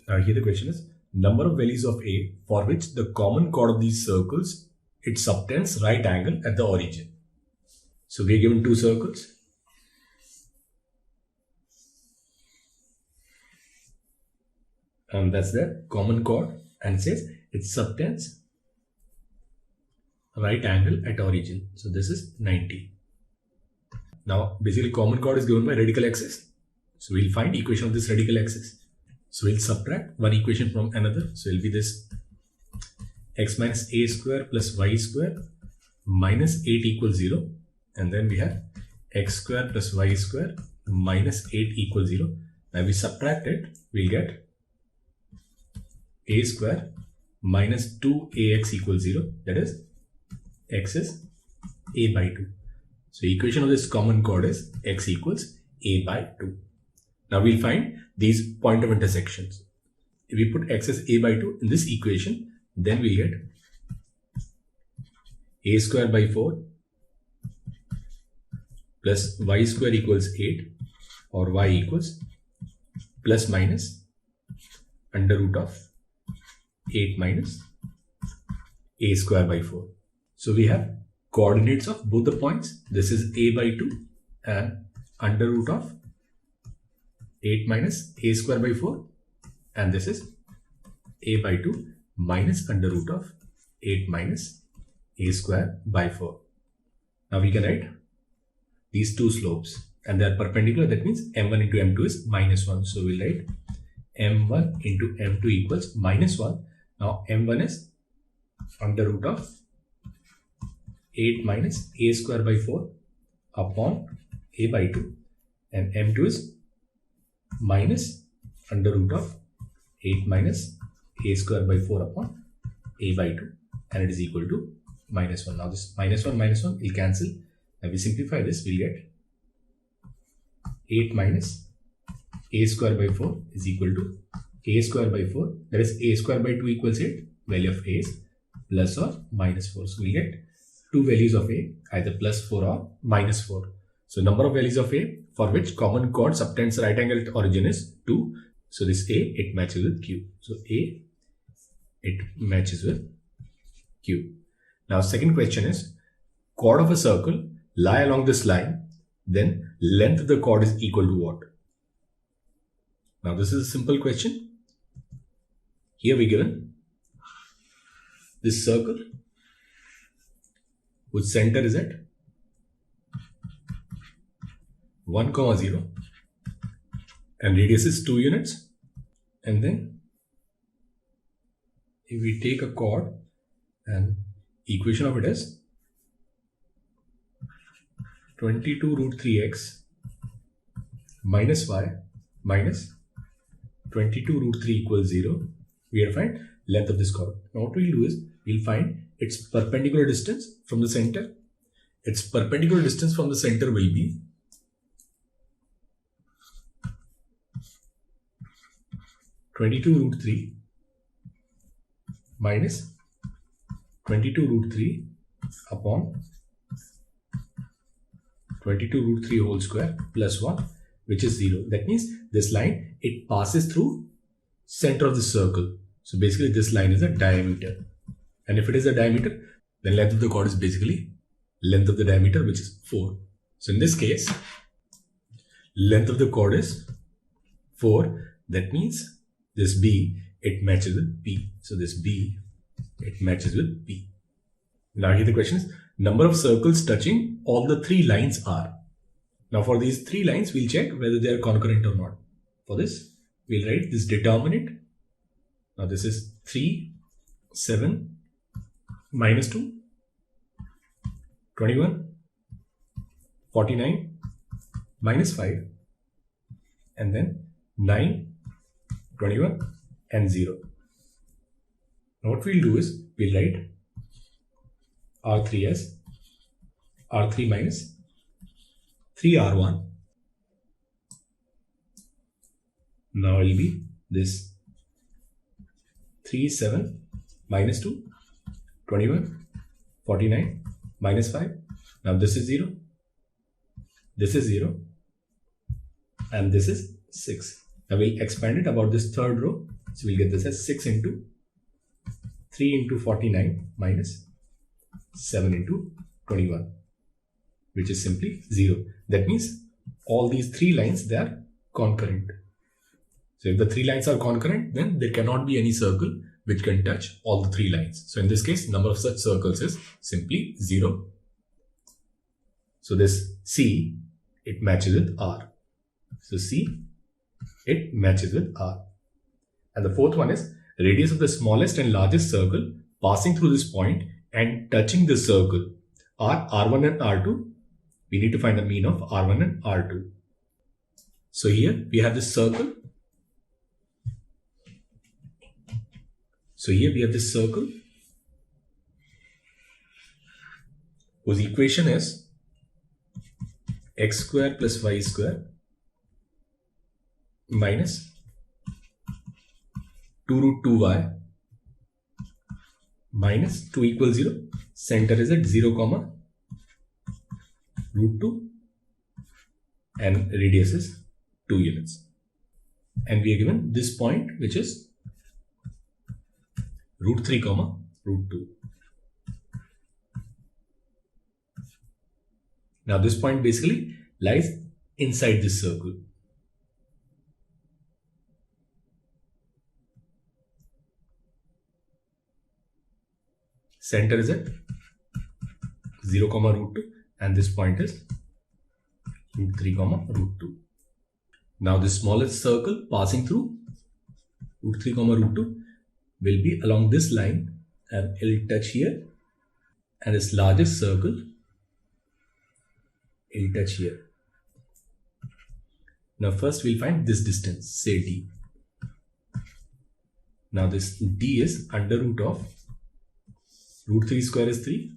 Now here the question is, number of values of A for which the common chord of these circles, it subtends right angle at the origin. So we are given two circles. And that's the common chord, and it says it subtends right angle at origin. So this is 90. Now basically common chord is given by radical axis. So we'll find equation of this radical axis. So we'll subtract one equation from another. So it will be this x minus a square plus y square minus 8 equals 0. And then we have x square plus y square minus 8 equals 0. Now we subtract it, we'll get a square minus 2ax equals 0. That is, x is a by 2. So equation of this common chord is x equals a by 2. Now we'll find these point of intersections. If we put x as a by 2 in this equation, then we get a square by 4 plus y square equals 8, or y equals plus minus under root of 8 minus a square by 4. So we have coordinates of both the points. This is a by 2 and under root of 8 minus a square by 4, and this is a by 2 minus under root of 8 minus a square by 4. Now we can write these two slopes, and they are perpendicular. That means m1 into m2 is minus 1. So we'll write m1 into m2 equals minus 1. Now m1 is under root of 8 minus a square by 4 upon a by 2, and m2 is minus under root of 8 minus a square by 4 upon a by 2, and it is equal to minus 1. Now this minus 1 will cancel. Now we simplify this, we'll get 8 minus a square by 4 is equal to a square by 4. That is, a square by 2 equals 8. Value of a is plus or minus 4. So we'll get two values of a, either plus 4 or minus 4. So number of values of a for which common chord subtends right angle at origin is 2. So this a, it matches with q. So a, it matches with q. Now second question is, chord of a circle lie along this line, then length of the chord is equal to what? Now this is a simple question. Here we given this circle whose center is at 1, 0 and radius is 2 units, and then if we take a chord and equation of it is 22 root 3x minus y minus 22 root 3 equals 0, we have to find length of this chord. Now what we'll do is, we'll find its perpendicular distance from the center. Its perpendicular distance from the center will be (22√3) minus 22√3 upon 22√3 whole square plus 1, which is 0. That means this line, it passes through center of the circle. So basically this line is a diameter, and if it is a diameter, then length of the chord is basically length of the diameter, which is 4. So in this case, length of the chord is 4. That means this B, it matches with P. So this B, it matches with P. Now here the question is, number of circles touching all the three lines are. Now for these three lines, we'll check whether they are concurrent or not. For this, we'll write this determinant. Now this is 3, 7, minus 2, 21, 49, minus 5, and then 9, 21, and 0. Now what we'll do is, we'll write R3 as R3 minus 3R1. Now it will be this 3, 7, minus 2, 21, 49, minus 5. Now this is 0, this is 0, and this is 6. Now we'll expand it about this third row. So we'll get this as 6 into 3 into 49 minus 7 into 21, which is simply 0. That means all these three lines, they are concurrent. So if the three lines are concurrent, then there cannot be any circle which can touch all the three lines. So in this case, number of such circles is simply 0. So this C, it matches with R. So C, it matches with R. And the fourth one is radius of the smallest and largest circle passing through this point and touching the circle are R1 and R2. We need to find the mean of R1 and R2. So here we have this circle. Whose equation is x square plus y square minus 2 root 2y minus 2 equals 0. Center is at 0 comma root 2 and radius is 2 units. And we are given this point, which is root 3 comma root 2. Now this point basically lies inside this circle. Center is at 0 comma root 2 and this point is root 3 comma root 2. Now the smallest circle passing through root 3 comma root 2 will be along this line and it will touch here, and this largest circle it will touch here. Now first we'll find this distance, say d. Now this d is under root of root 3 square is 3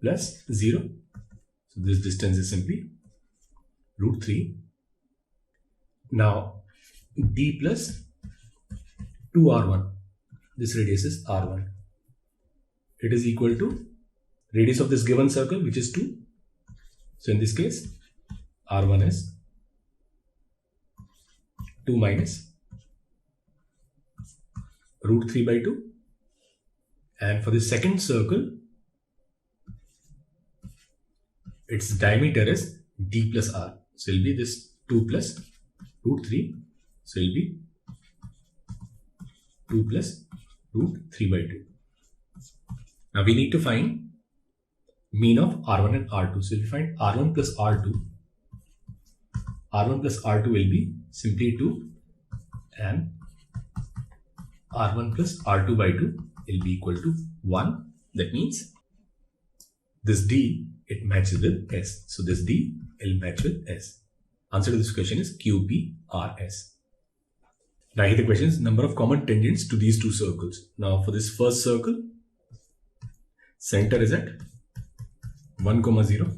plus 0. So this distance is simply root 3. Now d plus 2r1. This radius is r1. It is equal to radius of this given circle, which is 2. So in this case, r1 is 2 minus root 3 by 2. And for the second circle, its diameter is d plus r. So it will be this 2 plus root 3. So it will be 2 plus root 3 by 2. Now we need to find mean of R1 and R2. So if we find R1 plus R2, R1 plus R2 will be simply 2 and R1 plus R2 by 2 will be equal to 1. That means this D, it matches with S. So this D will match with S. Answer to this question is QPRS. Now here the question is number of common tangents to these two circles. Now for this first circle, center is at 1, 0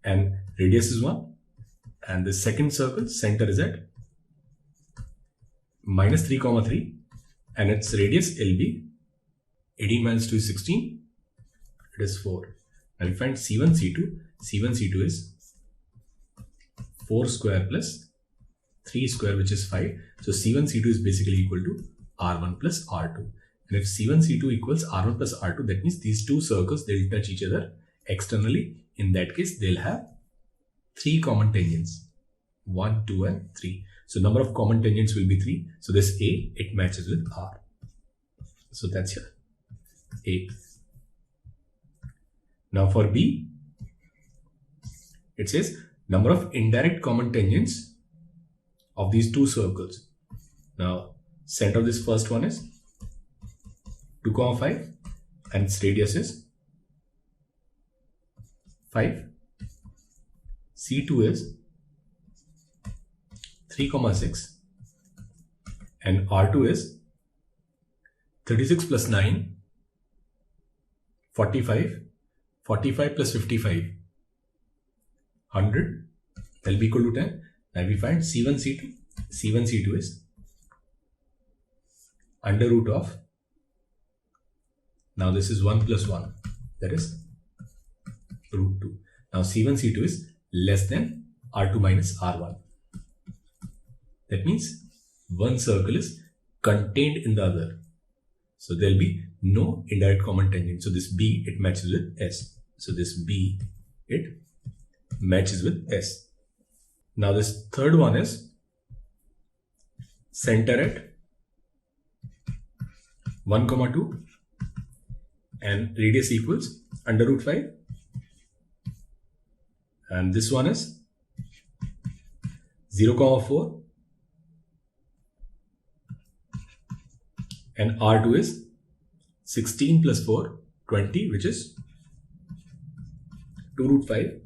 and radius is 1. And the second circle, center is at minus 3, 3 and its radius will be 18 minus 2 is 16. It is 4. Now we find C1, C2. C1, C2 is 4 square plus 3 square, which is 5. So C1, C2 is basically equal to R1 plus R2. And if C1, C2 equals R1 plus R2, that means these two circles, they will touch each other externally. In that case, they'll have 3 common tangents. 1, 2 and 3. So number of common tangents will be 3. So this A, it matches with R. So that's here. A. Now for B, it says number of indirect common tangents of these two circles. Now center of this first one is 2, 5 and its radius is 5. C2 is 3, 6 and R2 is 36 plus 9, 45, 45 plus 55, 100, that will be equal to 10. Now we find C1, C2. C1, C2 is under root of, now this is 1 plus 1, that is root 2. Now C1, C2 is less than R2 minus R1. That means one circle is contained in the other. So there'll be no indirect common tangent. So this B, it matches with S. So this B, it matches with S. Now this third one is center at 1, 2 and radius equals under root 5. And this one is 0, 4 and R2 is 16 plus 4, 20, which is 2 root 5,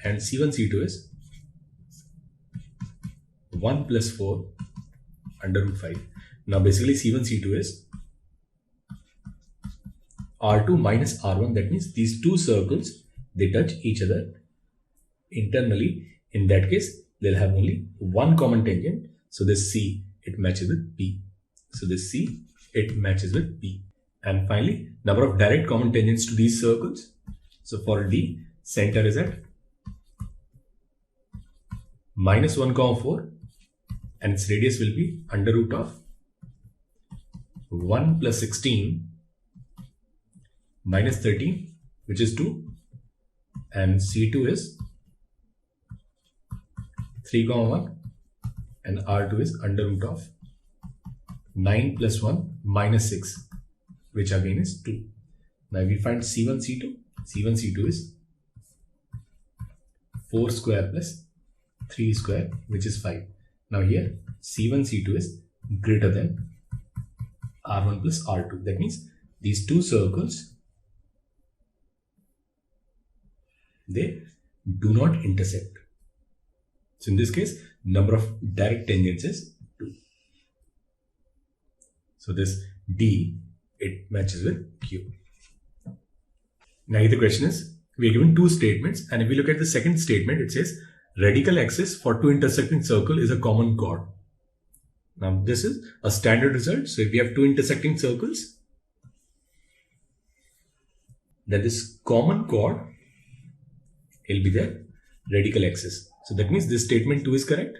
and C1, C2 is 1 plus 4 under root 5. Now basically C1, C2 is R2 minus R1. That means these two circles, they touch each other internally. In that case, they'll have only one common tangent. So this C, it matches with B. So this C, it matches with B. And finally, number of direct common tangents to these circles. So for D, center is at minus 1, 4 and its radius will be under root of 1 plus 16 minus 13, which is 2, and C2 is 3, 1 and R2 is under root of 9 plus 1 minus 6, which again is 2. Now we find C1, C2. C1, C2 is 4 square plus 3 square, which is 5. Now here C1, C2 is greater than R1 plus R2. That means these two circles, they do not intersect. So in this case, number of direct tangents is 2. So this D, it matches with Q. Now here the question is, we are given two statements, and if we look at the second statement, it says radical axis for two intersecting circle is a common chord. Now this is a standard result. So if we have two intersecting circles, then this common chord will be their radical axis. So that means this statement 2 is correct.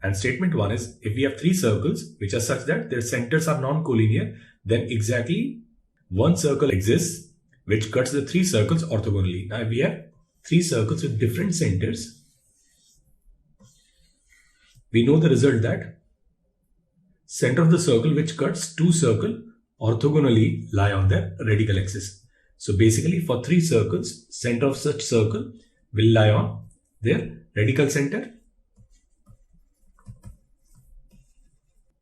And statement 1 is, if we have three circles which are such that their centers are non-collinear, then exactly one circle exists which cuts the three circles orthogonally. Now if we have three circles with different centers, we know the result that center of the circle which cuts two circles orthogonally lie on their radical axis. So basically for three circles, center of such circle will lie on their radical center.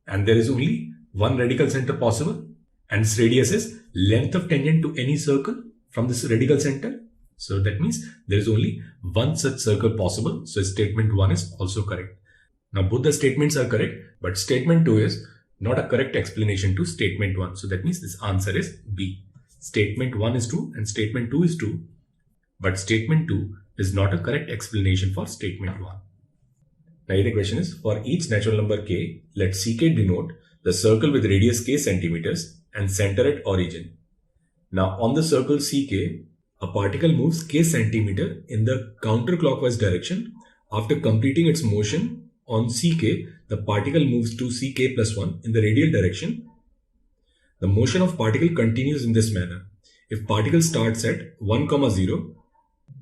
And there is only one radical center possible, and its radius is length of tangent to any circle from this radical center. So that means there is only one such circle possible. So statement 1 is also correct. Now both the statements are correct, but statement 2 is not a correct explanation to statement 1. So that means this answer is B. Statement 1 is true and statement 2 is true, but statement 2 is not a correct explanation for statement 1. Now here the question is, for each natural number k, let Ck denote the circle with radius k centimeters and center at origin. Now on the circle Ck, a particle moves k centimeter in the counterclockwise direction. After completing its motion on Ck, the particle moves to Ck plus 1 in the radial direction. The motion of particle continues in this manner. If particle starts at 1, 0,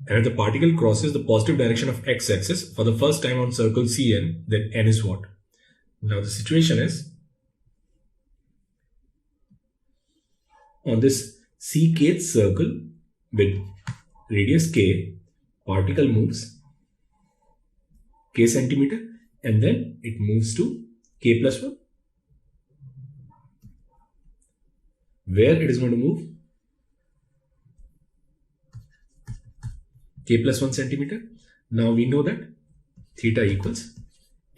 and if the particle crosses the positive direction of x-axis for the first time on circle Cn, then n is what? Now the situation is, on this Ckth circle with radius k, particle moves k centimeter and then it moves to k plus 1. Where it is going to move? K plus 1 centimeter. Now we know that theta equals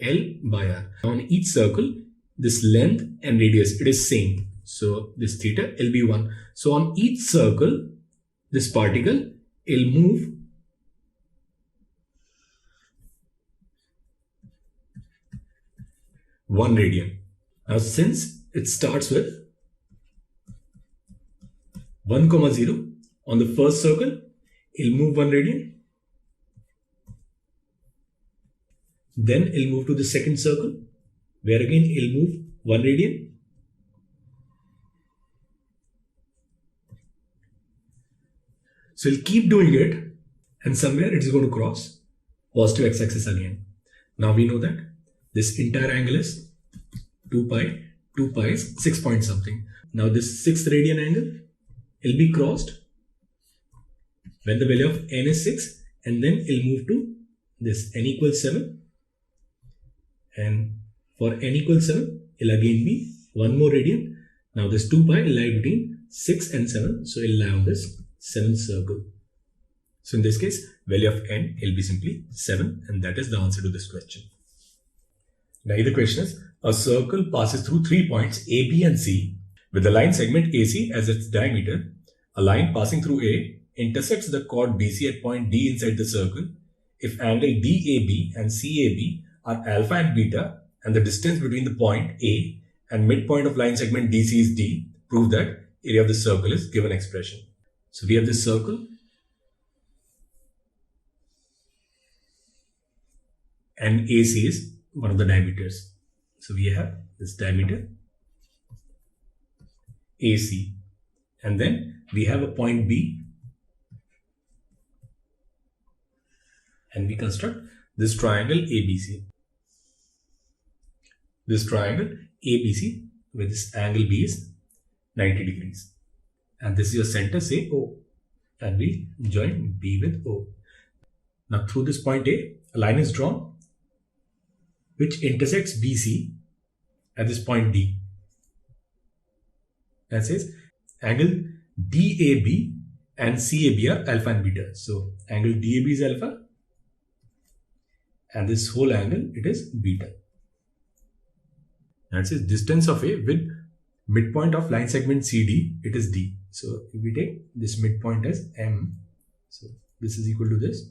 L by R. On each circle, this length and radius, it is same. So this theta will be 1. So on each circle, this particle will move one radian. Now since it starts with 1, 0 on the first circle, it'll move 1 radian. Then it'll move to the second circle. where again it'll move 1 radian. So we'll keep doing it, and somewhere it's going to cross positive x-axis again. Now we know that this entire angle is 2 pi. 2 pi is 6 point something. Now this 6th radian angle will be crossed when the value of n is 6, and then it'll move to this n equals 7. And for n equals 7, it'll again be 1 more radian. Now this 2 pi will lie between 6 and 7, so it'll lie on this 7th circle. So in this case, value of n will be simply 7, and that is the answer to this question. Now the question is, a circle passes through 3 points A, B and C with the line segment AC as its diameter. A line passing through A intersects the chord BC at point D inside the circle. If angle DAB and CAB are alpha and beta, and the distance between the point A and midpoint of line segment DC is D, prove that area of the circle is given expression. So we have this circle, and AC is one of the diameters. So we have this diameter AC, and then we have a point B, and we construct this triangle ABC. This triangle ABC with this angle B is 90 degrees. And this is your center, say O, and we join B with O. Now through this point A line is drawn which intersects BC at this point D. That says angle DAB and CAB are alpha and beta. So angle DAB is alpha, and this whole angle, it is beta. That says distance of A with midpoint of line segment CD, it is D. So if we take this midpoint as M, so this is equal to this,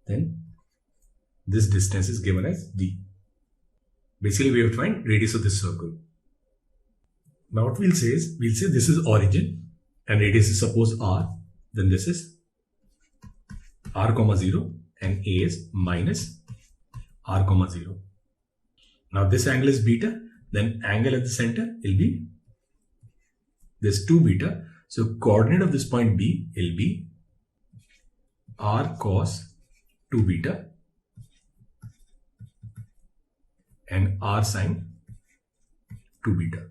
then this distance is given as D. Basically we have to find radius of this circle. Now what we'll say is, this is origin and radius is suppose R, then this is R comma 0 and A is minus R comma 0. Now this angle is beta, then angle at the center will be this 2 beta. So coordinate of this point B will be R cos 2 beta and R sin 2 beta.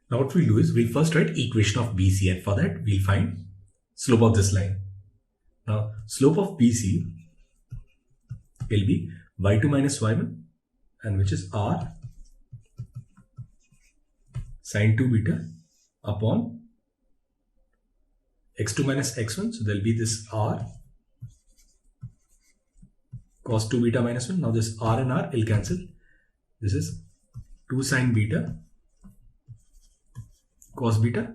Now what we'll do is, we'll first write equation of BC, and for that we'll find slope of this line. Now slope of BC will be y2 minus y1, and which is R sin 2 beta upon x2 minus x1. So there will be this R cos 2 beta minus 1. Now this R and R will cancel. This is 2 sin beta cos beta,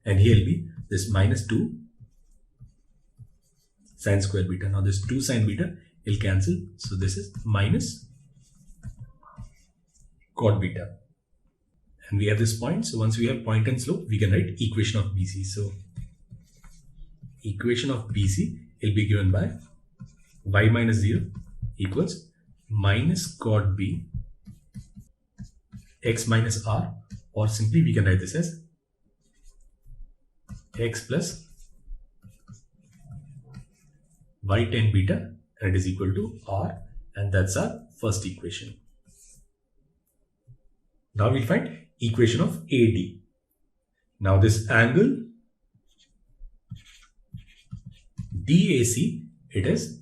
and here will be this minus 2 sin square beta. Now this 2 sin beta will cancel. So this is minus cot beta. And we have this point. So once we have point and slope, we can write equation of BC. So equation of BC will be given by y minus 0 equals minus cot B x minus R, or simply we can write this as x plus y tan beta, and it is equal to R, and that's our first equation. Now we'll find equation of AD. Now this angle DAC, it is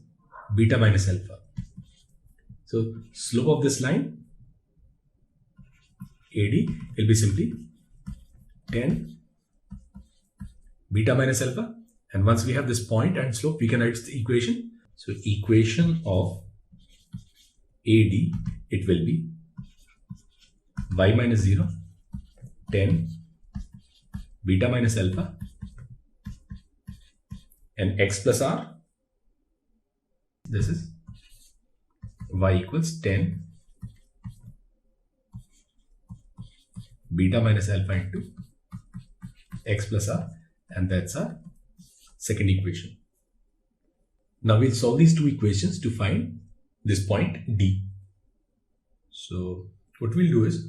beta minus alpha. So slope of this line AD will be simply tan beta minus alpha, and once we have this point and slope, we can write the equation. So equation of AD, it will be y minus 0 tan beta minus alpha and x plus R. This is y equals tan beta minus alpha into x plus R, and that's our second equation. Now we'll solve these two equations to find this point D. So what we'll do is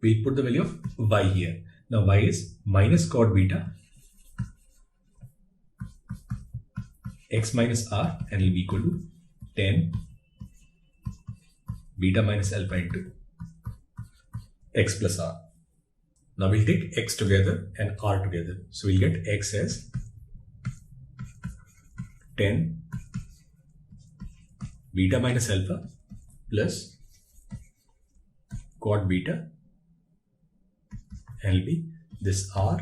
we'll put the value of y here. Now y is minus cot beta x minus r, and it will be equal to 10 beta minus alpha into x plus r. Now we'll take x together and r together. So we'll get x as 10 beta minus alpha plus cot beta, and it'll be this r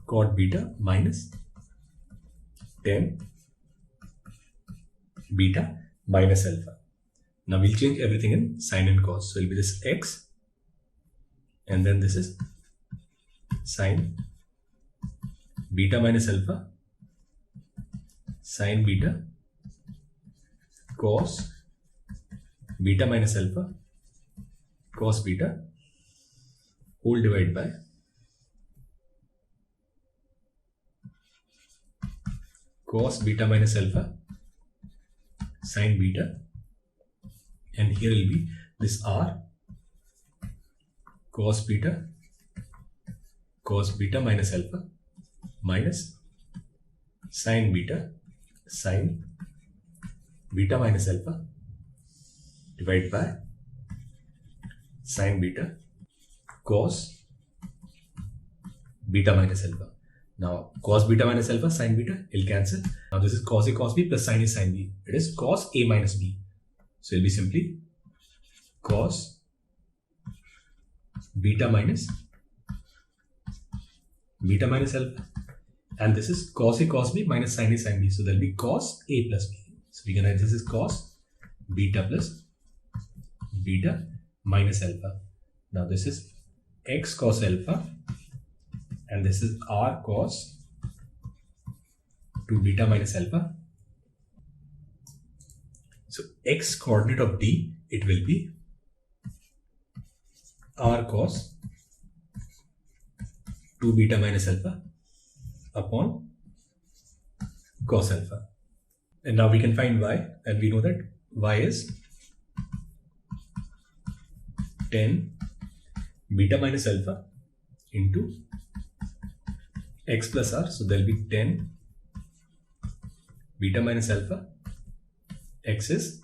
cot beta minus 10 beta minus alpha. Now we'll change everything in sine and cos. So it'll be this x, and then this is sine beta minus alpha, sine beta, cos beta minus alpha, cos beta, whole divided by cos beta minus alpha, sine beta, and here will be this r cos beta minus alpha minus sine beta minus alpha divided by sine beta cos beta minus alpha. Now cos beta minus alpha, sine beta will cancel. Now this is cos A cos B plus sine A sine B. It is cos A minus B. So it will be simply cos beta minus alpha, and this is cos A cos B minus sine A sine B. So there will be cos A plus B. So we can write this is cos beta plus beta minus alpha. Now this is x cos alpha, and this is r cos 2 beta minus alpha. So x coordinate of D, it will be r cos 2 beta minus alpha upon cos alpha. And now we can find y, and we know that y is 10 beta minus alpha into x plus r. So there will be 10 beta minus alpha, x is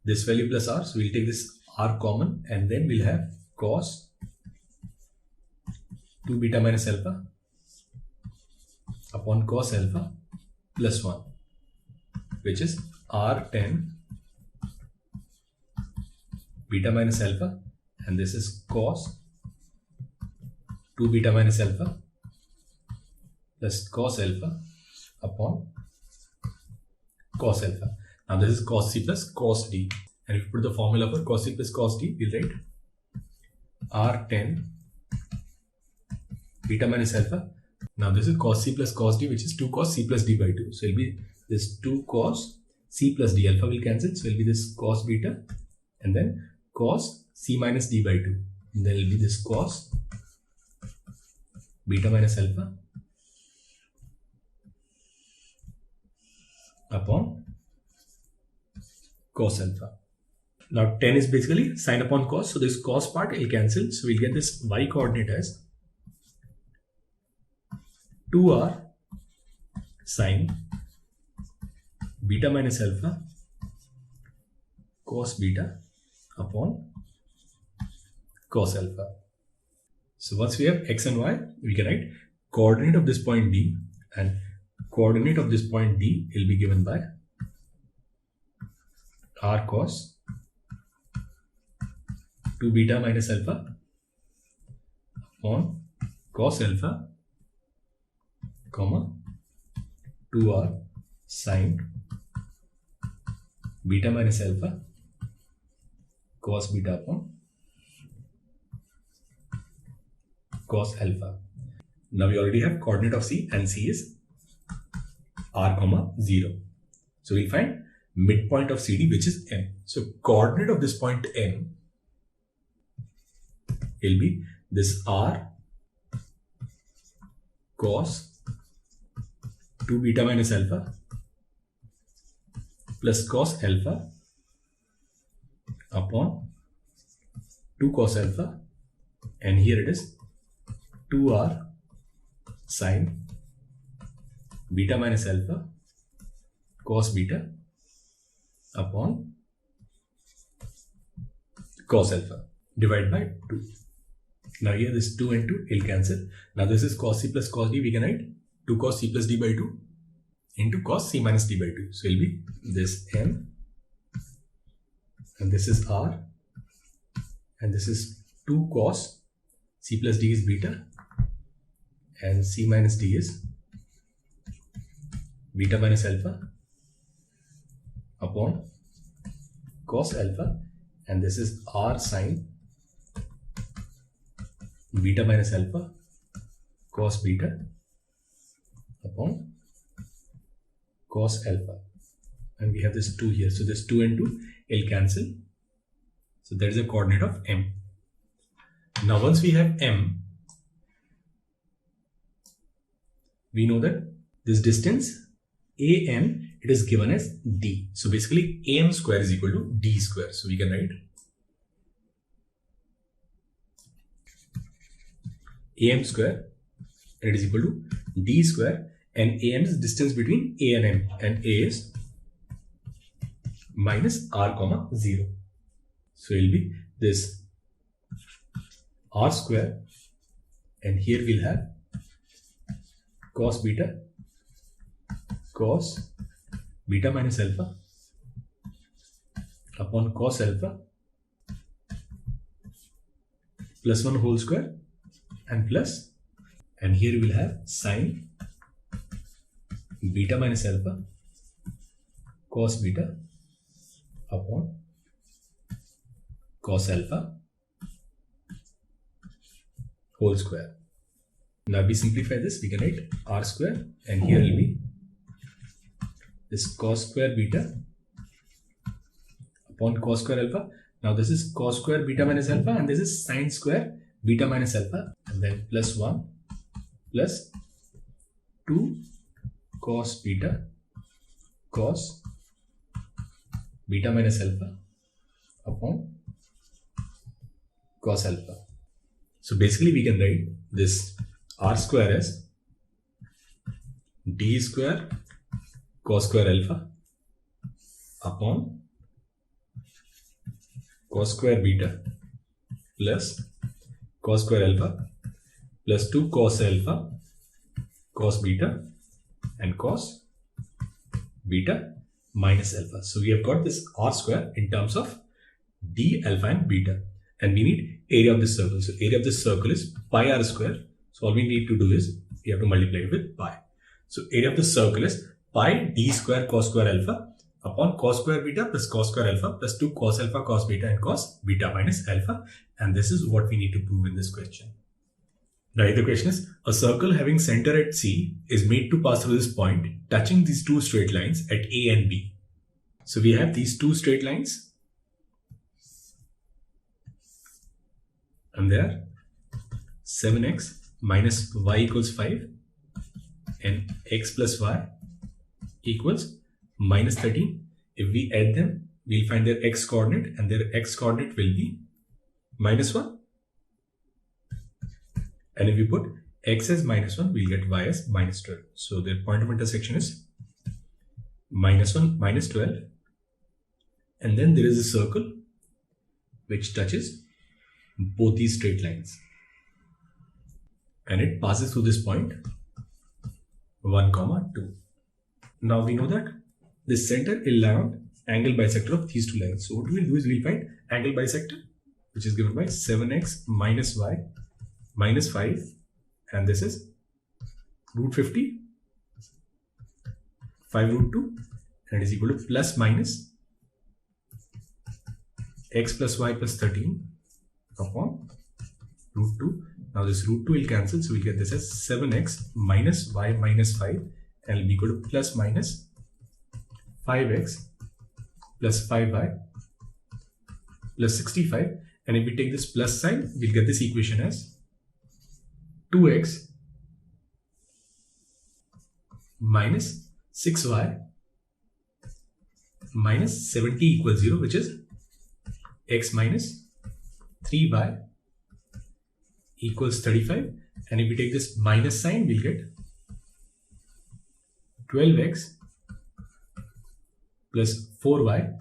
this value plus r. So we'll take this r common, and then we'll have cos 2 beta minus alpha upon cos alpha plus 1, which is r10 beta minus alpha, and this is cos 2 beta minus alpha plus cos alpha upon cos alpha. Now this is cos C plus cos D, and if you put the formula for cos C plus cos D, we'll write r10 beta minus alpha. Now this is cos C plus cos D, which is 2 cos C plus D by 2. So it will be this 2 cos C plus D. Alpha will cancel, so it will be this cos beta, and then cos C minus D by 2. And then it will be this cos beta minus alpha upon cos alpha. Now 10 is basically sine upon cos, so this cos part will cancel. So we'll get this y coordinate as 2r sine beta minus alpha cos beta upon cos alpha. So once we have x and y, we can write coordinate of this point D, and coordinate of this point D will be given by r cos 2 beta minus alpha upon cos alpha, comma 2r sine beta minus alpha cos beta upon cos alpha. Now we already have coordinate of C, and C is r comma 0. So we'll find midpoint of CD, which is M. So coordinate of this point M will be this r cos 2 beta minus alpha plus cos alpha upon 2 cos alpha, and here it is 2r sine beta minus alpha cos beta upon cos alpha divided by 2. Now here this 2 and 2 will cancel. Now this is cos c plus cos d. We can write 2 cos c plus d by 2 into cos c minus d by 2. So it will be this m, and this is r, and this is 2 cos c plus d is beta, and c minus d is beta minus alpha upon cos alpha, and this is r sine beta minus alpha cos beta upon cos alpha, and we have this 2 here. So this 2 and 2 will cancel. So that is the coordinate of m. Now once we have m, we know that this distance am, it is given as d. So basically am square is equal to d square. So we can write am square, and it is equal to d square, and am is distance between a and m, and a is minus r comma 0. So it will be this r square, and here we'll have cos beta minus alpha upon cos alpha plus 1 whole square and plus, and here we'll have sine beta minus alpha cos beta upon cos alpha whole square. Now we simplify this, we can write r square, and here will be this cos square beta upon cos square alpha. Now this is cos square beta minus alpha, and this is sine square beta minus alpha, and then plus 1 plus 2 cos beta minus alpha upon cos alpha. So basically we can write this r square as d square cos square alpha upon cos square beta plus cos square alpha plus 2 cos alpha cos beta and cos beta minus alpha. So we have got this r square in terms of d, alpha and beta, and we need area of this circle. So area of this circle is pi r square. So all we need to do is we have to multiply it with pi. So area of the circle is pi d square cos square alpha upon cos square beta plus cos square alpha plus 2 cos alpha cos beta and cos beta minus alpha, and this is what we need to prove in this question. Now the question is, a circle having center at C is made to pass through this point touching these two straight lines at A and B. So we have these two straight lines, and they are 7x minus y equals 5 and x plus y equals minus 13. If we add them, we'll find their x coordinate, and their x coordinate will be minus 1. And if we put x as minus 1, we'll get y as minus 12. So their point of intersection is minus 1, minus 12. And then there is a circle which touches both these straight lines, and it passes through this point 1, 2. Now we know that this center will lie on angle bisector of these two lines. So what we'll do is we'll find angle bisector, which is given by 7x minus y minus 5, and this is root 50, 5 root 2, and it is equal to plus minus x plus y plus 13 upon root 2. Now this root 2 will cancel, so we'll get this as 7x minus y minus 5, and it will be equal to plus minus 5x plus 5y plus 65, and if we take this plus sign, we'll get this equation as 2x minus 6y minus 70 equals 0, which is x minus 3y equals 35. And if we take this minus sign, we'll get 12x plus 4y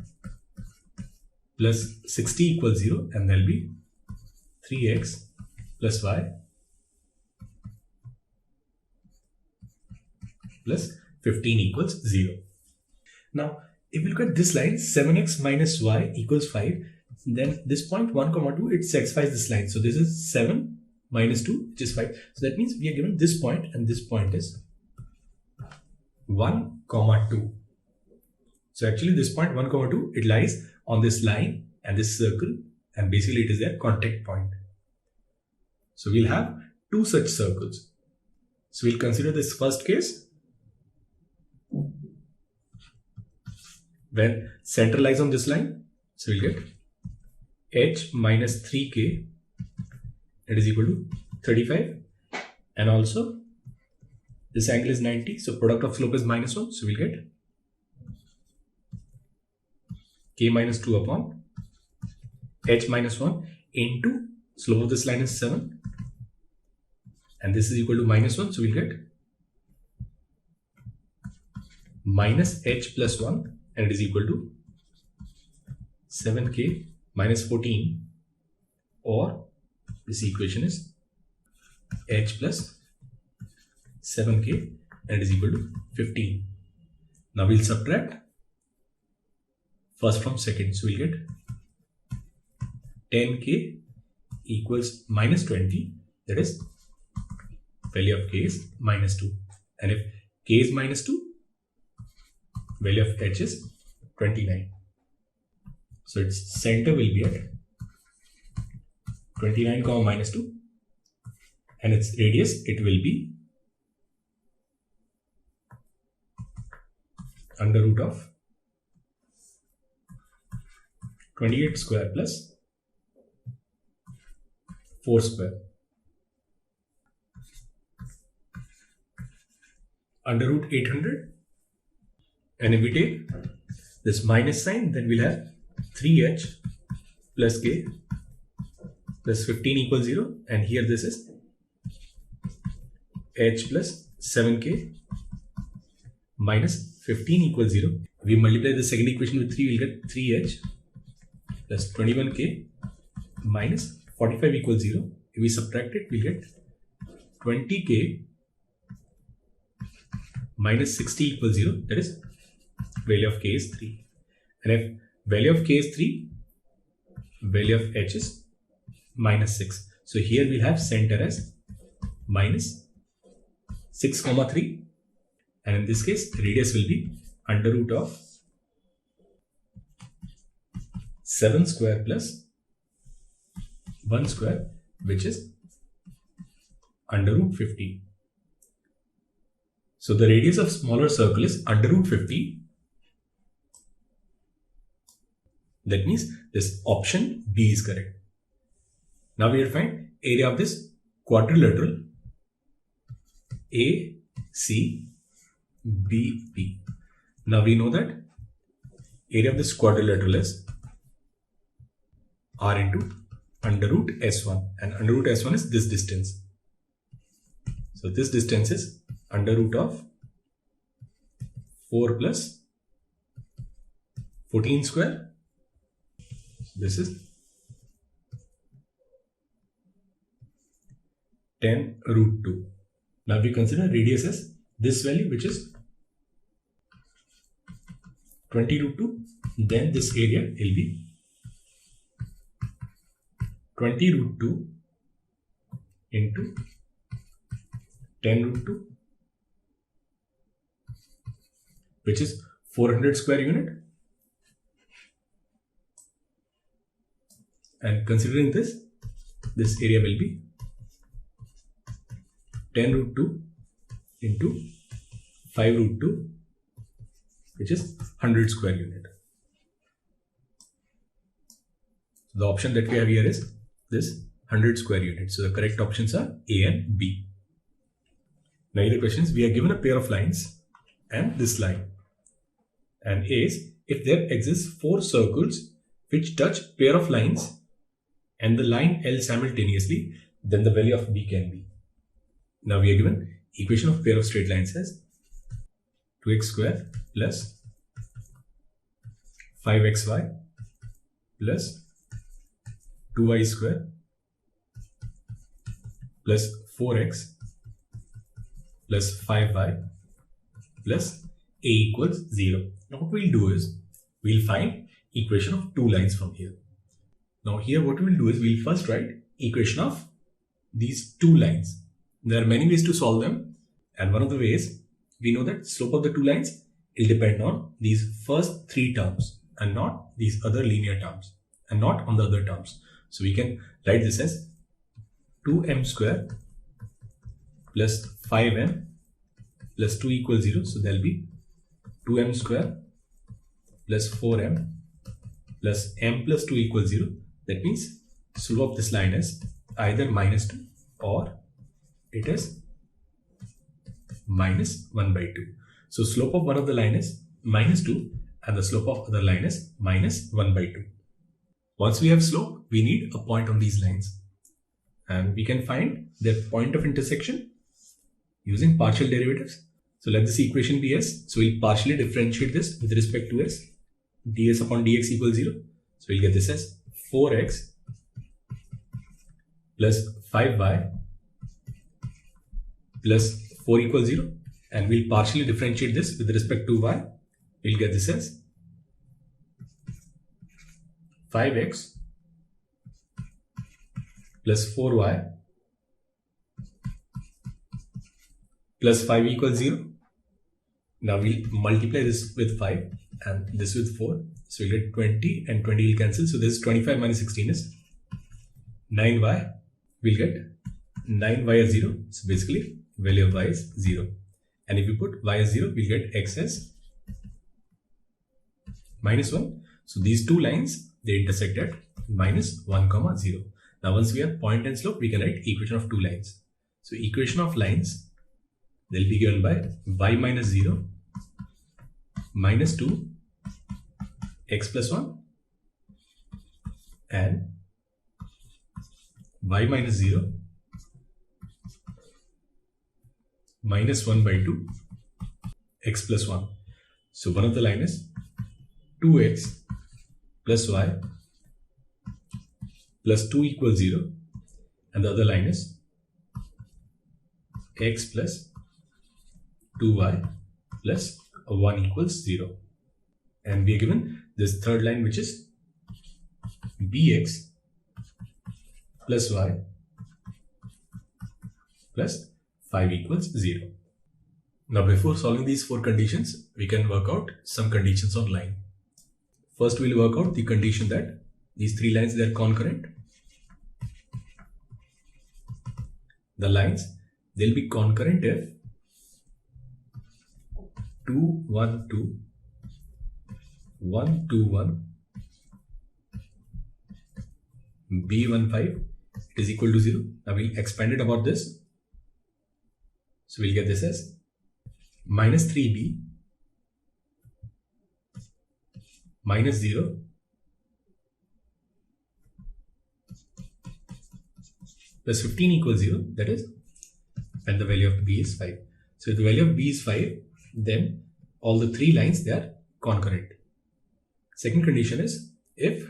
plus 60 equals 0, and there'll be 3x plus y plus 15 equals 0. Now, if you look at this line, 7x minus y equals 5, then this point 1, 2, it satisfies this line. So this is 7 minus 2, which is 5. So that means we are given this point, and this point is 1, 2. So actually this point 1, 2, it lies on this line and this circle, and basically it is their contact point. So we'll have two such circles. So we'll consider this first case. When center lies on this line, so we'll get h minus 3k, it is equal to 35, and also this angle is 90, so product of slope is minus 1, so we'll get k minus 2 upon h minus 1 into slope of this line is 7, and this is equal to minus 1, so we'll get minus h plus 1, and it is equal to 7k minus 14, or this equation is h plus 7k, and it is equal to 15. Now we'll subtract first from second, so we'll get 10k equals minus 20, that is value of k is minus 2, and if k is minus 2, value of h is 29. So its center will be at 29, minus 2, and its radius, it will be under root of 28 square plus 4 square. Under root 800, and if we take this minus sign, then we'll have 3h plus k plus 15 equals 0, and here this is h plus 7k minus 15 equals 0. We multiply the second equation with 3, we'll get 3h plus 21k minus 45 equals 0. If we subtract it, we'll get 20k minus 60 equals 0, that is value of k is 3. And if value of k is 3, value of h is minus 6. So here we'll have center as minus 6, 3, and in this case radius will be under root of 7 square plus 1 square, which is under root 50. So the radius of smaller circle is under root 50. That means this option B is correct. Now we will find area of this quadrilateral ACBP. Now we know that area of this quadrilateral is R into under root S1, and under root S1 is this distance. So this distance is under root of 4 plus 14 square. This is 10 root 2. Now we consider radius as this value, which is 20 root 2. Then this area will be 20 root 2 into 10 root 2, which is 400 square unit. And considering this area will be 10 root 2 into 5 root 2, which is 100 square unit. So the option that we have here is this 100 square unit. So the correct options are A and B. Now here the questions, we are given a pair of lines and this line. And is if there exist 4 circles which touch pair of lines and the line L simultaneously, then the value of B can be. Now we are given equation of pair of straight lines as 2x square plus 5xy plus 2y square plus 4x plus 5y plus a equals 0. Now what we'll do is we'll find equation of 2 lines from here. Now here what we'll do is we'll first write equation of these 2 lines. There are many ways to solve them, and one of the ways, we know that slope of the 2 lines will depend on these first 3 terms and not these other linear terms and not on the other terms. So we can write this as 2m square plus 5m plus 2 equals 0. So there will be 2m square plus 4m plus m plus 2 equals 0. That means slope of this line is either minus 2 or it is minus 1 by 2. So slope of one of the line is minus 2 and the slope of other line is minus 1 by 2. Once we have slope, we need a point on these lines. And we can find their point of intersection using partial derivatives. So let this equation be s. So we'll partially differentiate this with respect to s. ds upon dx equals 0. So we'll get this as 4x plus 5y plus 4 equals 0. And we'll partially differentiate this with respect to y. We'll get this as 5x plus 4y plus 5 equals 0. Now we'll multiply this with 5 and this with 4. So we'll get 20 and 20 will cancel. So this is 25 minus 16 is 9y. We'll get 9y as 0. So basically value of y is 0. And if you put y as 0, we'll get x as minus 1. So these 2 lines, they intersect at minus 1, 0. Now once we have point and slope, we can write equation of 2 lines. So equation of lines, they'll be given by y minus 0 minus 2 x plus 1 and y minus 0 minus 1 by 2 x plus 1. So one of the line is 2x plus y plus 2 equals 0 and the other line is x plus 2y plus 1 equals 0. And we are given this third line, which is bx plus y plus 5 equals 0. Now before solving these 4 conditions, we can work out some conditions on line. First we'll work out the condition that these 3 lines, they are concurrent. The lines, they'll be concurrent if 2, 1, 2, 1, 2, 1, b1, 5 is equal to 0. Now we'll expand it about this. So we'll get this as minus 3b minus 0 plus 15 equals 0. That is when the value of b is 5. So if the value of b is 5, then all the 3 lines, they are concurrent. Second condition is if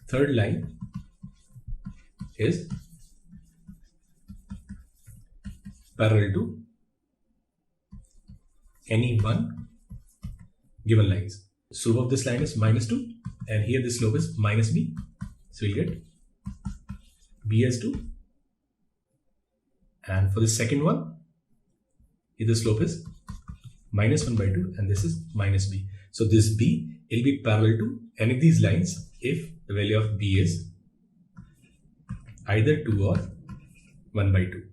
third line is parallel to any one given lines. Slope of this line is minus 2 and here the slope is minus b. So we'll get b as 2. And for the second one, here the slope is minus 1 by 2 and this is minus b. So this b will be parallel to any of these lines if the value of b is either 2 or 1 by 2.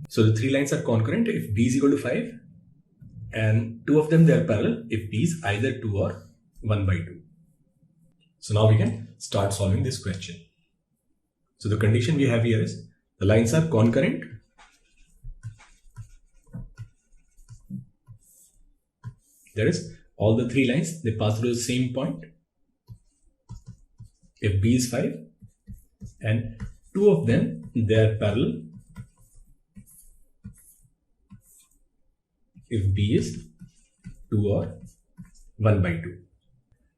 So the 3 lines are concurrent if b is equal to 5 and 2 of them, they are parallel if b is either 2 or 1 by 2. So now we can start solving this question. So the condition we have here is the lines are concurrent That is, all the three lines, they pass through the same point. If B is 5 and two of them, they are parallel. If B is 2 or 1 by 2.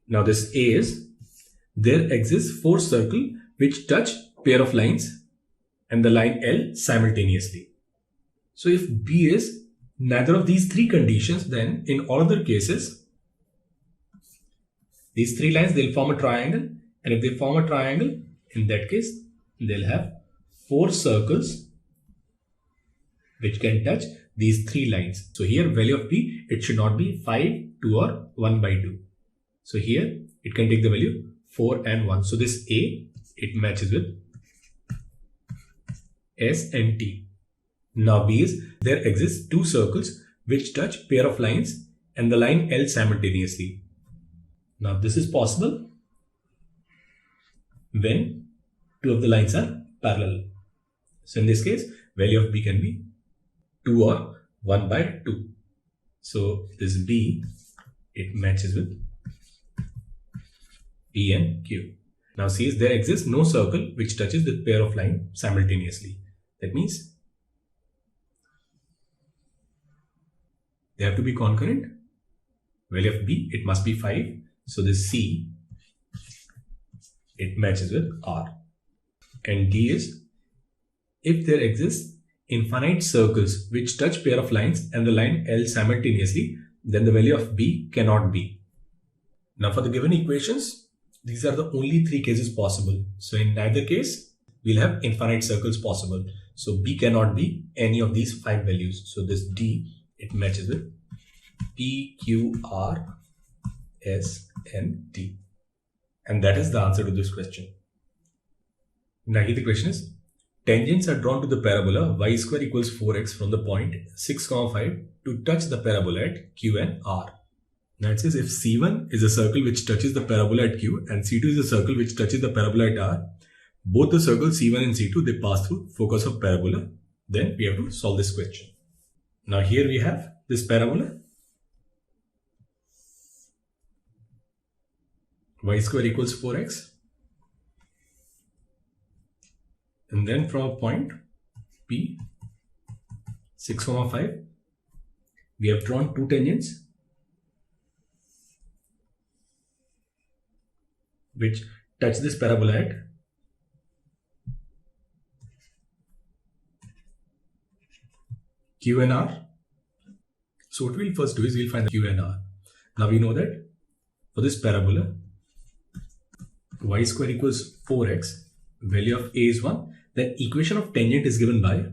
Now this A is, there exists 4 circles which touch pair of lines and the line L simultaneously. So if B is neither of these three conditions, then in all other cases, these three lines, they'll form a triangle, and if they form a triangle, in that case, they'll have 4 circles which can touch these three lines. So here value of B, it should not be 5, 2 or 1 by 2. So here it can take the value 4 and 1. So this A, it matches with S and T. Now B is, there exists 2 circles which touch pair of lines and the line L simultaneously. Now this is possible when 2 of the lines are parallel. So in this case, value of B can be 2 or 1 by 2. So this B, it matches with P and Q. Now C is, there exists no circle which touches the pair of line simultaneously. That means they have to be concurrent. Value of B, it must be 5. So this C, it matches with R. And D is, if there exists infinite circles which touch pair of lines and the line L simultaneously, then the value of B cannot be. Now for the given equations, these are the only 3 cases possible. So in neither case, we'll have infinite circles possible. So B cannot be any of these 5 values. So this D, it matches with P, Q, R, S and T. And that is the answer to this question. Now here the question is, tangents are drawn to the parabola y square equals 4x from the point 6, 5 to touch the parabola at Q and R. Now it says if C1 is a circle which touches the parabola at Q and C2 is a circle which touches the parabola at R, both the circles C1 and C2, they pass through focus of parabola. Then we have to solve this question. Now here we have this parabola. Y square equals 4x. And then from a point P, 6, 5, we have drawn 2 tangents which touch this parabola at Q and R. So what we'll first do is we'll find the Q and R. Now we know that for this parabola, y square equals 4x, value of A is 1, then equation of tangent is given by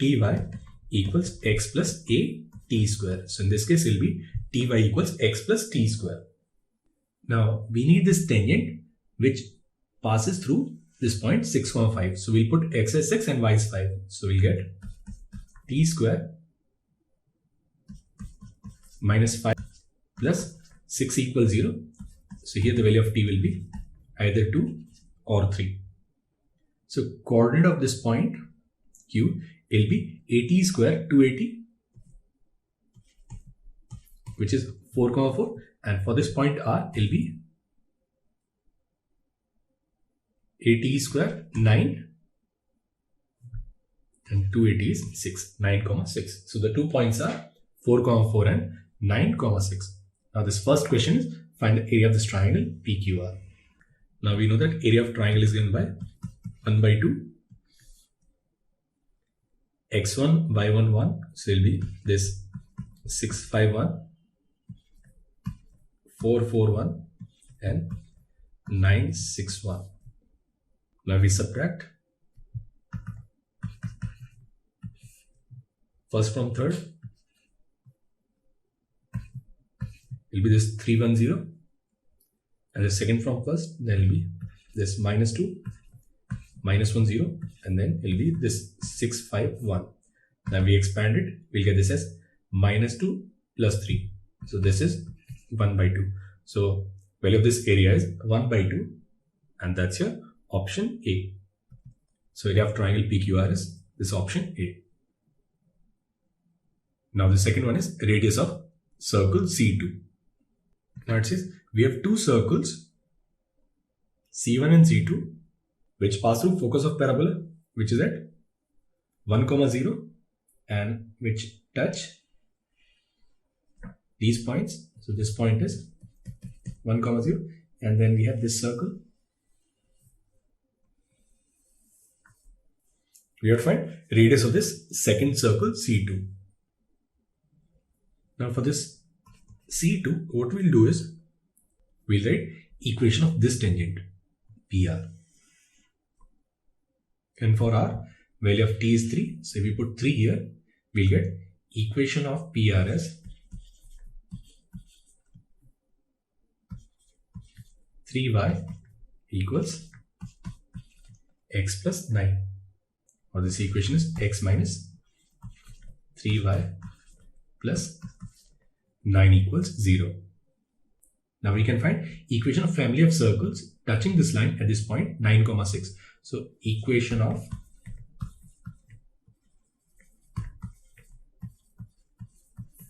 Ty equals x plus a t square. So in this case, it will be Ty equals x plus t square. Now we need this tangent which passes through this point 6, 5. So we'll put x as 6 and y as 5. So we'll get t square minus 5 plus 6 equals 0. So here the value of t will be either 2 or 3. So coordinate of this point Q will be at square 280, which is 4, 4, and for this point R it will be at square 9 and 280 is 6, 9, 6. So the 2 points are 4, 4 and 9, 6. Now this first question is find the area of this triangle PQR. Now we know that area of triangle is given by 1 by 2 x1 y1 1. So it will be this 6 5 1 4 4 1 and 9 6 1. Now we subtract first from third. It will be this 3 1 0, and the second from first, then it will be this minus 2 minus 1 0, and then it will be this 6 5 1. Now we expand it, we'll get this as minus 2 plus 3. So this is 1 by 2. So value of this area is 1 by 2, and that's your option A. So area of triangle PQR is This option A. Now the second one is radius of circle C2. Now it says we have two circles C1 and C2 which pass through focus of parabola which is at 1, 0 and which touch these points. So this point is 1, 0 and then we have this circle. We have to find radius of this second circle C2. Now for this C2, what we'll do is we'll write equation of this tangent PR. And for our value of t is 3, so if we put 3 here, we'll get equation of PR as 3y equals x plus 9. Or this equation is x minus 3y plus 9 equals 0. Now we can find equation of family of circles touching this line at this point 9, 6. So equation of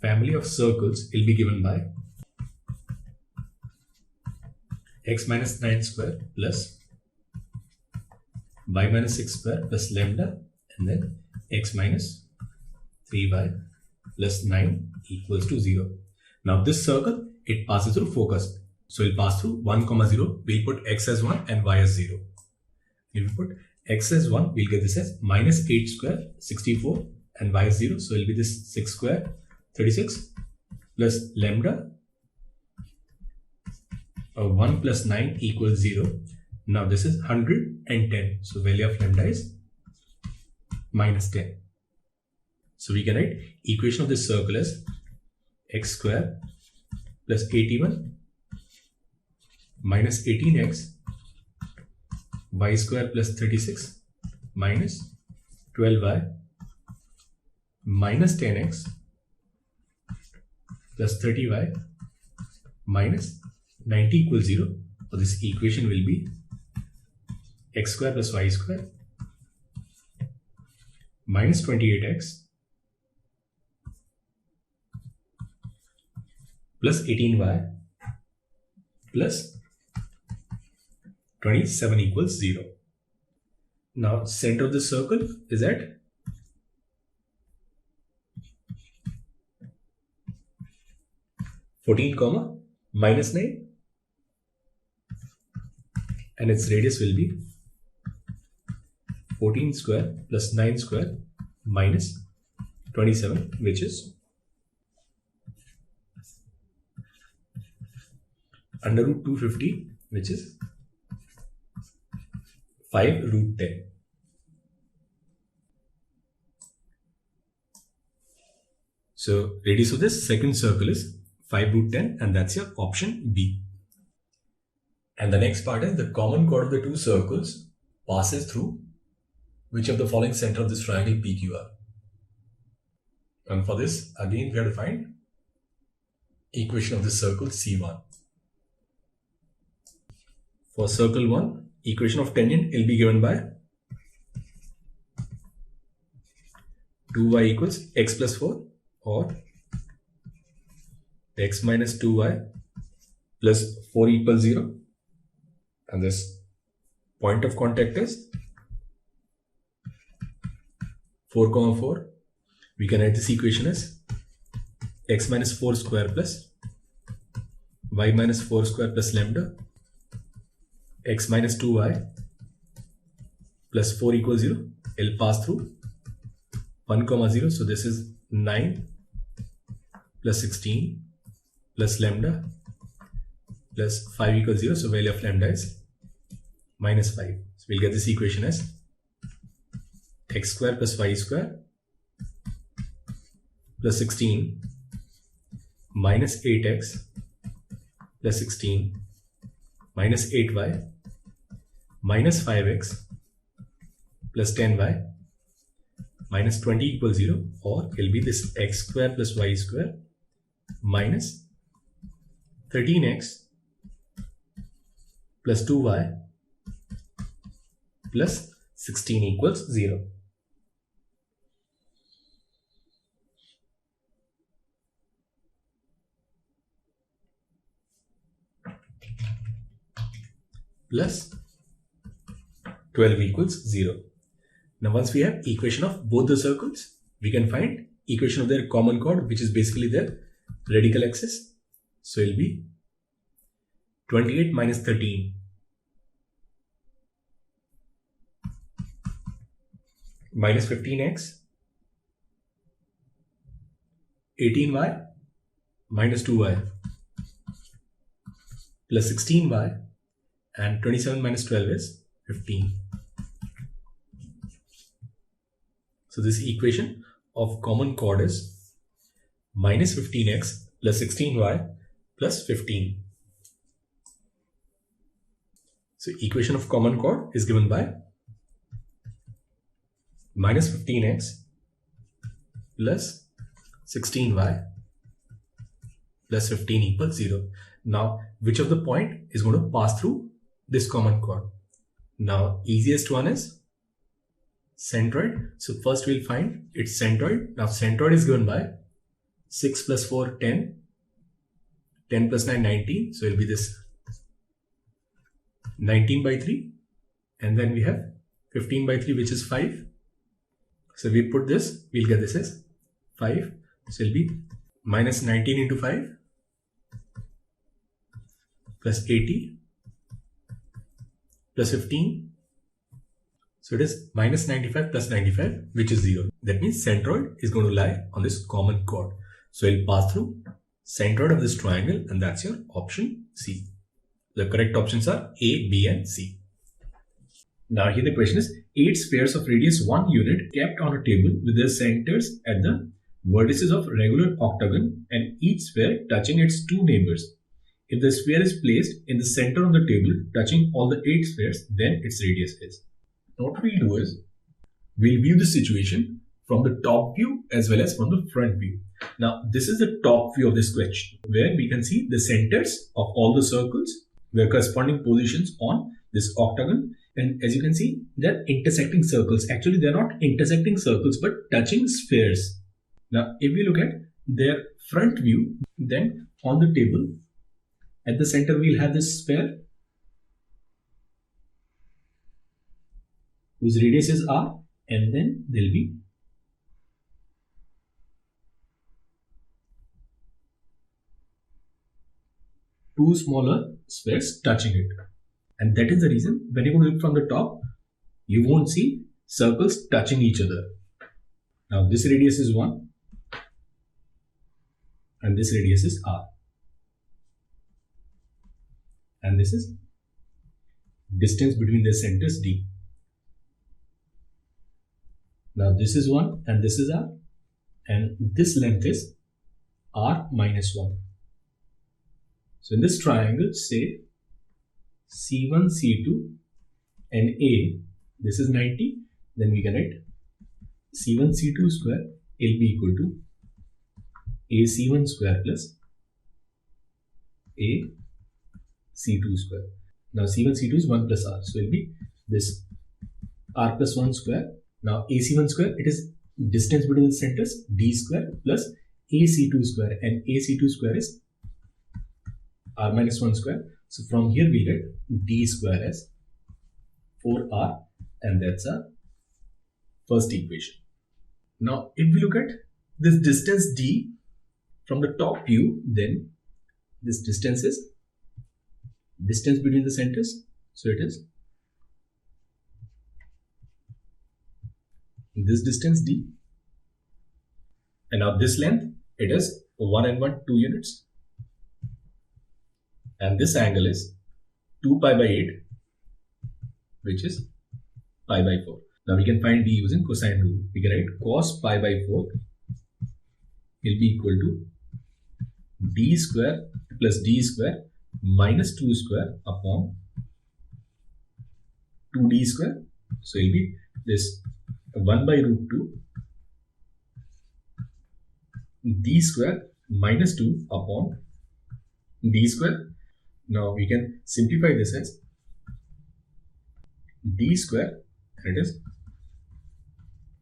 family of circles will be given by x minus 9 square plus y minus 6 square plus lambda and then x minus 3y plus 9 equals to 0. Now this circle, it passes through focus. So it will pass through 1, 0. We'll put x as 1 and y as 0. If we put x as 1, we'll get this as minus 8 square 64 and y is 0. So it will be this 6 square 36 plus lambda 1 plus 9 equals 0. Now this is 110. So value of lambda is minus 10. So we can write equation of this circle as x square plus 81 minus 18x y square plus 36 minus 12y minus 10x plus 30y minus 90 equals 0. So this equation will be x square plus y square minus 28x plus 18y plus 27 equals 0. Now center of the circle is at 14, minus 9 and its radius will be 14 square plus 9 square minus 27 which is under root 250 which is 5 root 10. So radius of this second circle is 5 root 10 and that's your option B. And the next part is the common chord of the two circles passes through which of the following center of this triangle PQR. And for this again we have to find equation of this circle C1. For circle 1, equation of tangent will be given by 2y equals x plus 4 or x minus 2y plus 4 equals 0. And this point of contact is 4, 4. We can write this equation as x minus 4 square plus y minus 4 square plus lambda x minus 2y plus 4 equals 0. It will pass through 1, 0. So this is 9 plus 16 plus lambda plus 5 equals 0. So value of lambda is minus 5. So we'll get this equation as x square plus y square plus 16 minus 8x plus 16 minus 8y minus 5x plus 10y minus 20 equals 0, or it will be this x square plus y square minus 13x plus 2y plus 16 equals 0. plus 12 equals 0. Now once we have equation of both the circles, we can find equation of their common chord, which is basically their radical axis. So it will be 28 minus 13 minus 15x 18y minus 2y plus 16y, and 27 minus 12 is 15. So this equation of common chord is minus 15x plus 16y plus 15. So equation of common chord is given by minus 15x plus 16y plus 15 equals 0. Now, which of the point is going to pass through this common chord? Now, easiest one is centroid. So first we'll find its centroid. Now, centroid is given by 6 plus 4, 10. 10 plus 9, 19. So it will be this 19 by 3. And then we have 15 by 3, which is 5. So we put this, we'll get this as 5. So it will be minus 19 into 5 plus 80 plus 15. So it is minus 95 plus 95, which is 0. That means centroid is going to lie on this common chord. So it will pass through centroid of this triangle, and that's your option C. The correct options are A, B and C. Now here the question is 8 spheres of radius 1 unit kept on a table with their centers at the vertices of regular octagon and each sphere touching its 2 neighbors. If the sphere is placed in the center of the table touching all the 8 spheres, then its radius is. Now what we'll do is, we'll view the situation from the top view as well as from the front view. Now this is the top view of this question, where we can see the centers of all the circles, their corresponding positions on this octagon. And as you can see, they're intersecting circles. Actually, they're not intersecting circles, but touching spheres. Now, if we look at their front view, then on the table, at the center, we'll have this sphere whose radius is r, and then there'll be two smaller spheres touching it. And that is the reason when you look from the top, you won't see circles touching each other. Now this radius is 1 and this radius is r. And this is distance between the centers d. Now this is 1 and this is r, and this length is r minus 1. So in this triangle, say C1, C2 and A, this is 90, then we can write C1, C2 square will be equal to AC1 square plus AC2 square. Now C1, C2 is 1 plus R, so it will be this R plus 1 square. Now AC1 square, it is distance between the centers, D square plus AC2 square, and AC2 square is R minus 1 square. So from here we get D square as 4R, and that's our first equation. Now if we look at this distance D from the top view, then this distance is distance between the centers. So it is this distance D, and now this length, it is 1 and 1, 2 units. And this angle is 2 pi by 8, which is pi by 4. Now we can find D using cosine rule. We can write cos pi by 4 will be equal to D square plus D square minus 2 square upon 2D square. So it will be this 1 by root 2 D square minus 2 upon D square. Now we can simplify this as D square, and it is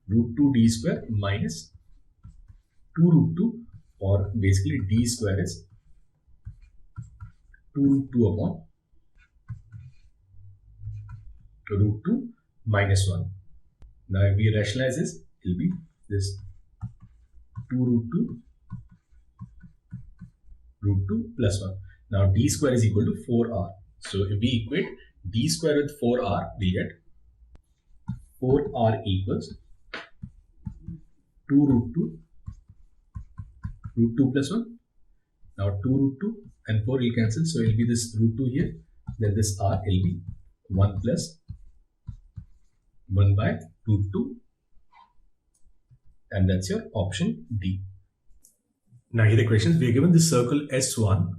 root 2 D square minus 2 root 2, or basically D square is 2 root 2 upon root 2 minus 1. Now if we rationalize this, it will be this 2 root 2 root 2 plus 1. Now d square is equal to 4r. So if we equate d square with 4r, we get 4r equals 2 root 2 plus 1. Now 2 root 2 and 4 will cancel, so it will be this root 2 here. Then this r will be 1 plus 1 by root 2, and that's your option D. Now here the questions, we are given this circle S1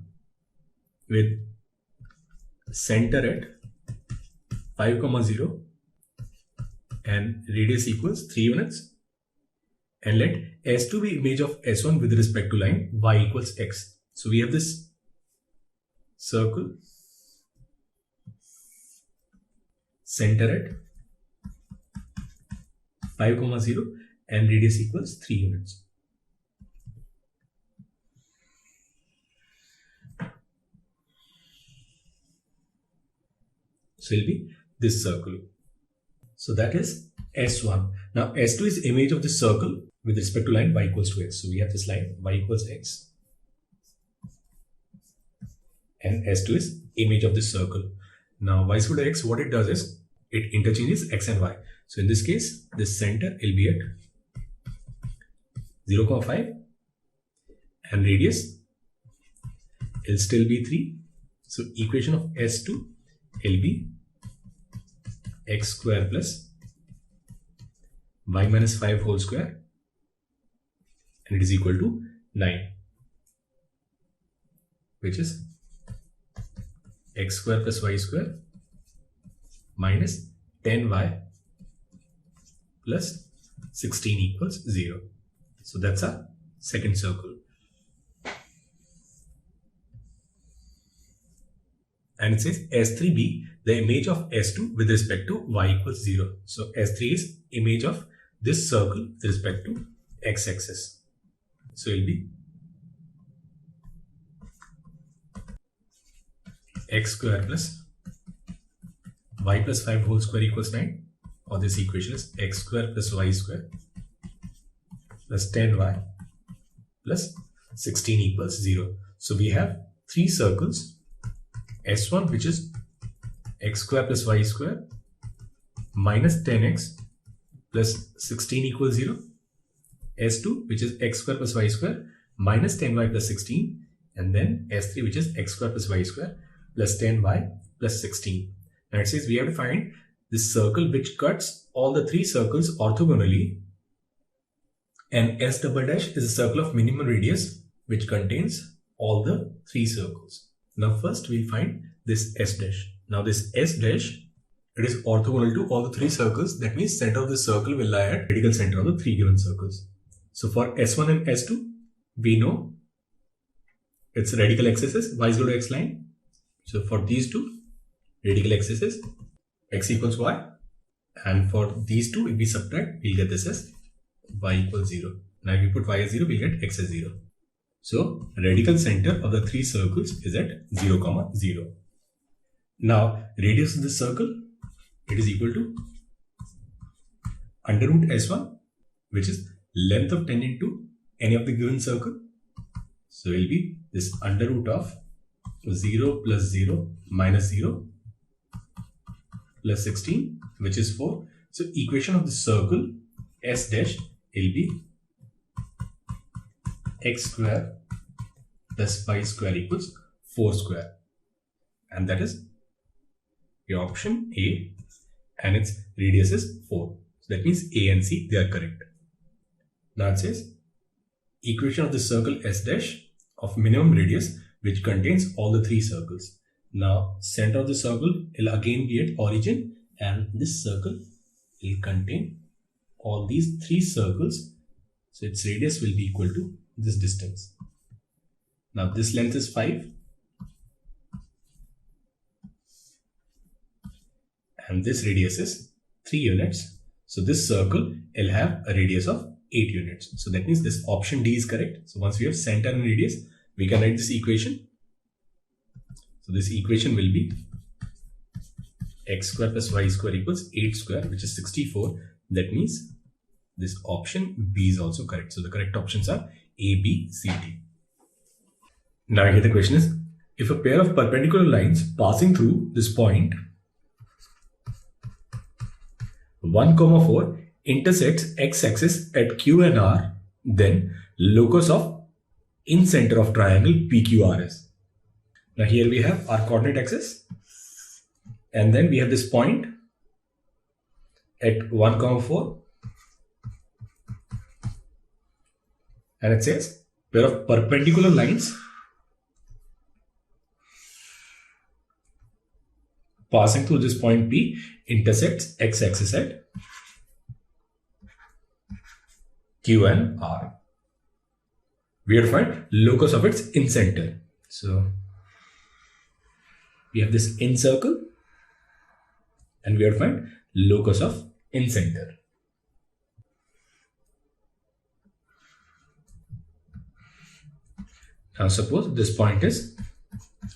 with center at 5, 0 and radius equals 3 units, and let S2 be image of S1 with respect to line y equals x. So we have this circle center at 5, 0 and radius equals 3 units. So it will be this circle. So that is S1. Now S2 is image of this circle with respect to line y equals to x. So we have this line y equals x. And S2 is image of this circle. Now y is equal to x, what it does is it interchanges x and y. So in this case, this center will be at 0, 5 and radius will still be 3. So equation of S2 will be x square plus y minus 5 whole square, and it is equal to 9, which is x square plus y square minus 10y plus 16 equals 0. So that's our second circle. And it says S3b the image of S2 with respect to y equals 0. So S3 is image of this circle with respect to x-axis. So it will be x square plus y plus 5 whole square equals 9, or this equation is x square plus y square plus 10y plus 16 equals 0. So we have three circles, S1 which is x square plus y square minus 10x plus 16 equals 0, S2 which is x square plus y square minus 10y plus 16, and then S3 which is x square plus y square plus 10y plus 16. Now it says we have to find this circle which cuts all the three circles orthogonally, and S double dash is a circle of minimum radius which contains all the three circles. Now first we'll find this S dash. Now this S dash, it is orthogonal to all the three circles. That means center of the circle will lie at radical center of the three given circles. So for S1 and S2, we know its radical axis is y is equal to x line. So for these two, radical axis is x equals y. And for these two, if we subtract, we'll get this as y equals 0. Now if we put y as 0, we'll get x as 0. So radical center of the three circles is at 0, 0. Now radius of this circle, it is equal to under root S1, which is length of tangent to any of the given circle. So it will be this under root of 0 plus 0 minus 0 plus 16, which is 4. So equation of the circle S dash will be x square plus y square equals 4 square, and that is your option A, and its radius is 4. So that means A and C, they are correct. Now it says equation of the circle S dash of minimum radius which contains all the three circles. Now center of the circle will again be at origin, and this circle will contain all these three circles. So its radius will be equal to this distance. Now this length is 5 and this radius is 3 units. So this circle will have a radius of 8 units. So that means this option D is correct. So once we have center and radius, we can write this equation. So this equation will be x square plus y square equals 8 square, which is 64. That means this option B is also correct. So the correct options are A, B, C, D. Now here the question is, if a pair of perpendicular lines passing through this point 1, 4 intersects x-axis at Q and R, then locus of in center of triangle PQRS. Now here we have our coordinate axis, and then we have this point at 1, 4, and it says pair of perpendicular lines passing through this point P intersects x-axis at Q and R. We have to find locus of its in center. So we have this in circle, and we have to find locus of in center. Now suppose this point is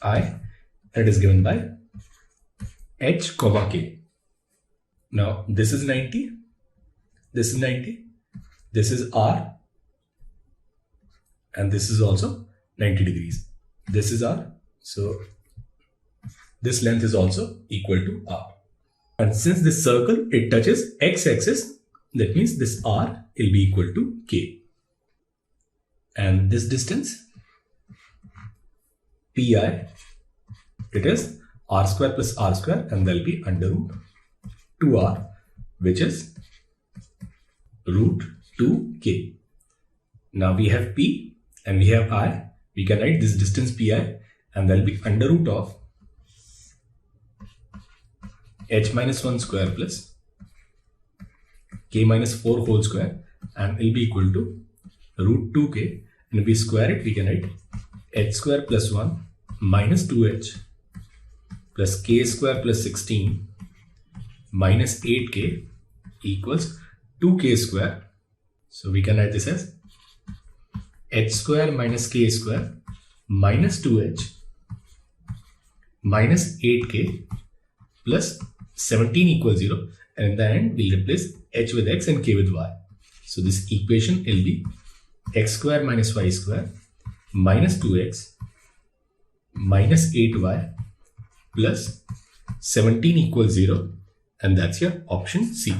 I, and it is given by H, K. Now this is 90, this is 90, this is R, and this is also 90 degrees. This is R, so this length is also equal to R. And since this circle, it touches x-axis, that means this R will be equal to K. And this distance, Pi, it is R square plus R square, and there will be under root 2R, which is root 2K. Now we have P and we have I. We can write this distance Pi, and there will be under root of h minus 1 square plus k minus 4 whole square, and will be equal to root 2k. And if we square it, we can write h square plus 1 minus 2h plus k square plus 16 minus 8k equals 2k square. So we can write this as h square minus k square minus 2h minus 8k plus 17 equals 0, and in the end we'll replace h with x and k with y. So this equation will be x square minus y square minus 2x minus 8y plus 17 equals 0, and that's your option C.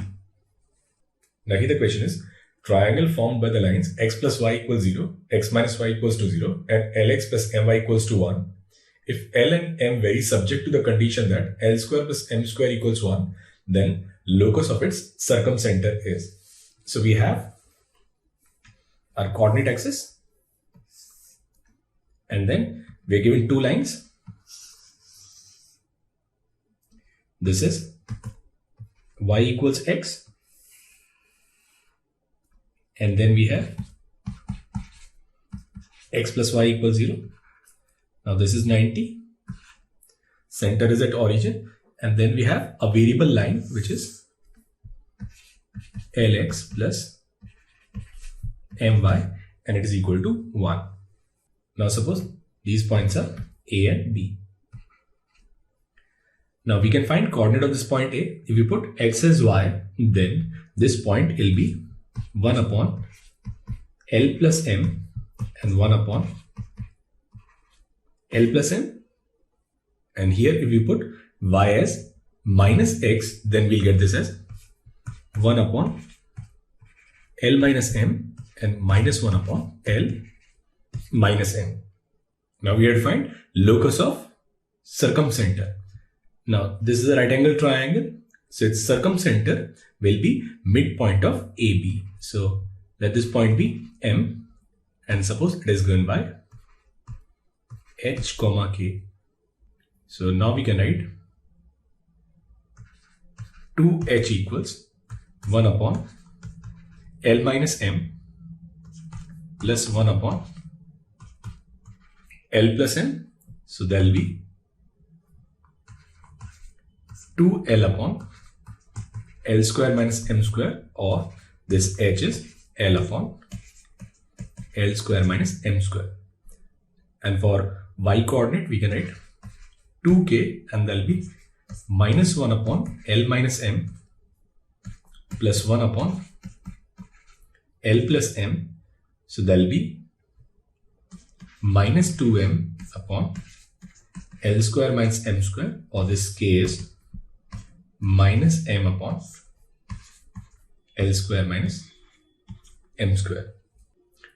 Now here the question is, triangle formed by the lines x plus y equals 0, x minus y equals to 0, and lx plus my equals to 1. If L and M vary subject to the condition that L square plus M square equals 1, then locus of its circumcenter is. So we have our coordinate axis, and then we are given two lines. This is y equals x, and then we have x plus y equals 0. Now this is 90, center is at origin, and then we have a variable line which is Lx plus My, and it is equal to 1. Now suppose these points are A and B. Now we can find coordinate of this point A. If we put x as y, then this point will be 1 upon L plus M and 1 upon L plus M, and here if we put y as minus x, then we'll get this as 1 upon L minus M and minus 1 upon L minus M. Now we have to find locus of circumcenter. Now this is a right angle triangle, so its circumcenter will be midpoint of AB. So let this point be M, and suppose it is given by h, k. So now we can write 2h equals 1 upon L minus M plus 1 upon L plus M. So there will be 2L upon L square minus M square, or this h is L upon L square minus M square. And for y coordinate, we can write 2k, and there will be minus 1 upon L minus M plus 1 upon L plus M. So that will be minus 2M upon L square minus M square, or this K is minus M upon L square minus M square.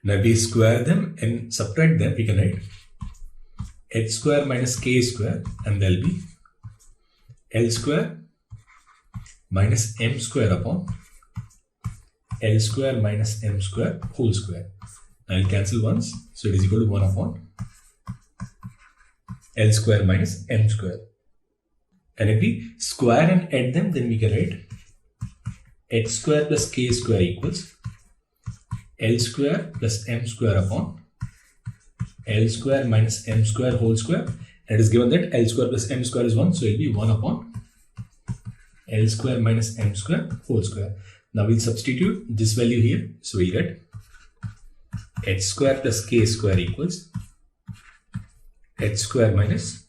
Now we square them and subtract them, we can write H square minus K square, and there will be L square minus M square upon L square minus M square whole square. Now I'll cancel once, so it is equal to 1 upon L square minus M square. And if we square and add them, then we can write H square plus K square equals L square plus M square upon L square minus M square whole square. And it is given that L square plus M square is 1, so it will be 1 upon L square minus M square whole square. Now we'll substitute this value here, so we'll get H square plus K square equals H square minus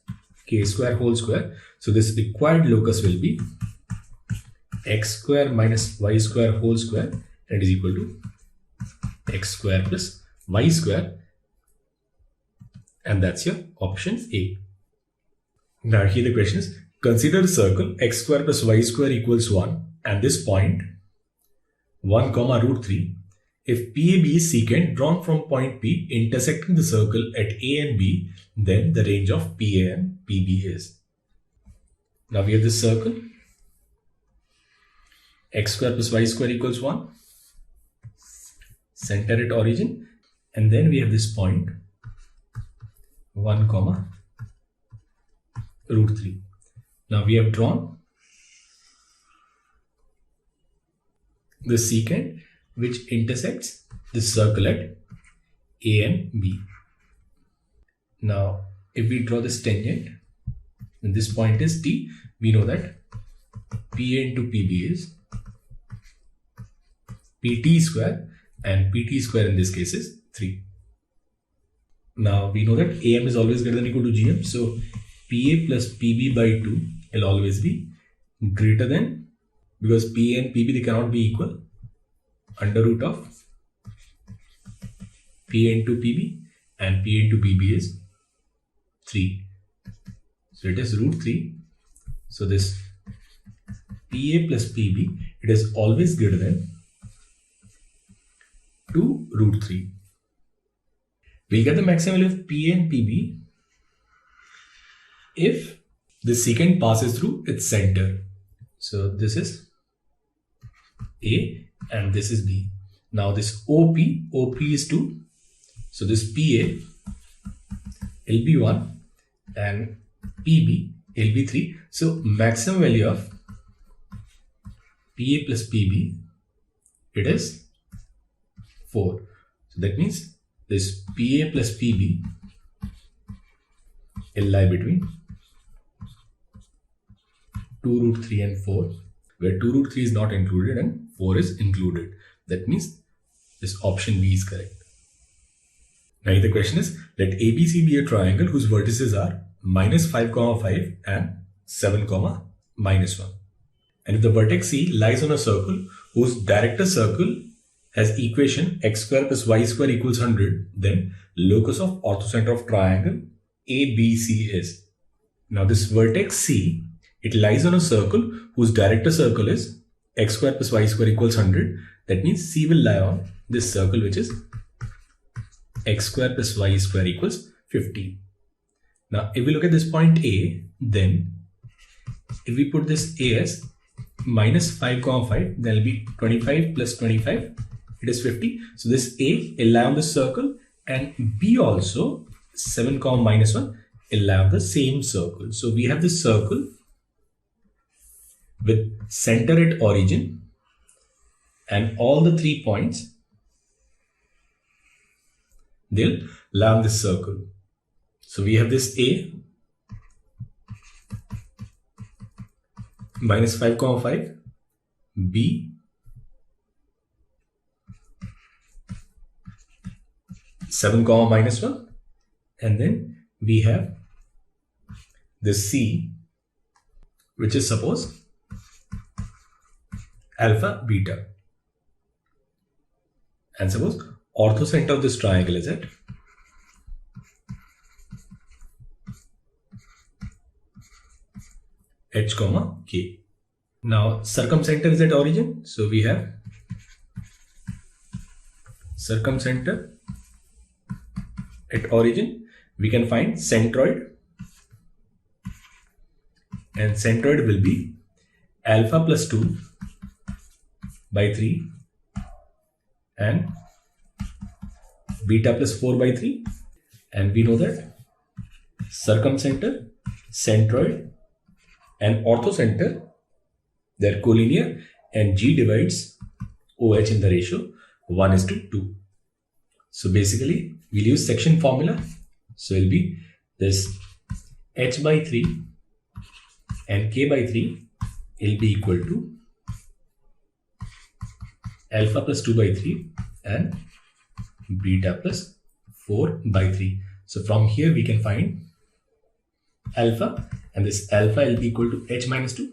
K square whole square. So this required locus will be X square minus Y square whole square, that is equal to X square plus Y square, and that's your option A. Now here the question is, consider a circle X square plus Y square equals 1 and this point 1 comma root 3. If PAB is secant drawn from point P intersecting the circle at A and B, then the range of PA and PB is. Now we have this circle X square plus Y square equals 1, center at origin, and then we have this point 1 comma root 3. Now we have drawn the secant which intersects this circle at A and B. Now if we draw this tangent, and this point is T, we know that PA into PB is PT square, and PT square in this case is 3. Now we know that AM is always greater than or equal to GM, so PA plus PB by 2 will always be greater than, because PA and PB they cannot be equal, under root of PA into PB, and PA into PB is 3. So it is root 3. So this PA plus PB, it is always greater than 2 root 3. We'll get the maximum value of PA and PB if the secant passes through its center. So this is A and this is B. Now this OP is 2. So this PA will be 1 and PB will be 3. So maximum value of PA plus PB, it is 4. So that means this PA plus PB will lie between 2 root 3 and 4, where 2 root 3 is not included and 4 is included. That means this option B is correct. Now the question is, let ABC be a triangle whose vertices are minus 5, 5 and 7, minus 1. And if the vertex C lies on a circle whose director circle has equation x square plus y square equals 100, then locus of orthocenter of triangle ABC is. Now this vertex C, it lies on a circle whose director circle is x square plus y square equals 100. That means C will lie on this circle which is x square plus y square equals 50. Now if we look at this point A, then if we put this A as minus 5, 5, then it will be 25 plus 25, it is 50. So this A will lie on this circle, and B also 7, minus 1 will lie on the same circle. So we have this circle with center at origin and all the 3 points, they'll lie on this circle. So we have this A minus 5, 5, B 7, minus 1, and then we have the C which is suppose alpha beta. And suppose orthocenter of this triangle is at h comma k. Now circumcenter is at origin, so we have circumcenter at origin. We can find centroid, and centroid will be alpha plus 2 by 3 and beta plus 4 by 3. And we know that circumcenter, centroid and orthocenter, they're collinear, and G divides OH in the ratio 1:2. So basically we'll use section formula. So it'll be this h by 3 and k by 3 will be equal to alpha plus 2 by 3 and beta plus 4 by 3. So from here we can find alpha, and this alpha will be equal to h minus 2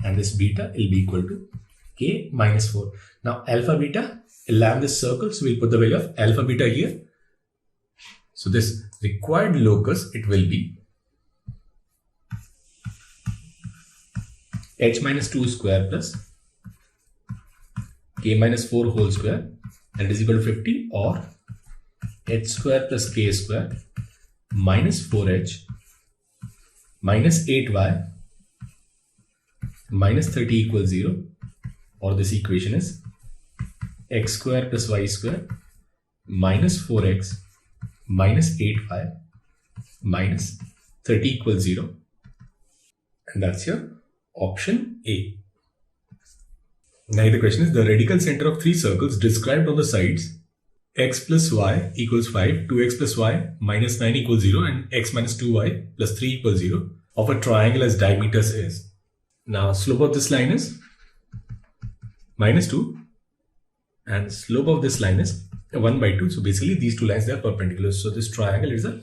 and this beta will be equal to k minus 4. Now alpha beta, along this circle, so we'll put the value of alpha beta here. So this required locus, it will be h minus 2 square plus k minus 4 whole square, and it is equal to 50, or h square plus k square minus 4h minus 8y minus 30 equals 0, or this equation is x square plus y square minus 4x minus 8y minus 30 equals 0. And that's your option A. Now the question is, the radical center of three circles described on the sides x plus y equals 5, 2x plus y minus 9 equals 0, and x minus 2y plus 3 equals 0 of a triangle as diameters is. Now slope of this line is minus 2 and slope of this line is 1 by 2. So basically these two lines, they are perpendicular. So this triangle is a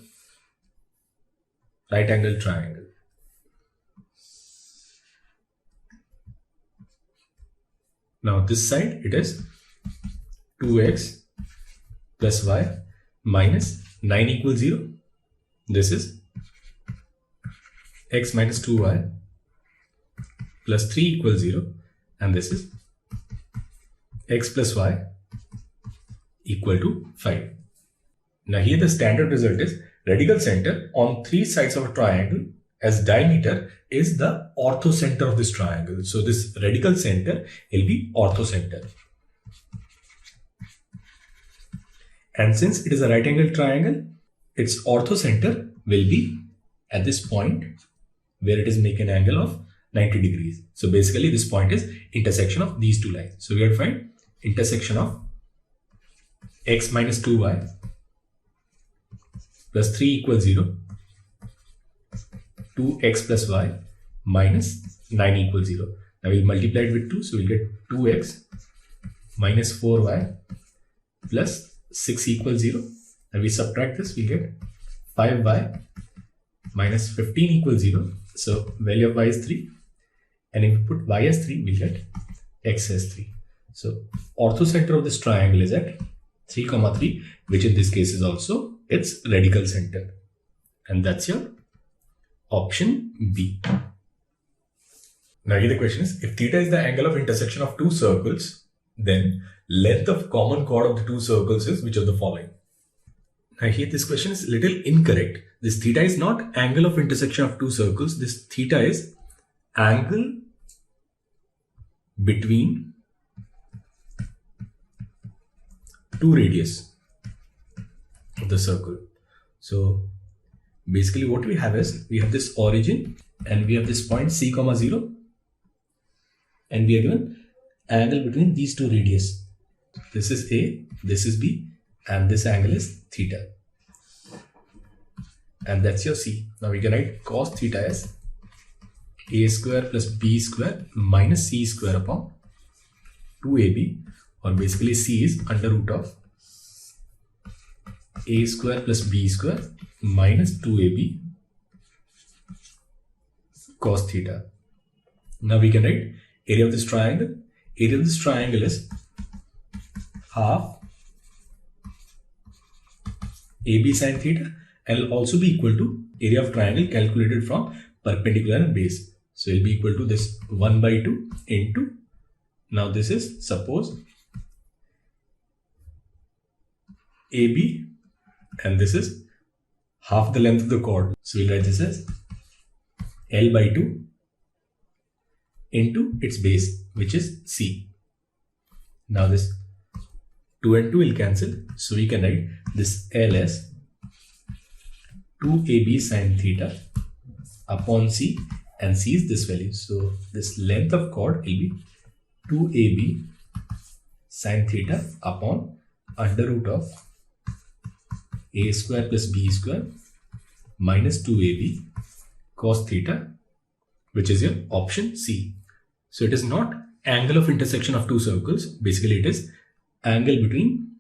right angle triangle. Now this side, it is 2x plus y minus 9 equals 0. This is x minus 2y plus 3 equals 0, and this is x plus y equal to 5. Now here the standard result is radical center on three sides of a triangle as diameter is the orthocenter of this triangle. So this radical center will be orthocenter. And since it is a right angle triangle, its orthocenter will be at this point where it is making an angle of 90 degrees. So basically this point is intersection of these two lines. So we have to find intersection of x minus 2y plus 3 equals 0, 2x plus y minus 9 equals 0. Now we'll multiply it with 2, so we'll get 2x minus 4y plus 6 equals 0. And we subtract this, we get 5y minus 15 equals 0. So value of y is 3. And if we put y as 3, we get x as 3. So orthocenter of this triangle is at 3, 3, which in this case is also its radical center. And that's your option B. Now here the question is, if theta is the angle of intersection of two circles, then length of common chord of the two circles is which of the following? Now here this question is little incorrect. This theta is not angle of intersection of two circles. This theta is angle between two radius of the circle. So basically what we have is, we have this origin and we have this point c, 0, and we are given angle between these two radius. This is A, this is B, and this angle is theta. And that's your C. Now we can write cos theta as A square plus B square minus C square upon 2AB, or basically C is under root of A square plus B square minus 2AB cos theta. Now we can write area of this triangle. Area of this triangle is half AB sin theta and will also be equal to area of triangle calculated from perpendicular and base. So it will be equal to this 1 by 2 into, now this is suppose AB and this is half the length of the chord. So we'll write this as L by 2 into its base, which is C. Now this 2 and 2 will cancel. So we can write this L as 2AB sin theta upon C, and C is this value. So this length of chord will be 2AB sin theta upon under root of A square plus B square minus 2AB cos theta, which is your option C. So it is not angle of intersection of two circles. Basically it is angle between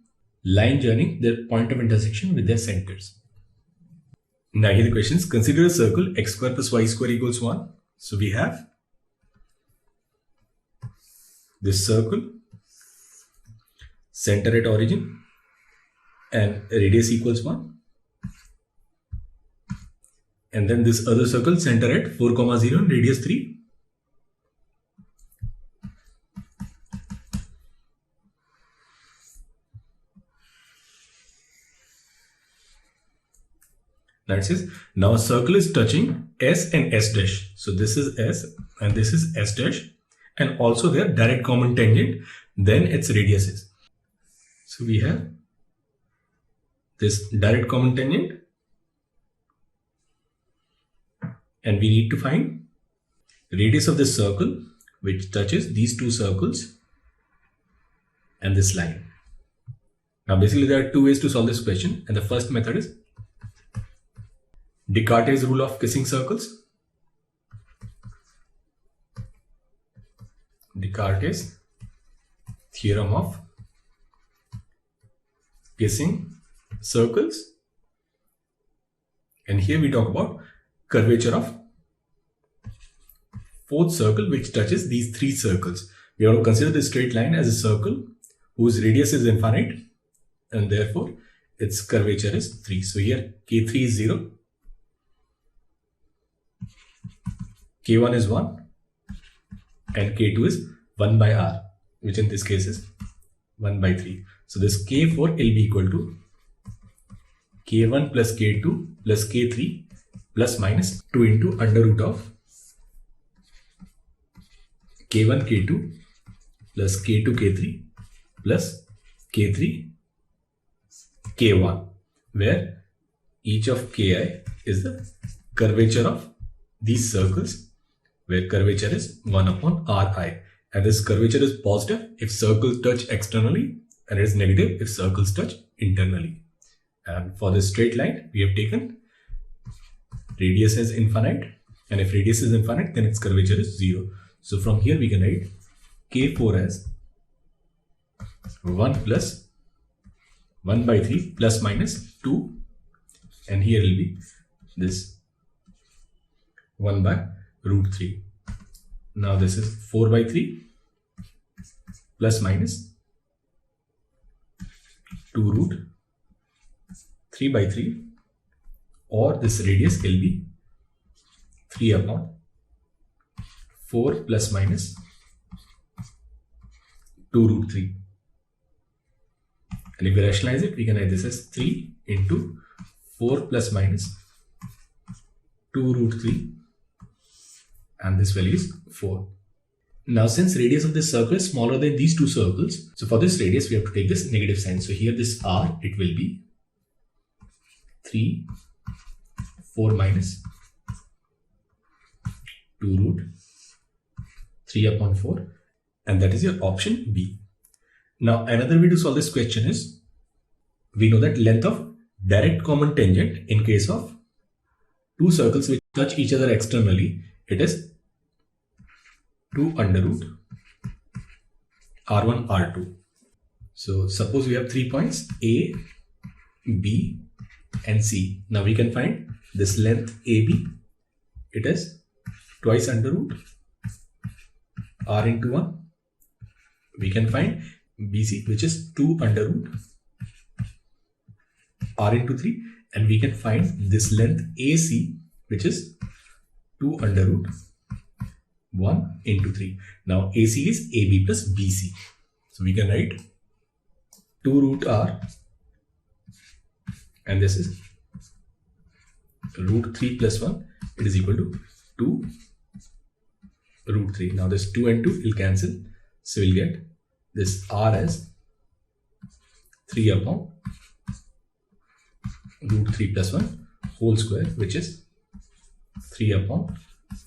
line joining their point of intersection with their centers. Now here the questions. Consider a circle x square plus y square equals 1. So we have this circle, center at origin and radius equals 1. And then this other circle, center at 4, 0 and radius 3. Now it says, now a circle is touching S and S dash. So this is S and this is S dash, and also their direct common tangent, then its radius is. So we have this direct common tangent, and we need to find radius of this circle which touches these two circles and this line. Now basically there are two ways to solve this question, and the first method is Descartes' rule of kissing circles. Descartes' theorem of kissing circles. And here we talk about curvature of fourth circle which touches these three circles. We have to consider the straight line as a circle whose radius is infinite, and therefore its curvature is 3. So here K3 is 0. K1 is 1 and K2 is 1 by R, which in this case is 1 by 3. So this K4 will be equal to K1 plus K2 plus K3 plus minus 2 into under root of K1 K2 plus K2 K3 plus K3 K1, where each of Ki is the curvature of these circles, where curvature is 1 upon Ri, and this curvature is positive if circles touch externally and it is negative if circles touch internally. And for this straight line we have taken radius as infinite, and if radius is infinite then its curvature is 0. So from here we can write K4 as 1 plus 1 by 3 plus minus 2, and here will be this 1 by root 3. Now this is 4 by 3 plus minus 2 root 3 by 3, or this radius will be 3 upon 4 plus minus 2 root 3. And if we rationalize it, we can write this as 3 into 4 plus minus 2 root 3, and this value is 4. Now since radius of this circle is smaller than these two circles, so for this radius we have to take this negative sign. So here this R, it will be 3, 4 minus 2 root 3 upon 4, and that is your option B. Now another way to solve this question is, we know that length of direct common tangent in case of two circles which touch each other externally, it is 2 under root R1 R2. So suppose we have 3 points A, B and C. Now we can find this length AB, it is twice under root r into 1, we can find BC, which is 2 under root r into 3, and we can find this length AC, which is 2 under root 1 into 3. Now AC is AB plus BC. So we can write 2 root r, and this is root 3 plus 1. It is equal to 2 root 3. Now this 2 and 2 will cancel. So we'll get this r as 3 upon root 3 plus 1 whole square, which is 3 upon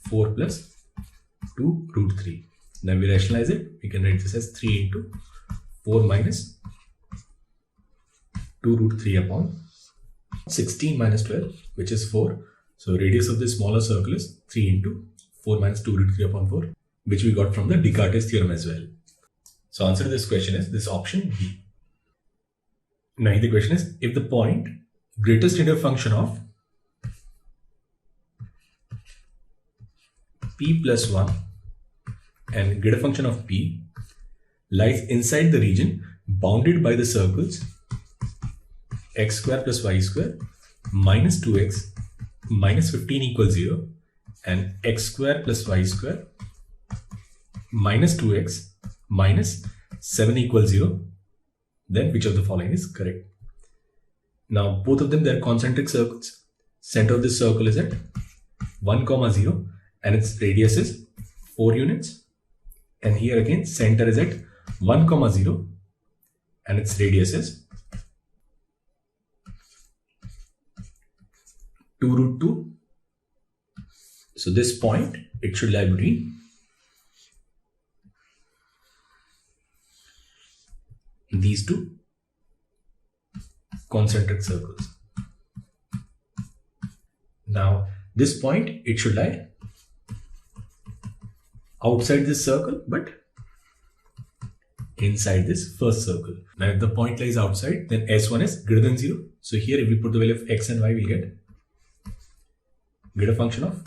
4 plus 2 root 3. Now we rationalize it. We can write this as 3 into 4 minus 2 root 3 upon 16 minus 12, which is 4. So radius of this smaller circle is 3 into 4 minus 2 root 3 upon 4, which we got from the Descartes theorem as well. So answer to this question is this option B. Now the question is, if the point greatest interior function of p plus 1 and greater function of p lies inside the region bounded by the circles x square plus y square minus 2x minus 15 equals 0 and x square plus y square minus 2x minus 7 equals 0, then which of the following is correct? Now both of them, they are concentric circles. Center of this circle is at 1, 0 and its radius is 4 units. And here again center is at 1, 0 and its radius is 2 root 2. So this point, it should lie between these two concentric circles. Now this point, it should lie outside this circle but inside this first circle. Now if the point lies outside, then S1 is greater than 0. So here if we put the value of x and y, we'll get greater function of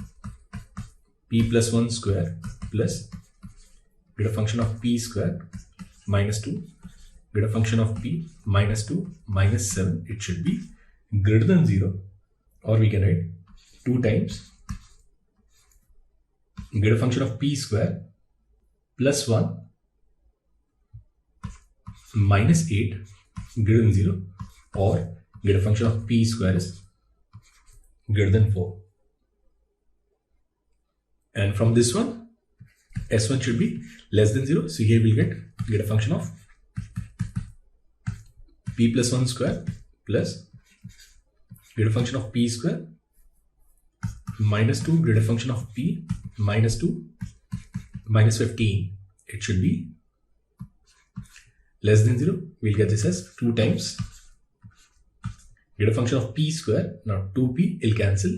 p plus 1 square plus greater function of p square minus 2 greater function of p minus 2 minus 7. It should be greater than 0, or we can write 2 times greater function of p square plus 1 minus 8 greater than 0, or greater function of p square is greater than 4. And from this one, S1 should be less than 0. So here we'll get greater function of p plus 1 square plus greater function of p square minus 2 greater function of p minus 2 minus 15. It should be less than 0. We'll get this as 2 times greater function of p square. Now 2p will cancel,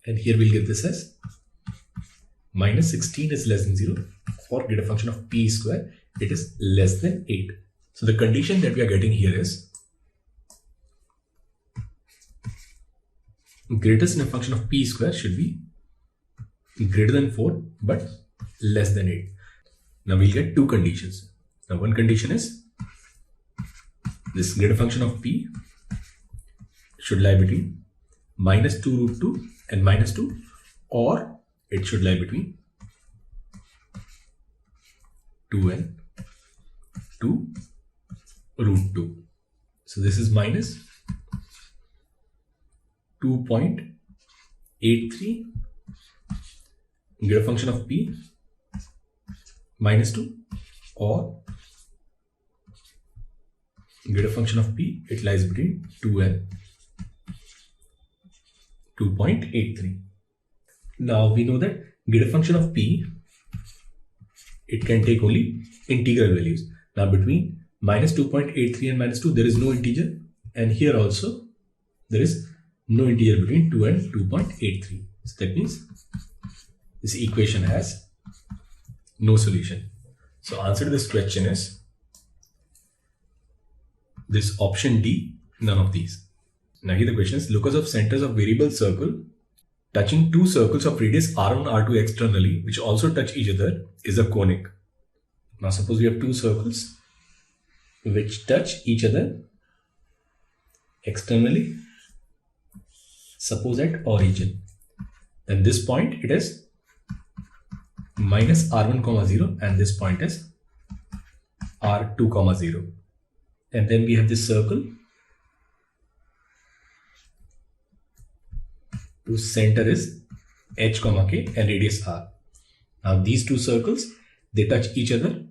and here we'll get this as minus 16 is less than 0, or greater function of p square, it is less than 8. So the condition that we are getting here is greatest inner function of p square should be greater than 4 but less than 8. Now we'll get 2 conditions. Now one condition is this greater function of p should lie between minus 2 root 2 and minus 2, or it should lie between 2 and 2 root 2. So this is minus 2.83 greater function of p minus 2, or greater function of p, it lies between 2 and 2.83. Now we know that greater function of p, it can take only integral values. Now between minus 2.83 and minus 2, there is no integer, and here also there is no integer between 2 and 2.83. So that means this equation has no solution. So answer to this question is this option D, none of these. Now here the question is, locus of centers of variable circle touching 2 circles of radius r1, r2 externally, which also touch each other, is a conic. Now suppose we have two circles which touch each other externally, suppose at origin. Then this point it is minus r1 comma 0 and this point is r2 comma 0. And then we have this circle whose center is h comma k and radius r. Now these two circles, they touch each other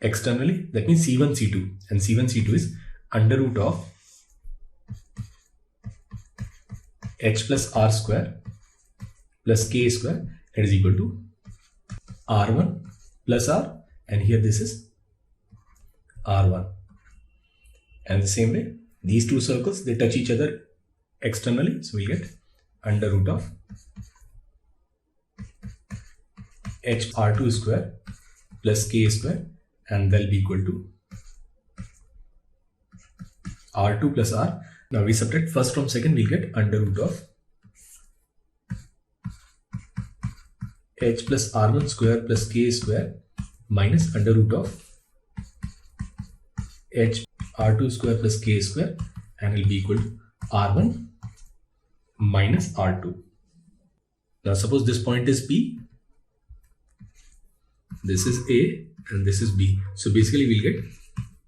externally. That means C1 C2, and C1 C2 is under root of h plus r square plus k square, that is equal to r1 plus r, and here this is r1. And the same way, these two circles, they touch each other externally, so we get under root of h r2 square plus k square, and they'll be equal to r2 plus r. Now we subtract first from second, we'll get under root of h plus r1 square plus k square minus under root of h r2 square plus k square, and will be equal to r1 minus r2. Now suppose this point is P, this is A and this is B. So basically we'll get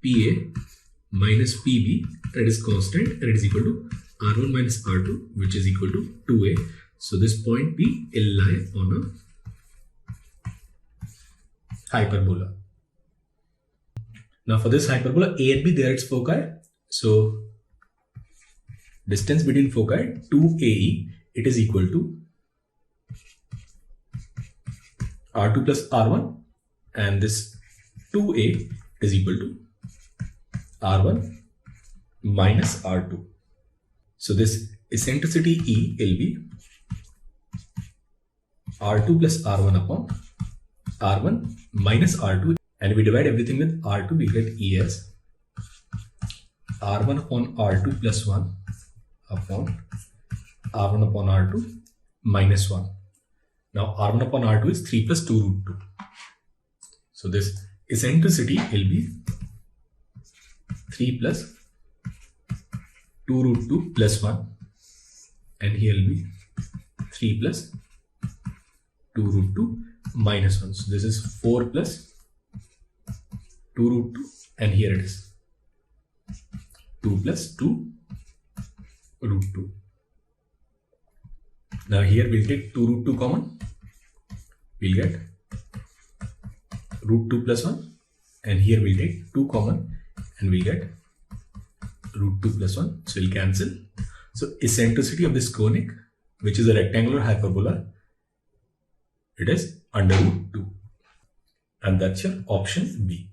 PA minus PB, that is constant, and it is equal to R1 minus R2, which is equal to 2A. So this point P will lie on a hyperbola. Now for this hyperbola A and B, there its foci. So distance between foci 2AE, it is equal to R2 plus R1, and this 2A is equal to R1 minus R2. So this eccentricity E will be R2 plus R1 upon R1 minus R2, and we divide everything with R2, we get E as R1 upon R2 plus 1 upon R1 upon R2 minus 1. Now R1 upon R2 is 3 plus 2 root 2. So this eccentricity will be 3 plus 2 root 2 plus 1, and here will be 3 plus 2 root 2 minus 1. So this is 4 plus 2 root 2, and here it is 2 plus 2 root 2. Now here we'll take 2 root 2 common, we'll get root 2 plus 1, and here we'll take 2 common and we'll get root 2 plus 1, so we'll cancel. So eccentricity of this conic, which is a rectangular hyperbola, it is under root 2, and that's your option B.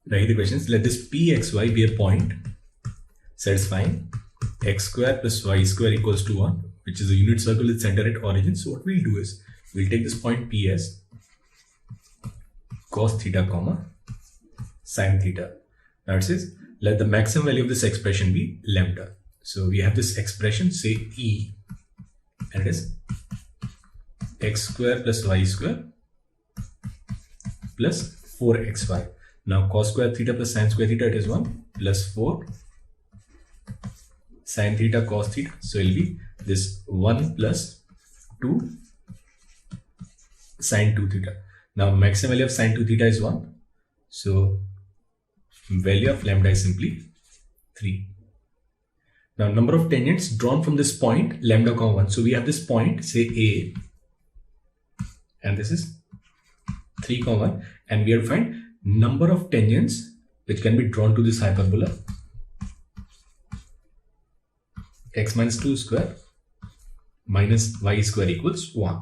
Now here the question is, let this Pxy be a point satisfying x square plus y square equals to 1, which is a unit circle with center at origin. So what we'll do is, we'll take this point P as cos theta comma sin theta. Now it says, let the maximum value of this expression be lambda. So we have this expression, say E, and it is x square plus y square plus 4xy. Now cos square theta plus sin square theta, it is 1 plus 4 sin theta cos theta. So it will be this 1 plus 2 sin 2 theta. Now maximum value of sin 2 theta is 1. So value of lambda is simply 3. Now number of tangents drawn from this point lambda comma 1. So we have this point, say A, and this is 3 comma 1, and we have to find number of tangents which can be drawn to this hyperbola x minus 2 square minus y square equals 1.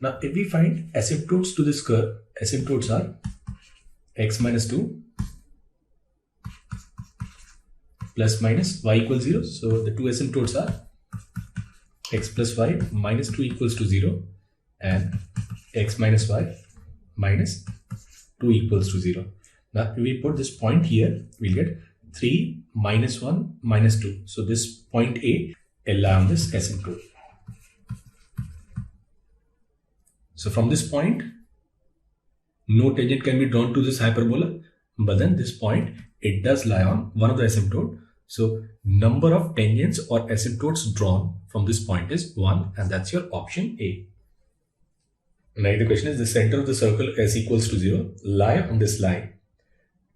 Now if we find asymptotes to this curve, asymptotes are x minus 2 plus minus y equals 0. So the two asymptotes are x plus y minus 2 equals to 0 and x minus y minus 2 equals to 0. Now if we put this point here, we'll get 3 minus 1 minus 2. So this point A will lie on this asymptote. So from this point, no tangent can be drawn to this hyperbola, but then this point, it does lie on one of the asymptote. So number of tangents or asymptotes drawn from this point is 1, and that's your option A. Now the question is, the center of the circle s equals to 0 lie on this line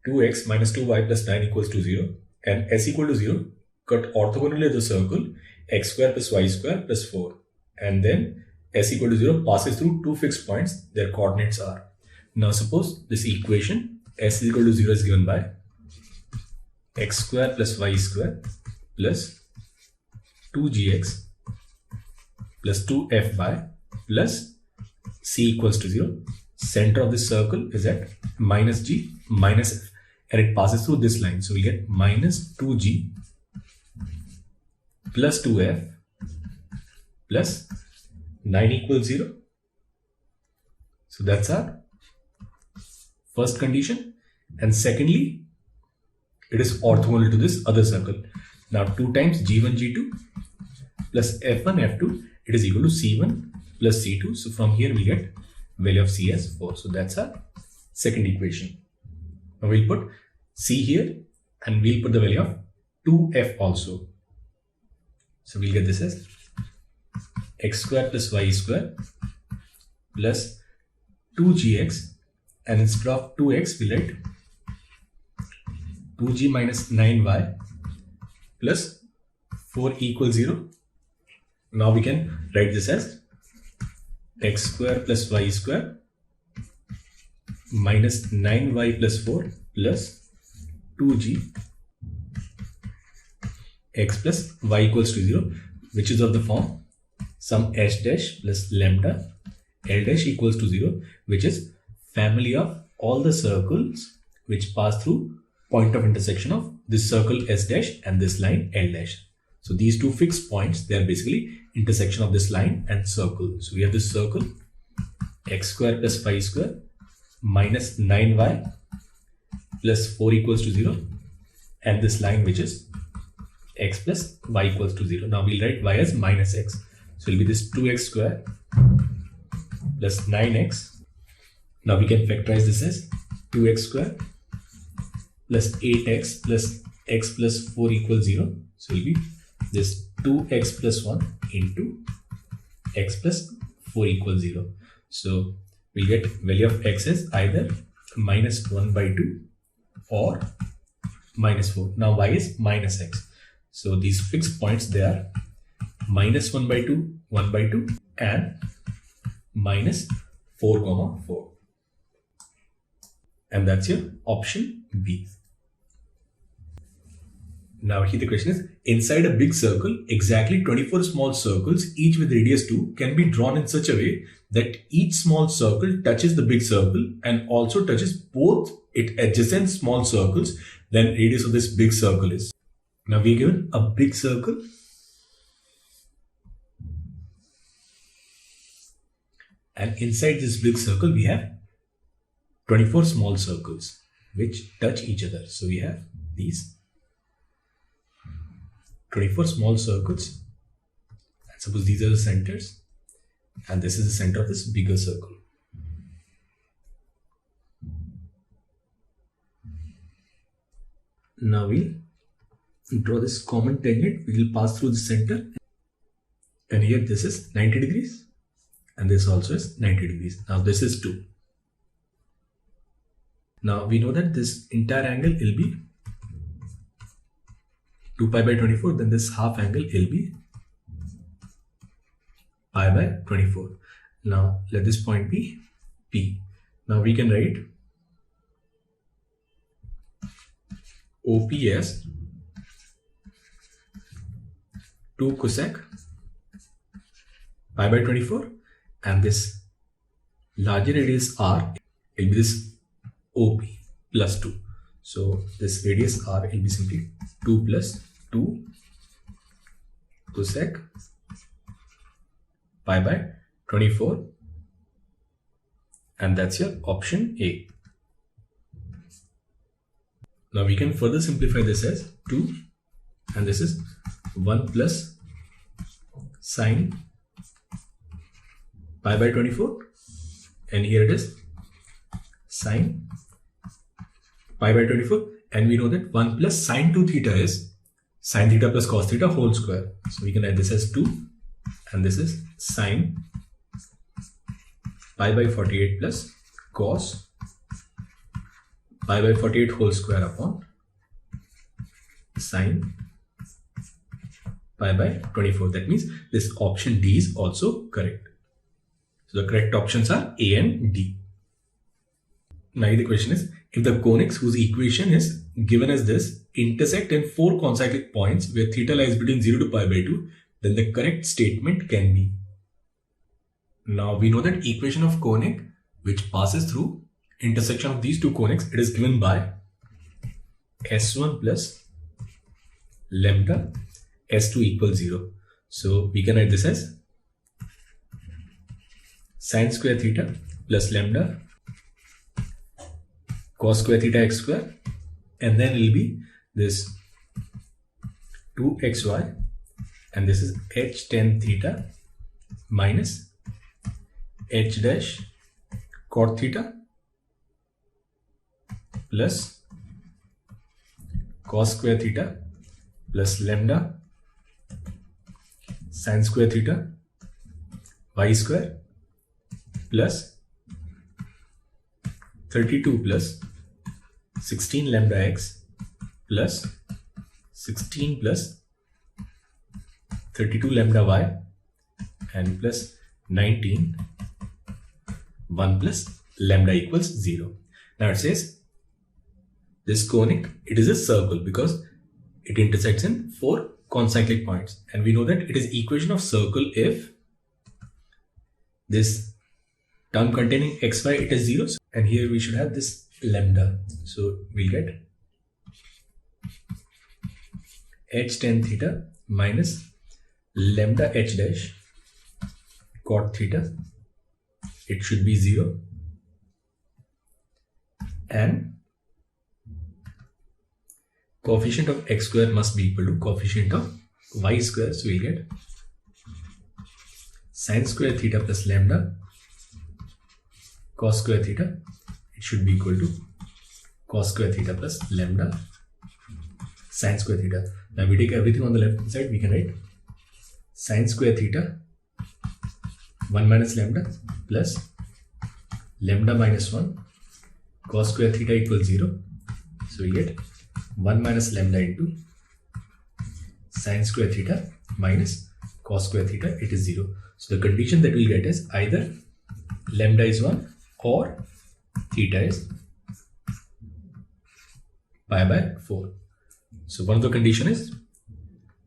2x minus 2y plus 9 equals to 0, and s equal to 0 cut orthogonally at the circle x square plus y square plus 4, and then s equal to 0 passes through two fixed points. Their coordinates are. Now suppose this equation s is equal to 0 is given by x square plus y square plus 2gx plus 2f by plus c equals to 0. Center of this circle is at minus g minus f, and it passes through this line. So we get minus 2g plus 2f plus 9 equals 0. So that's our first condition. And secondly, it is orthogonal to this other circle. Now 2 times g1 g2 plus f1 f2, it is equal to c1 plus c2. So from here we get value of c as 4. So that's our second equation. Now we'll put c here and we'll put the value of 2f also. So we'll get this as x square plus y square plus 2gx, and instead of 2x we'll write 2g minus 9y plus 4 equals 0. Now we can write this as x square plus y square minus 9y plus 4 plus 2g x plus y equals to 0, which is of the form sum h dash plus lambda l dash equals to 0, which is family of all the circles which pass through point of intersection of this circle s dash and this line l dash. So these two fixed points, they are basically intersection of this line and circle. So we have this circle x square plus y square minus 9y plus 4 equals to 0, and this line which is x plus y equals to 0. Now we'll write y as minus x. So it will be this 2x square plus 9x. Now we can factorize this as 2x square plus 8x plus x plus 4 equals 0. So it will be this 2x plus 1 into x plus 4 equals 0. So we'll get value of x as either minus 1 by 2 or minus 4. Now y is minus x. So these fixed points, they are minus 1 by 2, 1 by 2 and minus 4 comma 4. And that's your option B. Now here the question is, inside a big circle, exactly 24 small circles, each with radius 2, can be drawn in such a way that each small circle touches the big circle and also touches both its adjacent small circles. Then radius of this big circle is. Now we are given a big circle and inside this big circle we have 24 small circles which touch each other. So we have these 24 small circles, and suppose these are the centers and this is the center of this bigger circle. Now we'll draw this common tangent which will pass through the center, and here this is 90 degrees and this also is 90 degrees. Now this is 2. Now we know that this entire angle will be 2 pi by 24, then this half angle will be pi by 24. Now let this point be P. Now we can write OP as 2 cosec pi by 24, and this larger radius R will be this OP plus 2. So this radius R will be simply 2 plus 2 cosec pi by 24, and that's your option A. Now we can further simplify this as 2, and this is 1 plus sine pi by 24, and here it is sine pi by 24, and we know that 1 plus sine 2 theta is sine theta plus cos theta whole square. So we can write this as 2, and this is sine pi by 48 plus cos pi by 48 whole square upon sine pi by 24. That means this option D is also correct. So the correct options are A and D. Now the question is, if the conics whose equation is given as this intersect in 4 concyclic points where theta lies between 0 to pi by 2, then the correct statement can be. Now we know that equation of conic which passes through intersection of these two conics, it is given by S1 plus lambda S2 equals 0. So we can write this as sine square theta plus lambda cos square theta x square, and then it will be this 2xy, and this is h tan theta minus h dash cot theta plus cos square theta plus lambda sin square theta y square plus 32 plus 16 lambda x plus 16 plus 32 lambda y and plus 19 1 plus lambda equals 0. Now it says this conic, it is a circle because it intersects in 4 concyclic points, and we know that it is equation of circle if this term containing xy it is 0, and here we should have this lambda. So we'll get h tan theta minus lambda h dash cot theta, it should be 0, and coefficient of x square must be equal to coefficient of y square. So we'll get sin square theta plus lambda cos square theta, it should be equal to cos square theta plus lambda sin square theta. Now we take everything on the left hand side, we can write sin square theta 1 minus lambda plus lambda minus 1 cos square theta equals 0. So we get 1 minus lambda into sin square theta minus cos square theta, it is 0. So the condition that we'll get is either lambda is 1 or theta is pi by 4. So one of the condition is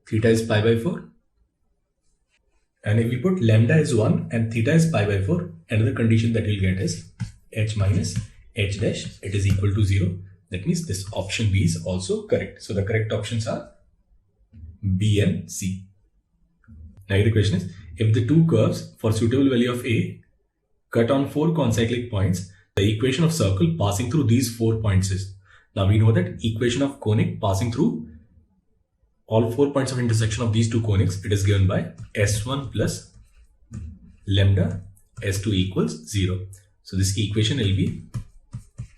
theta is pi by 4, and if we put lambda is 1 and theta is pi by 4, another condition that we'll get is h minus h dash, it is equal to 0. That means this option B is also correct. So the correct options are B and C. Now the question is, if the two curves for suitable value of A cut on 4 concyclic points, the equation of circle passing through these 4 points is. Now we know that equation of conic passing through all 4 points of intersection of these two conics, it is given by S1 plus lambda S2 equals 0. So this equation will be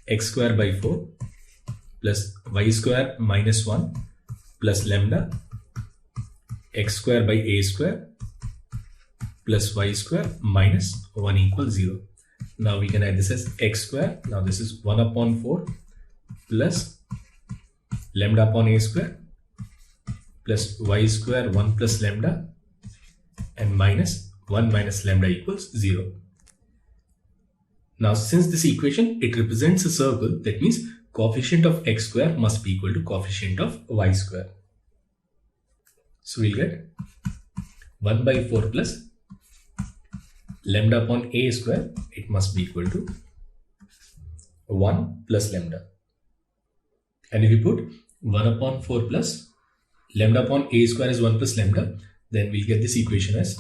x square by 4 plus y square minus 1 plus lambda x square by a square plus y square minus 1 equals 0. Now we can add this as x square. Now this is 1 upon 4 plus lambda upon a square plus y square 1 plus lambda and minus 1 minus lambda equals 0. Now since this equation, it represents a circle, that means coefficient of x square must be equal to coefficient of y square. So we'll get 1 by 4 plus lambda upon a square, it must be equal to 1 plus lambda. And if you put 1 upon 4 plus lambda upon a square is 1 plus lambda, then we'll get this equation as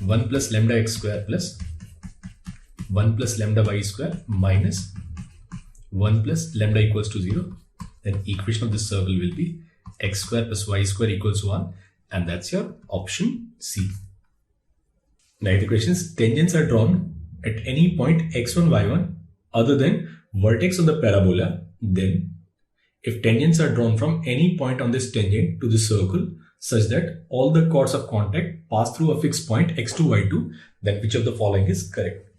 1 plus lambda x square plus 1 plus lambda y square minus 1 plus lambda equals to 0. Then equation of this circle will be x square plus y square equals 1, and that's your option C. Now the question is, tangents are drawn at any point x1, y1 other than vertex of the parabola, then if tangents are drawn from any point on this tangent to the circle such that all the chords of contact pass through a fixed point x2, y2, then which of the following is correct?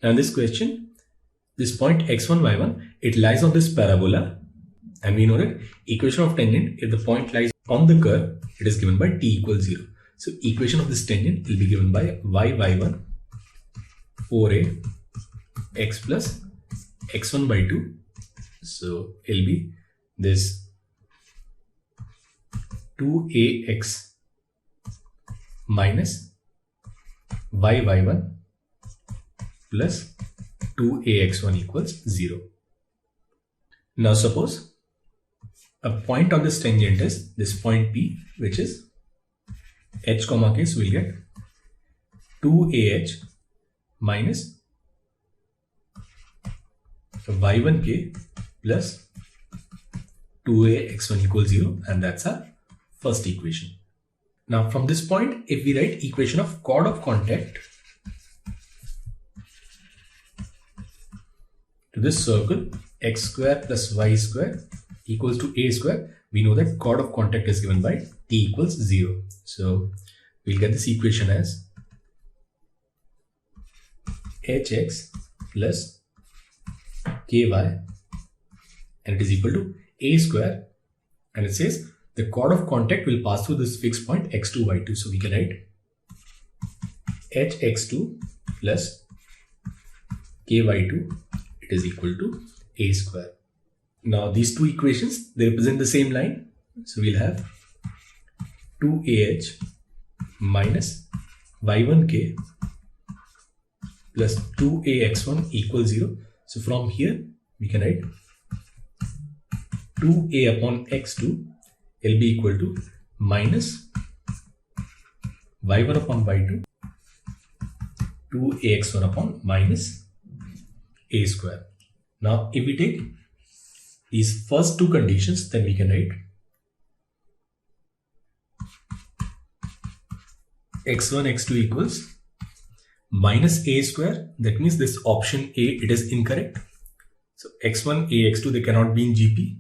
Now in this question, this point x1, y1, it lies on this parabola, and we know that equation of tangent, if the point lies on the curve, it is given by t equals 0. So equation of this tangent will be given by y1 4a x plus x1 by 2. So it will be this 2ax minus y1 plus 2ax1 equals 0. Now suppose a point on this tangent is this point P, which is h comma k, so we'll get 2ah minus y1k plus 2ax1 equals 0, and that's our first equation. Now from this point, if we write equation of chord of contact to this circle, x square plus y square equals to a square, we know that chord of contact is given by t equals 0. So we'll get this equation as hx plus ky, and it is equal to a square, and it says the chord of contact will pass through this fixed point x2, y2. So we can write hx2 plus ky2, it is equal to a square. Now these two equations, they represent the same line. So we'll have 2ah minus y1k plus 2ax1 equals 0. So from here we can write 2a upon x2 will be equal to minus y1 upon y2 2ax1 upon minus a square. Now if we take these first two conditions, then we can write x1 x2 equals minus a square. That means this option A, it is incorrect. So x1 a x2, they cannot be in GP.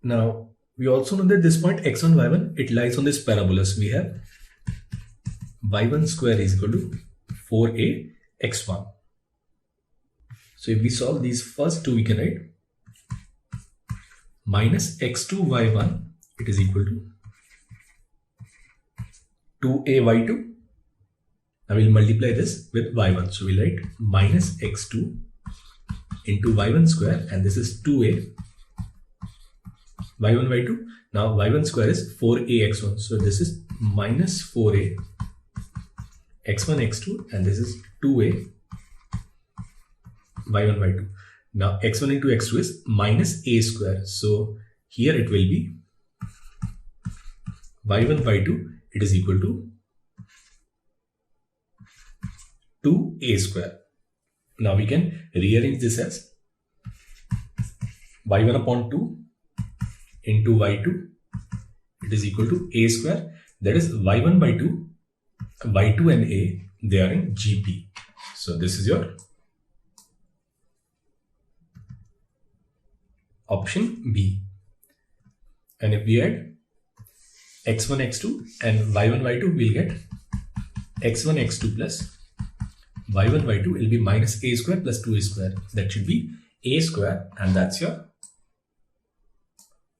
Now we also know that this point x1 y1, it lies on this parabola. So we have y1 square is equal to 4a x1. So if we solve these first two, we can write minus x2 y1, it is equal to 2a y2. Now we'll multiply this with y1. So we'll write minus x2 into y1 square, and this is 2a y1 y2. Now y1 square is 4a x1. So this is minus 4a x1 x2, and this is 2a y1 y2. Now x1 into x2 is minus a square. So here it will be y1 y2, it is equal to 2a square. Now we can rearrange this as y1 upon 2 into y2, it is equal to a square. That is y1 by 2, y2 and a, they are in GP. So this is your option B. And if we add x1 x2 and y1 y2, we'll get x1 x2 plus y1 y2 will be minus a square plus 2a square. That should be a square, and that's your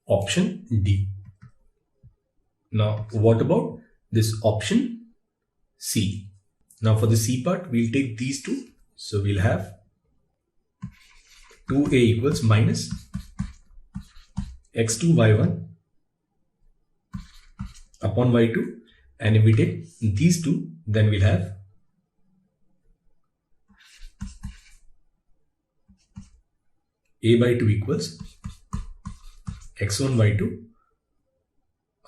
option D. Now what about this option C? Now for the C part, we'll take these two. So we'll have 2a equals minus x2 y1 upon y2, and if we take these two, then we'll have a by 2 equals x1 y2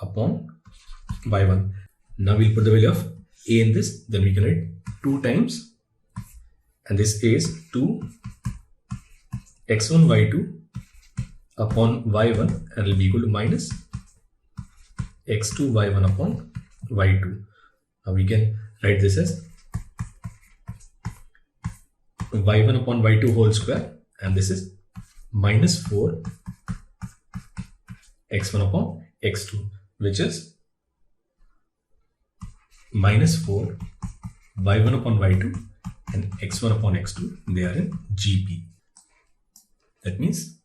upon y1. Now we'll put the value of a in this, then we can write 2 times, and this a is 2 x1 y2 upon y1, and it will be equal to minus x2 y1 upon y2. Now we can write this as y1 upon y2 whole square, and this is minus 4 x1 upon x2, which is minus 4 y1 upon y2 and x1 upon x2. They are in GP. That means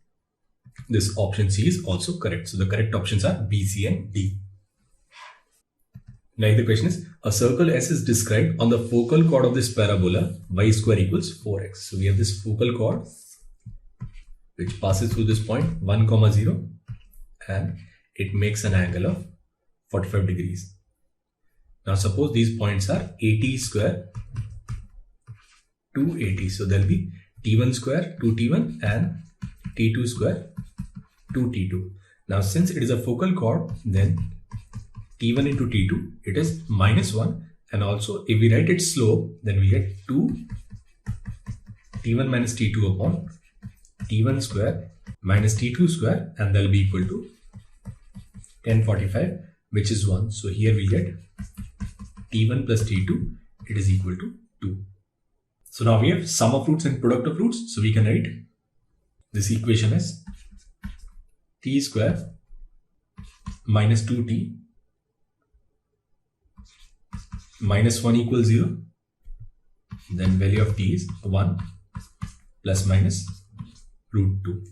this option C is also correct. So the correct options are B, C and D. Now the question is, a circle S is described on the focal chord of this parabola y square equals 4x. So we have this focal chord which passes through this point 1, 0 and it makes an angle of 45 degrees. Now suppose these points are 80 square, 280. So there will be T1 square, 2T1 and T2 square, 2T2. Now since it is a focal chord, then T1 into T2, it is minus 1, and also if we write its slope, then we get 2 T1 minus T2 upon T1 square minus T2 square, and that will be equal to 1045, which is 1. So here we get T1 plus T2, it is equal to 2. So now we have sum of roots and product of roots. So we can write this equation as T square minus 2T minus 1 equals 0. Then value of T is 1 plus minus root 2.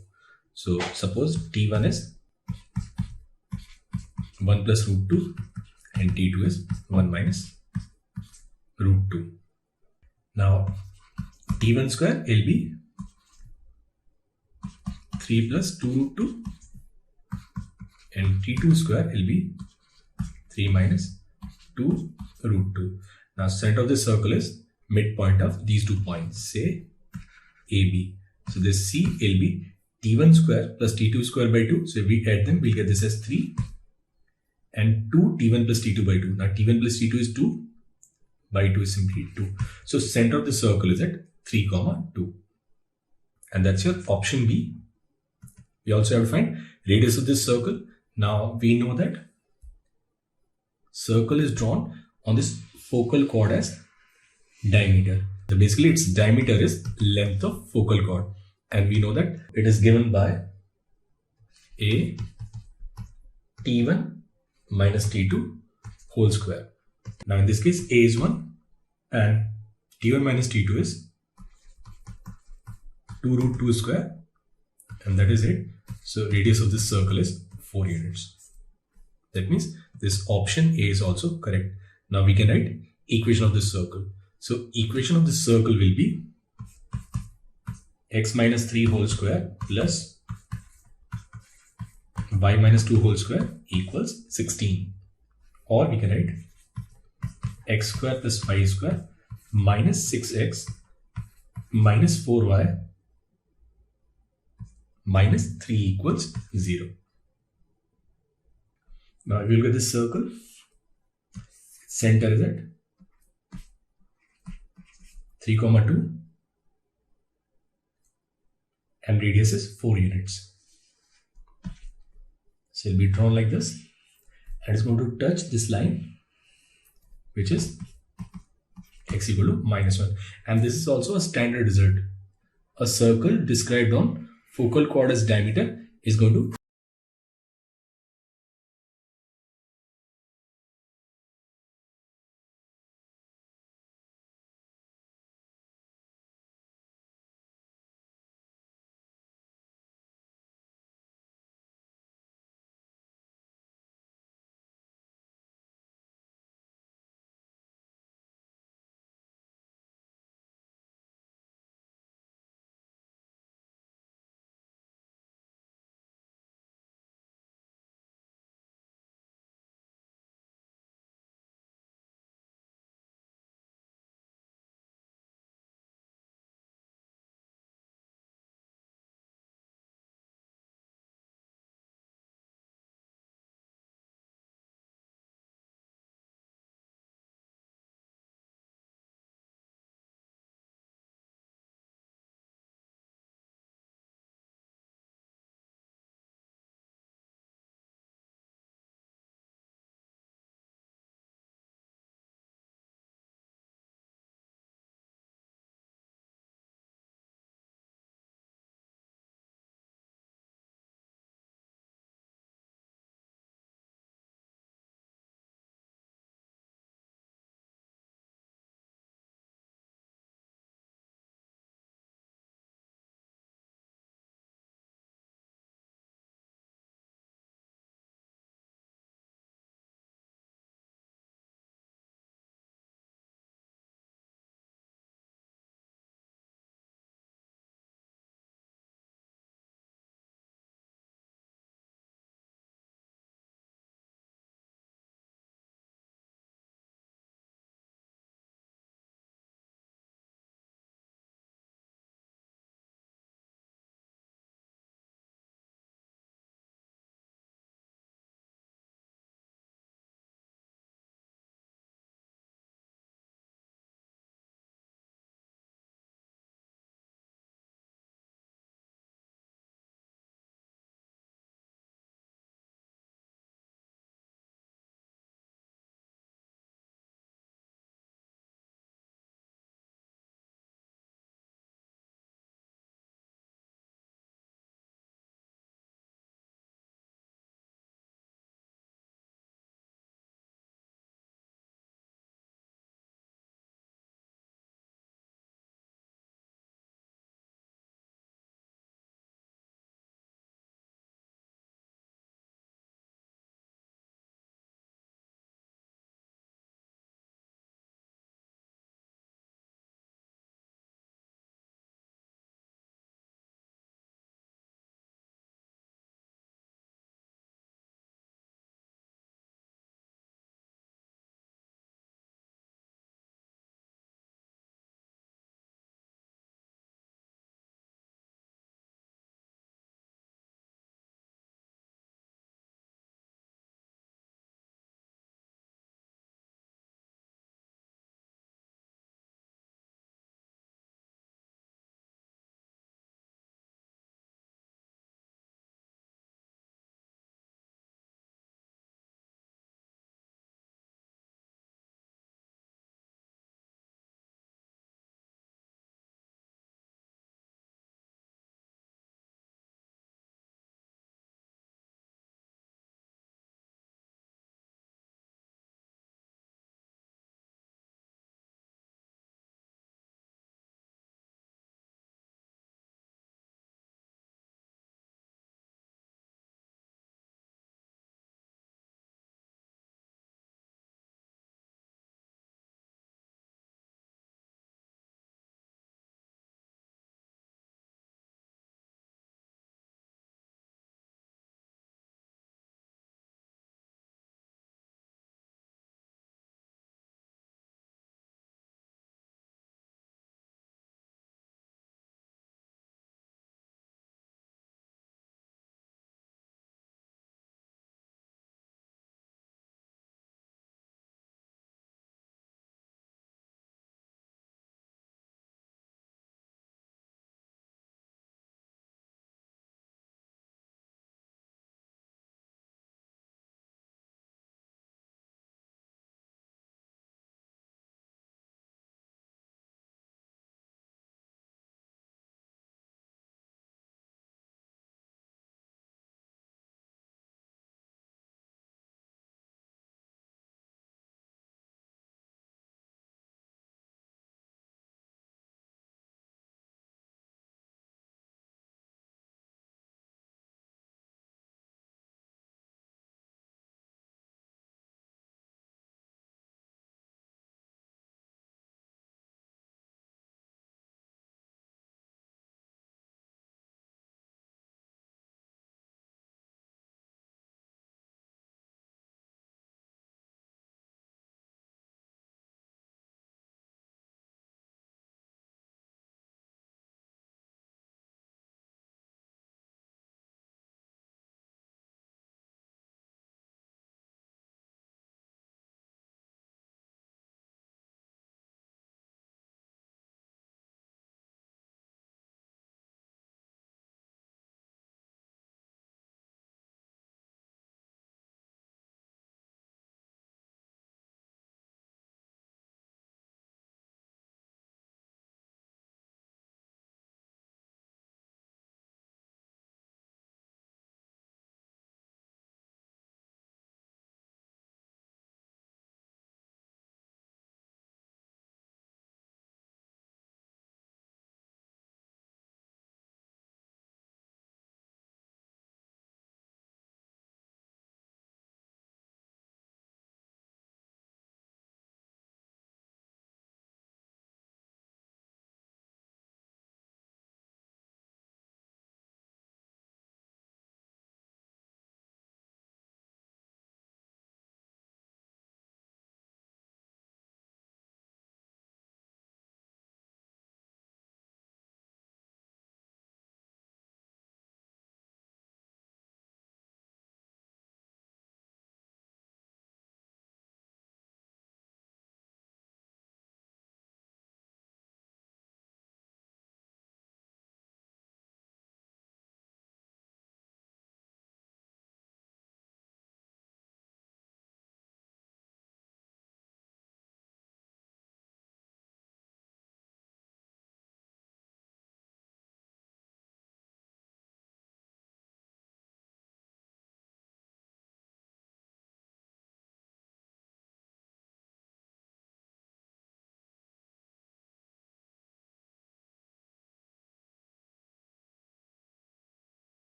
So suppose T1 is 1 plus root 2 and T2 is 1 minus root 2. Now T1 square will be 3 plus 2 root 2 and T2 square will be 3 minus 2 root 2. Now center of the circle is midpoint of these 2 points, say AB. So this C will be T1 square plus T2 square by 2. So if we add them, we'll get this as 3 and 2 T1 plus T2 by 2. Now T1 plus T2 is 2, by 2 is simply 2. So center of the circle is at 3, 2. And that's your option B. We also have to find radius of this circle. Now we know that circle is drawn on this focal chord as diameter. So basically its diameter is length of focal chord, and we know that it is given by a T1 minus T2 whole square. Now in this case A is 1 and T1 minus T2 is 2 root 2 square, and that is it. So radius of this circle is 4 units. That means this option A is also correct. Now we can write equation of this circle. So equation of this circle will be x minus 3 whole square plus y minus 2 whole square equals 16. Or we can write x square plus y square minus 6x minus 4y minus 3 equals 0. Now we will get this circle. Center is at 3, 2 and radius is 4 units. So it will be drawn like this, and it's going to touch this line, which is x equal to minus 1. And this is also a standard result. A circle described on focal chord as diameter is going to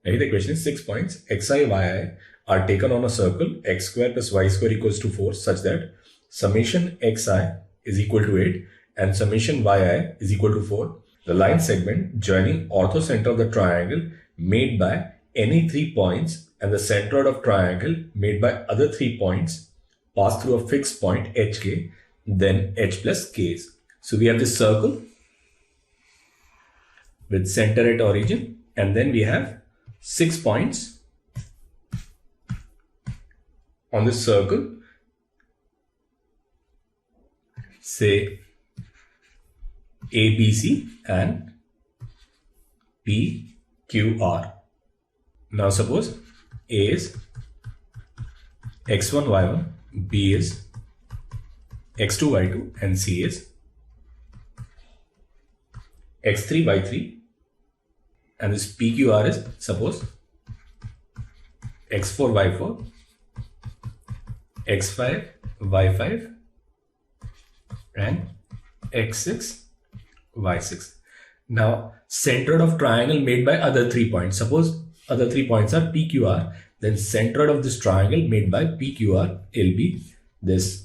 Now here the question is 6 points xi, yi are taken on a circle x square plus y square equals to 4 such that summation xi is equal to 8 and summation yi is equal to 4. The line segment joining orthocenter of the triangle made by any 3 points and the centroid of triangle made by other 3 points pass through a fixed point hk, then h plus k's. So we have this circle with center at origin, and then we have 6 points on this circle, say ABC and PQR. Now suppose A is x1, y1, B is x2, y2, and C is x3, y3, and this PQR is suppose x4, y4, x5, y5, and x6, y6. Now centroid of triangle made by other 3 points. Suppose other 3 points are PQR, then centroid of this triangle made by PQR will be this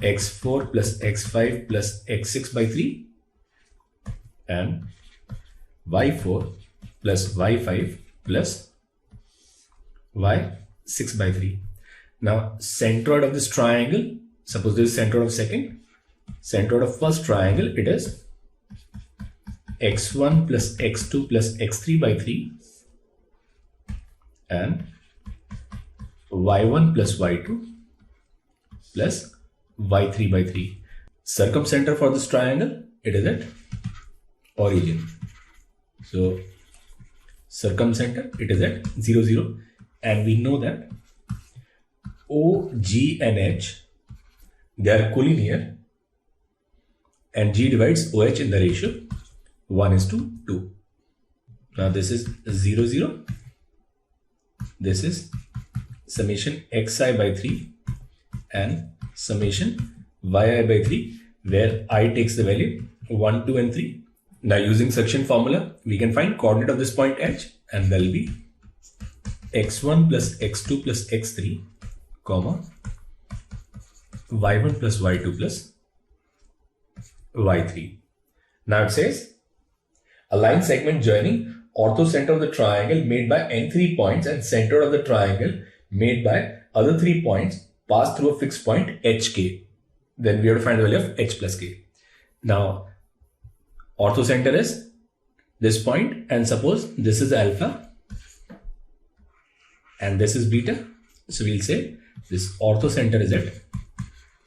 x4 plus x5 plus x6 by 3 and y4 plus y5 plus y6 by 3. Now centroid of this triangle, suppose this is centroid of second, centroid of first triangle, it is x1 plus x2 plus x3 by 3 and y1 plus y2 plus y3 by 3. Circumcenter for this triangle, it is at origin. So circumcenter, it is at 0, 0, and we know that O, G and H, they are collinear and G divides OH in the ratio 1:2. Now this is 0, 0. This is summation xi by 3 and summation yi by 3, where I takes the value 1, 2 and 3. Now using section formula, we can find coordinate of this point h, and that will be x1 plus x2 plus x3, comma y1 plus y2 plus y3. Now it says a line segment joining orthocenter of the triangle made by any 3 points and center of the triangle made by other 3 points pass through a fixed point hk. Then we have to find the value of h plus k. Now orthocenter is this point, and suppose this is alpha and this is beta. So we'll say this orthocenter is at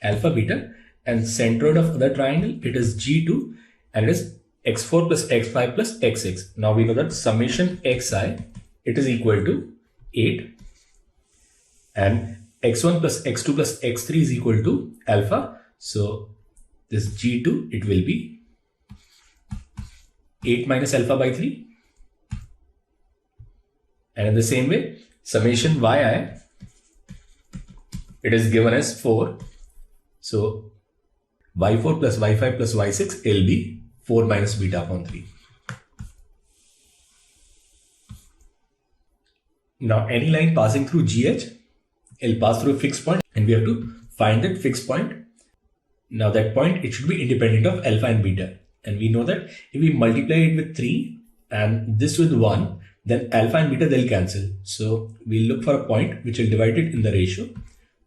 alpha, beta, and centroid of the triangle, it is G2 and it is x4 plus x5 plus x6. Now we know that summation xi, it is equal to 8 and x1 plus x2 plus x3 is equal to alpha. So this G2, it will be 8 minus alpha by 3. And in the same way, summation yi, it is given as 4. So y4 plus y5 plus y6 will be 4 minus beta upon 3. Now any line passing through GH will pass through a fixed point, and we have to find that fixed point. Now that point, it should be independent of alpha and beta. And we know that if we multiply it with 3 and this with 1, then alpha and beta, they'll cancel. So we'll look for a point which will divide it in the ratio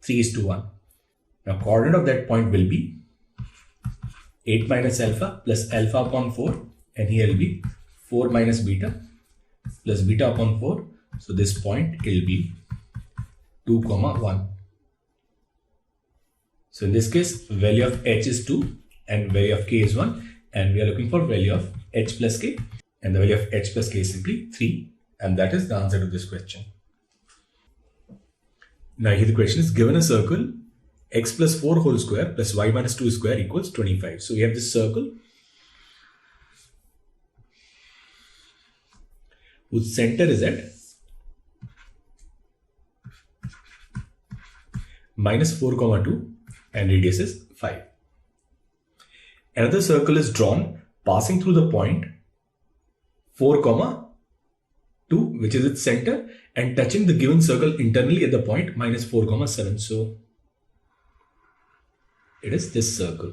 3:1. Now coordinate of that point will be 8 minus alpha plus alpha upon 4, and here will be 4 minus beta plus beta upon 4. So this point will be 2, 1. So in this case, value of h is 2 and value of k is 1, and we are looking for value of h plus k, and the value of h plus k is simply 3, and that is the answer to this question. Now here the question is, given a circle x plus 4 whole square plus y minus 2 square equals 25. So we have this circle whose center is at minus 4, 2 and radius is 5. Another circle is drawn passing through the point 4, 2, which is its center, and touching the given circle internally at the point -4, 7. So it is this circle.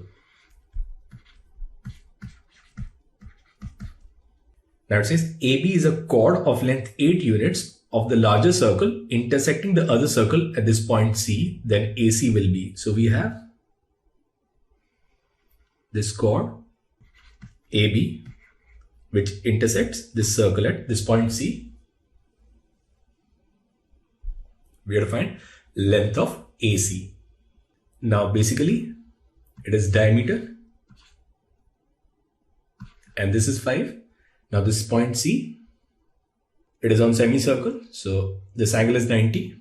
Now it says AB is a chord of length 8 units of the larger circle intersecting the other circle at this point C, then AC will be. So we have this chord AB which intersects this circle at this point C. We have to find length of AC. Now basically it is diameter and this is 5. Now this point C, it is on semicircle, so this angle is 90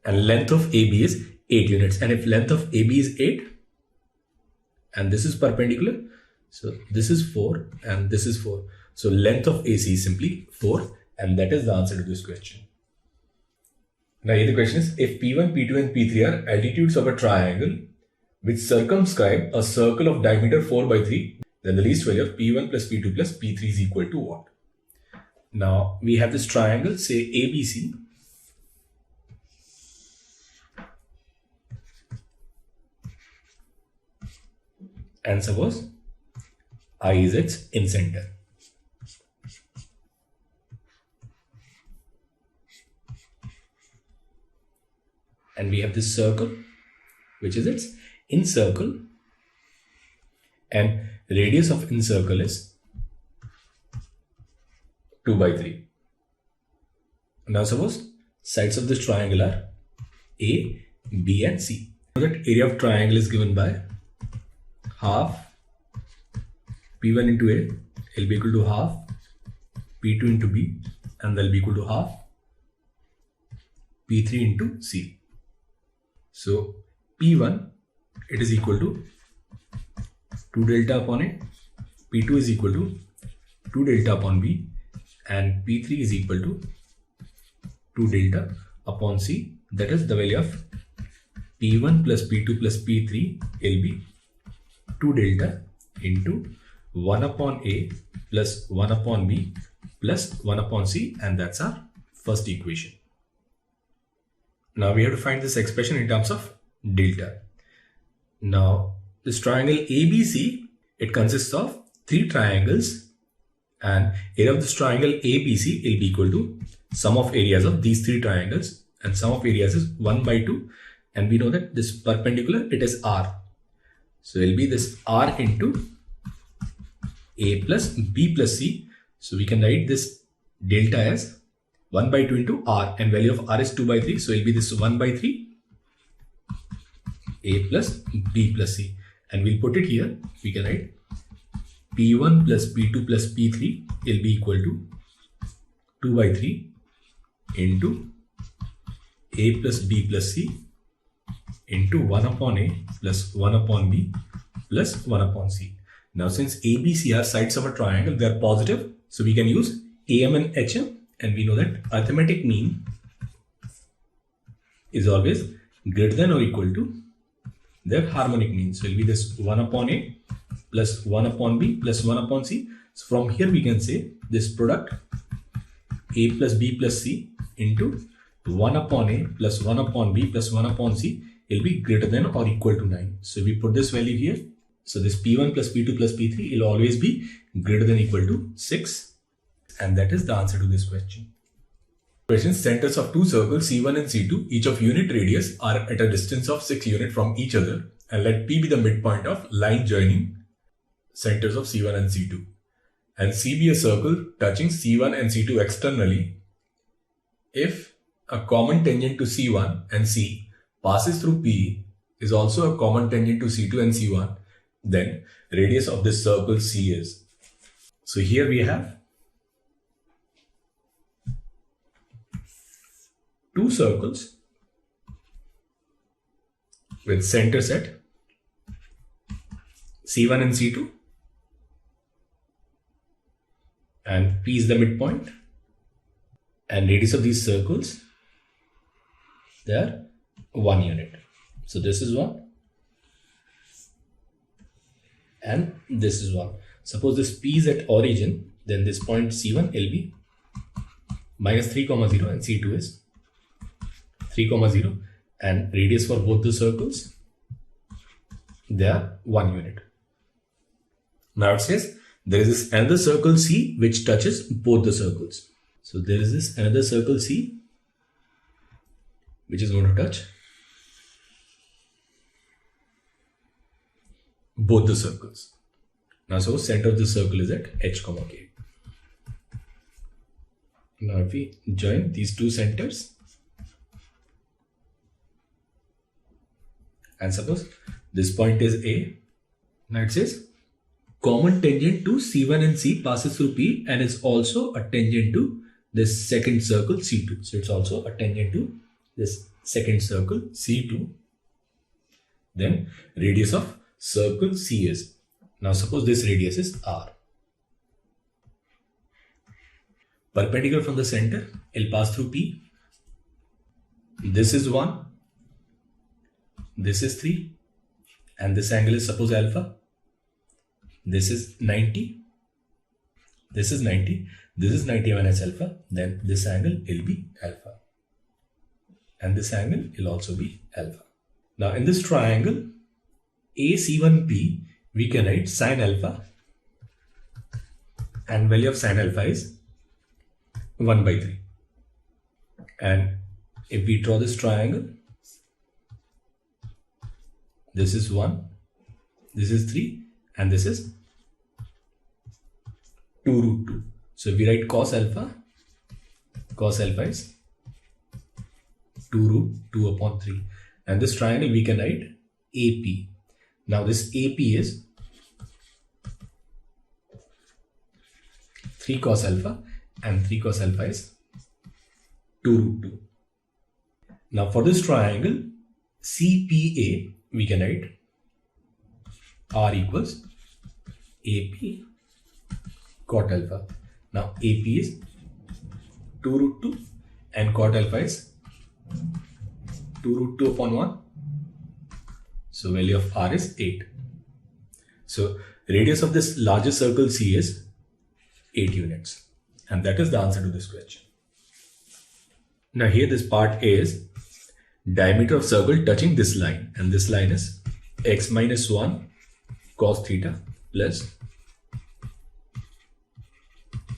and length of AB is 8 units. And if length of AB is 8 and this is perpendicular, so this is 4 and this is 4. So length of AC is simply 4, and that is the answer to this question. Now here the question is, if P1, P2 and P3 are altitudes of a triangle which circumscribe a circle of diameter 4/3, then the least value of P1 plus P2 plus P3 is equal to what? Now we have this triangle, say ABC. And suppose I is its incenter. And we have this circle, which is its incircle, and radius of incircle is 2/3. Now suppose sides of this triangle are A, B and C. Now that area of triangle is given by half P1 into A will be equal to half P2 into B, and that will be equal to half P3 into C. So P1, it is equal to 2 delta upon A, P2 is equal to 2 delta upon B, and P3 is equal to 2 delta upon C. That is the value of P1 plus P2 plus P3 will be 2 delta into 1 upon A plus 1 upon B plus 1 upon C, and that's our first equation. Now we have to find this expression in terms of delta. Now this triangle ABC, it consists of 3 triangles, and area of this triangle ABC will be equal to sum of areas of these 3 triangles, and sum of areas is 1/2, and we know that this perpendicular, it is R. So it will be this R into A plus B plus C. So we can write this delta as 1/2 into R, and value of R is 2/3. So it will be this 1/3 A plus B plus C, and we'll put it here. We can write P1 plus P2 plus P3 will be equal to 2/3 into A plus B plus C into 1 upon A plus 1 upon B plus 1 upon C. Now since ABC are sides of a triangle, they are positive, so we can use AM and HM, and we know that arithmetic mean is always greater than or equal to their harmonic mean. So it will be this 1 upon A plus 1 upon B plus 1 upon C. So from here we can say this product A plus B plus C into 1 upon A plus 1 upon B plus 1 upon C will be greater than or equal to 9. So we put this value here. So this P1 plus P2 plus P3 will always be greater than or equal to 6. And that is the answer to this question. Question: centers of 2 circles C1 and C2, each of unit radius, are at a distance of 6 units from each other, and let P be the midpoint of line joining centers of C1 and C2, and C be a circle touching C1 and C2 externally. If a common tangent to C1 and C passes through P is also a common tangent to C2 and C1, then radius of this circle C is. So here we have 2 circles with centers at C1 and C2, and P is the midpoint, and radius of these circles, they are 1 unit. So this is 1 and this is 1. Suppose this P is at origin, then this point C1 will be minus 3 comma 0 and C2 is 3 comma 0, and radius for both the circles, they are 1 unit. Now it says there is this another circle C which touches both the circles. So there is this another circle C which is going to touch both the circles. Now so center of the circle is at H comma K. Now if we join these two centers, and suppose this point is A, now it says common tangent to C1 and C passes through P and is also a tangent to this second circle C2. So it's also a tangent to this second circle C2. Then radius of circle C is, now suppose this radius is R. Perpendicular from the center, it'll pass through P. This is 1, this is 3, and this angle is suppose alpha. This is 90, this is 90, this is 90 minus alpha, then this angle will be alpha. And this angle will also be alpha. Now in this triangle AC1P, we can write sine alpha, and value of sine alpha is 1 by 3. And if we draw this triangle, this is 1, this is 3, and this is 2 root 2. So if we write cos alpha is 2 root 2 upon 3. And this triangle we can write AP. Now this AP is 3 cos alpha, and 3 cos alpha is 2 root 2. Now for this triangle CPA, we can write R equals AP cot alpha. Now AP is 2 root 2 and cot alpha is 2 root 2 upon 1. So value of R is 8. So radius of this larger circle C is 8 units. And that is the answer to this question. Now here this part A is diameter of circle touching this line, and this line is x minus 1 cos theta plus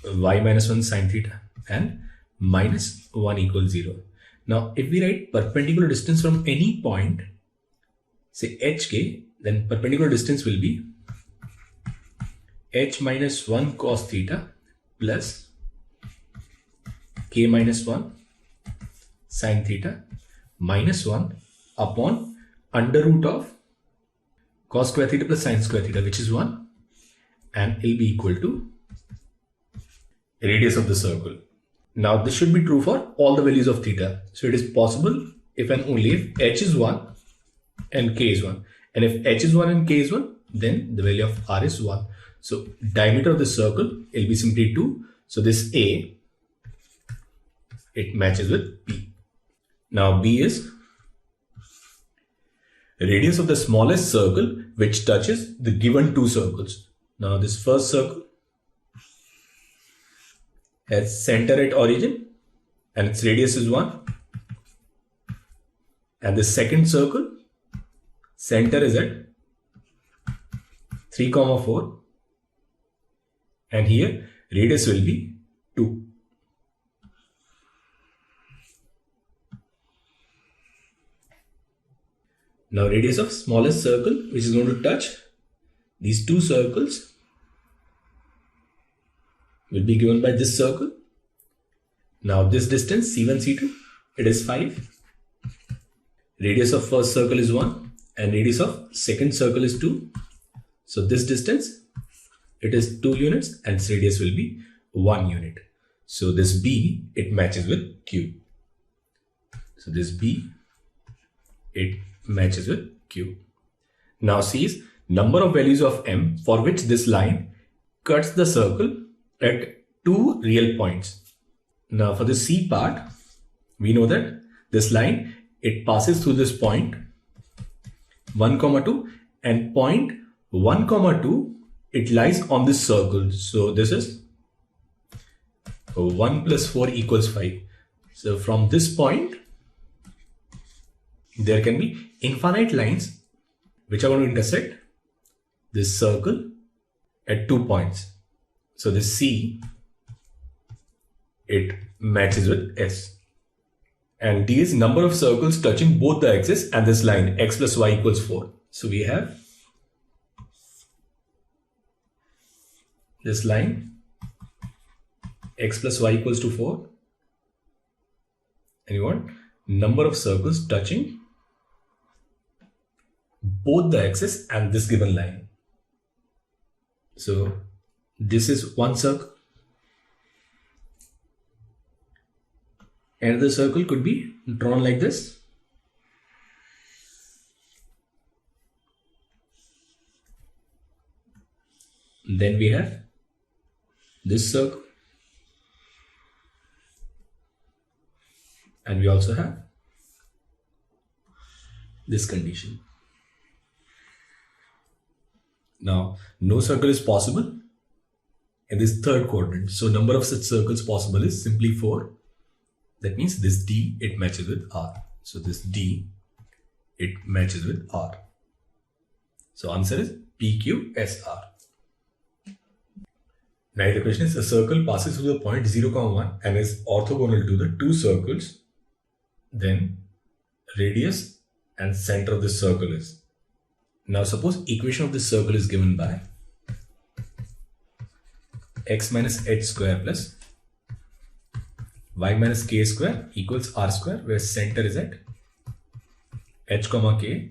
y minus 1 sin theta and minus 1 equals 0. Now if we write perpendicular distance from any point, say HK, then perpendicular distance will be h minus 1 cos theta plus k minus 1 sin theta minus 1 upon under root of cos square theta plus sin square theta, which is 1, and it will be equal to radius of the circle. Now this should be true for all the values of theta. So it is possible if and only if h is 1 and k is 1. And if h is 1 and k is 1, then the value of r is 1. So diameter of the circle will be simply 2. So this A, it matches with B. Now B is radius of the smallest circle which touches the given two circles. Now this first circle has center at origin and its radius is 1. And the second circle, center is at 3, 4. And here radius will be 2. Now radius of smallest circle which is going to touch these two circles will be given by this circle. Now this distance C1, C2, it is 5. Radius of first circle is 1 and radius of second circle is 2. So this distance, it is 2 units and its radius will be 1 unit. So this B, it matches with Q. So this B, it matches with Q. Now C is number of values of M for which this line cuts the circle at 2 real points. Now for the C part, we know that this line, it passes through this point 1, 2 and point 1, 2, it lies on this circle. So this is So 1 plus 4 equals 5. So from this point, there can be infinite lines which are going to intersect this circle at 2 points. So this C, it matches with S. And D is number of circles touching both the axis and this line x plus y equals 4. So we have this line x plus y equals to 4, and you want number of circles touching both the axis and this given line. So this is one circle. Another circle could be drawn like this. Then we have this circle. And we also have this condition. Now, no circle is possible in this third quadrant. So number of such circles possible is simply 4. That means this D, it matches with R. So this D, it matches with R. So answer is PQSR. Now the question is, a circle passes through the point 0, 1 and is orthogonal to the two circles. Then radius and center of this circle is. Now suppose equation of this circle is given by x minus h square plus y minus k square equals r square, where center is at h comma k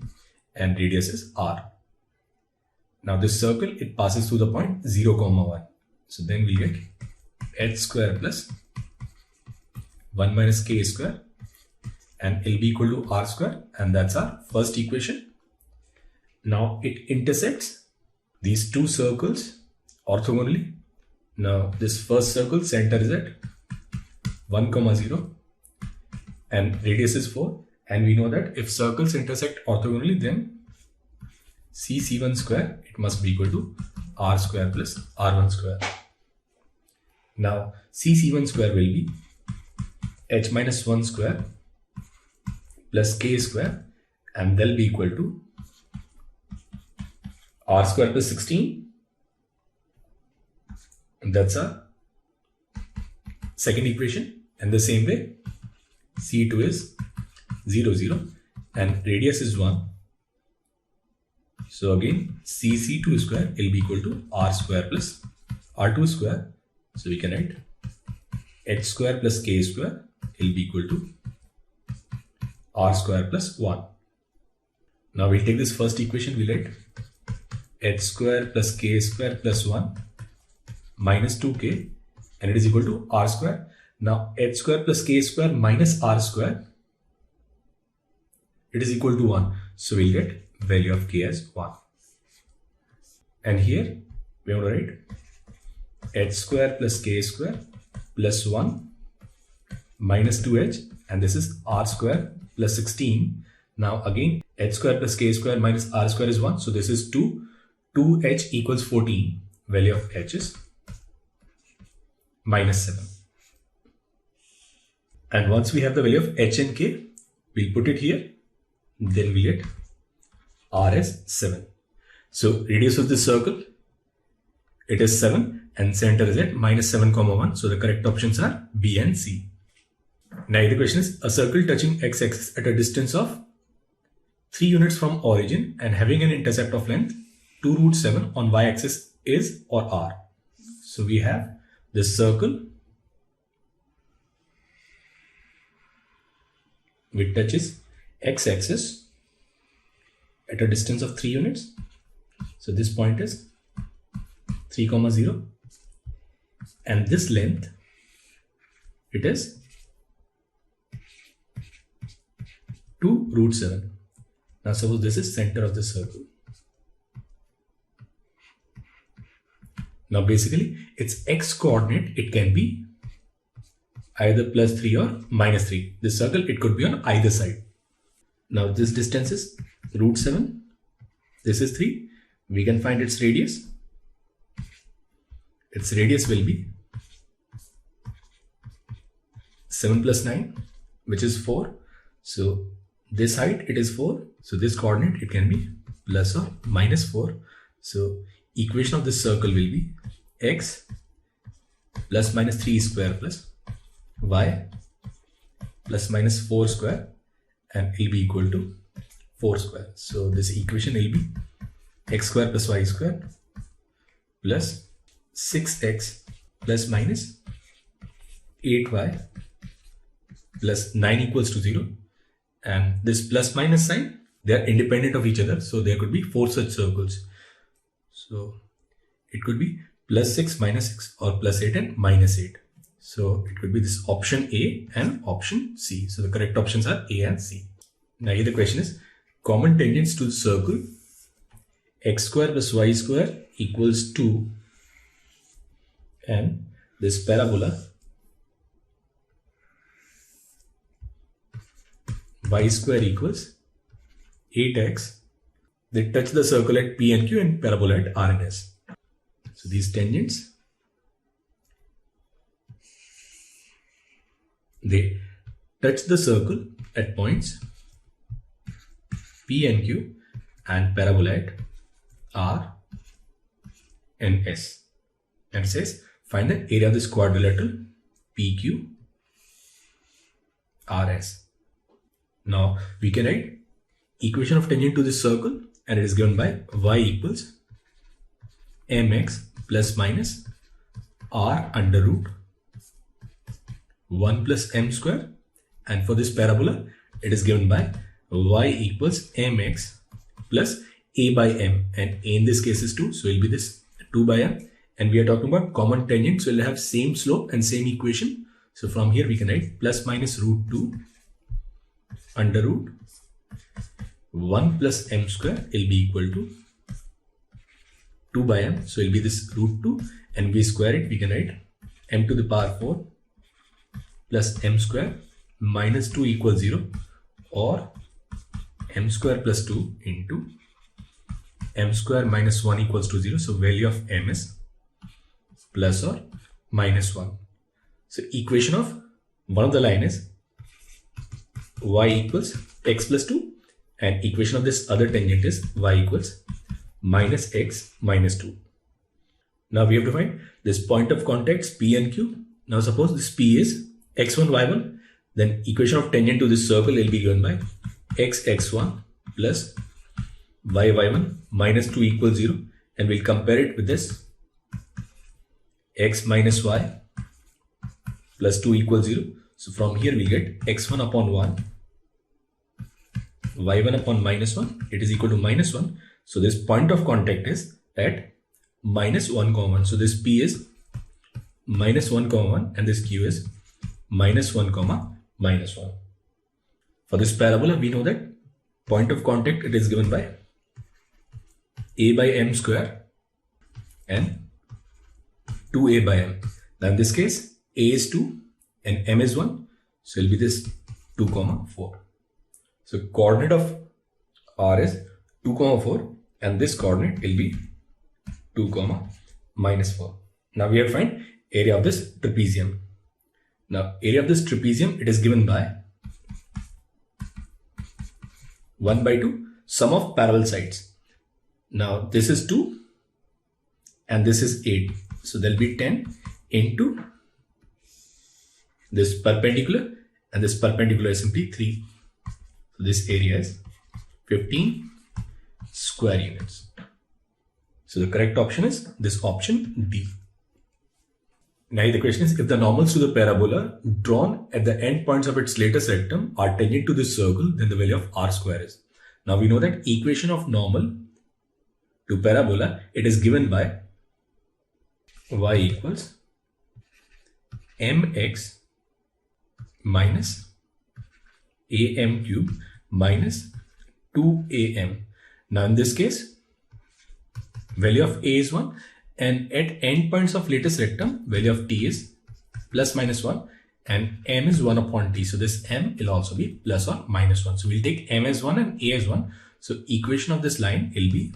and radius is r. Now this circle, it passes through the point 0, 1. So then we get h square plus 1 minus k square and it'll be equal to r square, and that's our first equation. Now it intersects these two circles orthogonally. Now this first circle, center is at 1, 0 and radius is 4, and we know that if circles intersect orthogonally, then C1 square, it must be equal to r square plus r1 square. Now C1 square will be h minus 1 square plus k square, and they'll be equal to r square plus 16, and that's our second equation. And the same way, C2 is 0, 0 and radius is 1. So again, CC2 square will be equal to r square plus r2 square. So we can write h square plus k square will be equal to r square plus 1. Now we'll take this first equation, we'll write h square plus k square plus 1 minus 2k, and it is equal to r square. Now h square plus k square minus r square, it is equal to 1. So we'll get value of k as 1. And here we have to write h square plus k square plus 1 minus 2h, and this is r square plus 16. Now again, h square plus k square minus r square is 1. So this is 2. 2h equals 14. Value of h is minus 7. And once we have the value of h and k, we'll put it here. Then we get r as 7. So radius of this circle, it is 7 and center is at minus 7, 1. So the correct options are B and C. Now the question is, a circle touching x-axis at a distance of 3 units from origin and having an intercept of length 2 root 7 on y-axis is or are. So we have this circle which touches x-axis at a distance of 3 units. So this point is 3, 0 and this length, it is 2 root 7. Now suppose this is center of the circle. Now basically its x coordinate, it can be either plus 3 or minus 3. This circle, it could be on either side. Now this distance is root 7. This is 3. We can find its radius. Its radius will be 7 plus 9, which is 4. So this height, it is 4. So this coordinate, it can be plus or minus 4. So equation of this circle will be x plus minus 3 square plus y plus minus 4 square, and it will be equal to 4 square. So this equation will be x square plus y square plus 6x plus minus 8y plus 9 equals to 0. And this plus minus sign, they are independent of each other. So there could be 4 such circles. So it could be plus 6 minus 6 or plus 8 and minus 8. So it could be this option A and option C. So the correct options are A and C. Now here the question is, common tangents to the circle x square plus y square equals 2, and this parabola y square equals 8x. They touch the circle at P and Q and parabola at R and S. So these tangents, they touch the circle at points P and Q and parabola at R and S. And it says find the area of this quadrilateral PQ RS. Now we can write equation of tangent to this circle, and it is given by y equals mx plus minus r under root 1 plus m square, and for this parabola it is given by y equals mx plus a by m, and a in this case is 2, so it will be this 2 by m, and we are talking about common tangent, so it will have same slope and same equation. So from here we can write plus minus root 2 under root 1 plus m square will be equal to 2 by m, so it will be this root 2, and we square it, we can write m to the power 4 plus m square minus 2 equals 0, or m square plus 2 into m square minus 1 equals to 0. So value of m is plus or minus 1. So equation of one of the line is y equals x plus 2, and equation of this other tangent is y equals minus x minus 2. Now we have to find this point of contacts P and Q. Now suppose this P is x1 y1, then equation of tangent to this circle will be given by x1 plus y1 minus 2 equals 0, and we'll compare it with this x minus y plus 2 equals 0. So from here we get x1 upon 1 y1 upon minus 1, it is equal to minus 1. So this point of contact is at minus 1 comma 1. So this P is minus 1 comma 1, and this Q is minus 1 comma minus 1. For this parabola, we know that point of contact, it is given by a by m square and 2a by m. Now in this case, a is 2 and m is 1. So it will be this 2 comma 4. So coordinate of r is 2 comma 4, and this coordinate will be 2 comma minus 4. Now we have to find area of this trapezium. Now area of this trapezium, it is given by 1 by 2 sum of parallel sides. Now this is 2 and this is 8. So there will be 10 into this perpendicular, and this perpendicular is simply 3. So this area is 15 square units. So the correct option is this option D. Now the question is, if the normals to the parabola drawn at the end points of its latest rectum are tangent to this circle, then the value of r square is. Now we know that equation of normal to parabola, it is given by y equals mx minus am cube minus 2am. Now in this case, value of a is 1, and at end points of latest rectum, value of t is plus minus 1, and m is 1 upon t. So this m will also be plus or minus 1. So we'll take m as 1 and a as 1. So equation of this line will be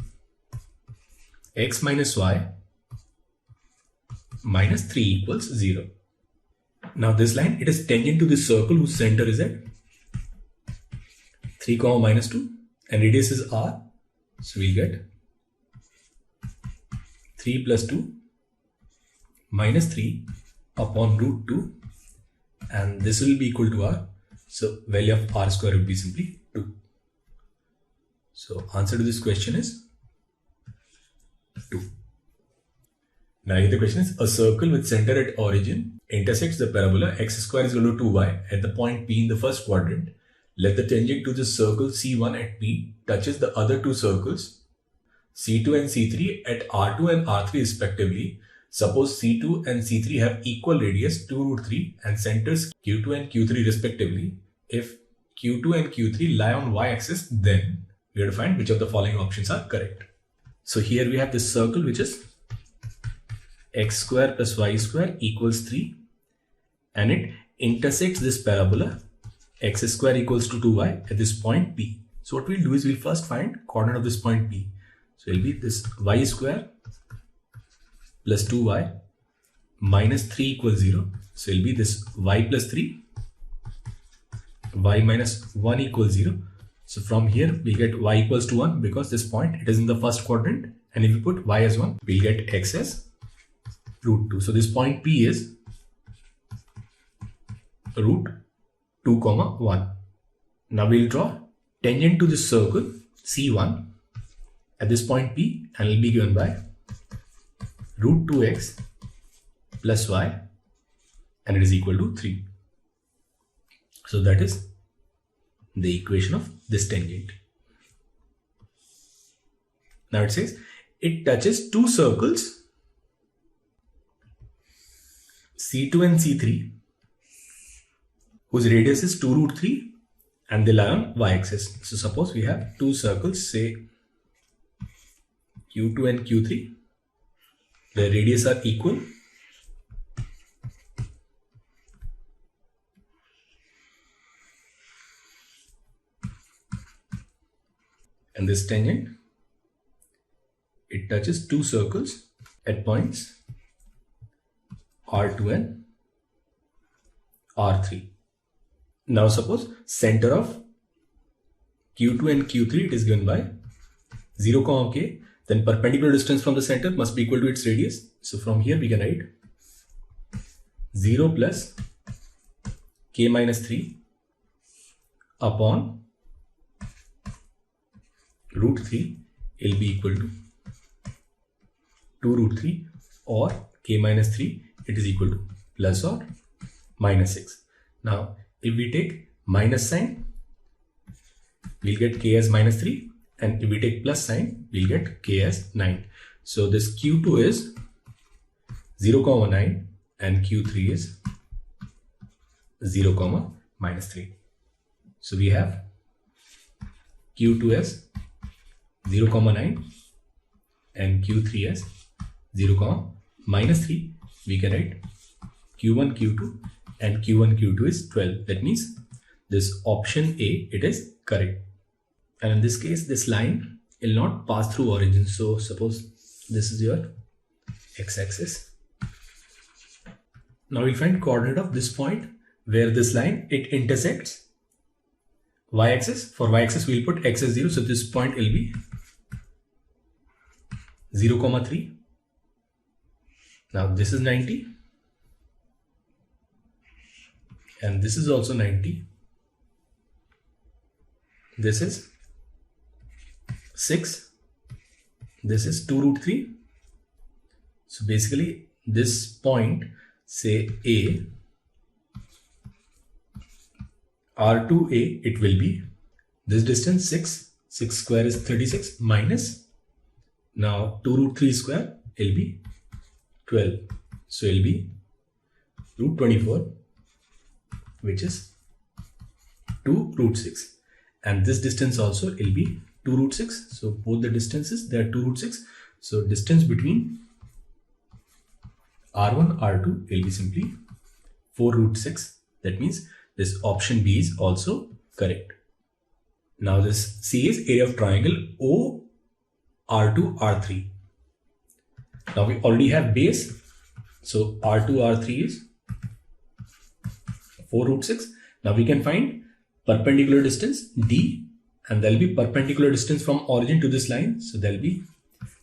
x minus y minus 3 equals 0. Now this line, it is tangent to this circle whose center is at 3, minus 2 and radius is r. So we'll get 3 plus 2 minus 3 upon root 2 and this will be equal to r. So value of r square would be simply 2. So answer to this question is 2. Now the question is, a circle with center at origin intersects the parabola x square is equal to 2y at the point P in the first quadrant. Let the tangent to the circle C1 at P touches the other two circles C2 and C3 at R2 and R3 respectively. Suppose C2 and C3 have equal radius 2 root 3 and centers Q2 and Q3 respectively. If Q2 and Q3 lie on y-axis, then we have to find which of the following options are correct. So here we have this circle which is x square plus y square equals 3 and it intersects this parabola x square equals to 2y at this point P. So what we'll do is we'll first find coordinate of this point P. So it will be this y square plus 2y minus 3 equals 0. So it will be this y plus 3, y minus 1 equals 0. So from here we get y equals to 1 because this point it is in the first quadrant, and if we put y as 1 we'll get x as root 2. So this point P is root 2, 1. Now we'll draw tangent to this circle C1 at this point P and it will be given by root 2x plus y and it is equal to 3. So that is the equation of this tangent. Now it says it touches two circles C2 and C3 whose radius is 2 root 3 and they lie on y-axis. So suppose we have two circles, say Q2 and Q3, their radius are equal and this tangent, it touches two circles at points R2 and R3. Now suppose center of Q2 and Q3 it is given by 0, k, then perpendicular distance from the center must be equal to its radius. So from here we can write 0 plus k minus 3 upon root 3 will be equal to 2 root 3 or k minus 3 it is equal to plus or minus 6. Now if we take minus sign we'll get k as minus 3 and if we take plus sign we'll get k as 9. So this Q2 is 0, 9 and Q3 is 0, minus 3. So we have Q2 as 0, 9 and Q3 as 0, minus 3. We can write Q1, Q2 and Q1, Q2 is 12. That means this option A, it is correct. And in this case, this line will not pass through origin. So suppose this is your x-axis. Now we'll find coordinate of this point where this line, it intersects y-axis. For y-axis, we'll put x as 0. So this point will be 0, 3. Now this is 90. And this is also 90. This is 6. This is 2 root 3. So basically this point, say A, R2A, it will be this distance 6. 6 square is 36 minus, now 2 root 3 square will be 12. So it will be root 24, which is 2 root 6. And this distance also will be 2 root 6. So both the distances, they are 2 root 6. So distance between R1, R2 will be simply 4 root 6. That means this option B is also correct. Now this C is area of triangle O, R2, R3. Now we already have base. So R2, R3 is 4 root 6. Now we can find perpendicular distance D, and there will be perpendicular distance from origin to this line. So there will be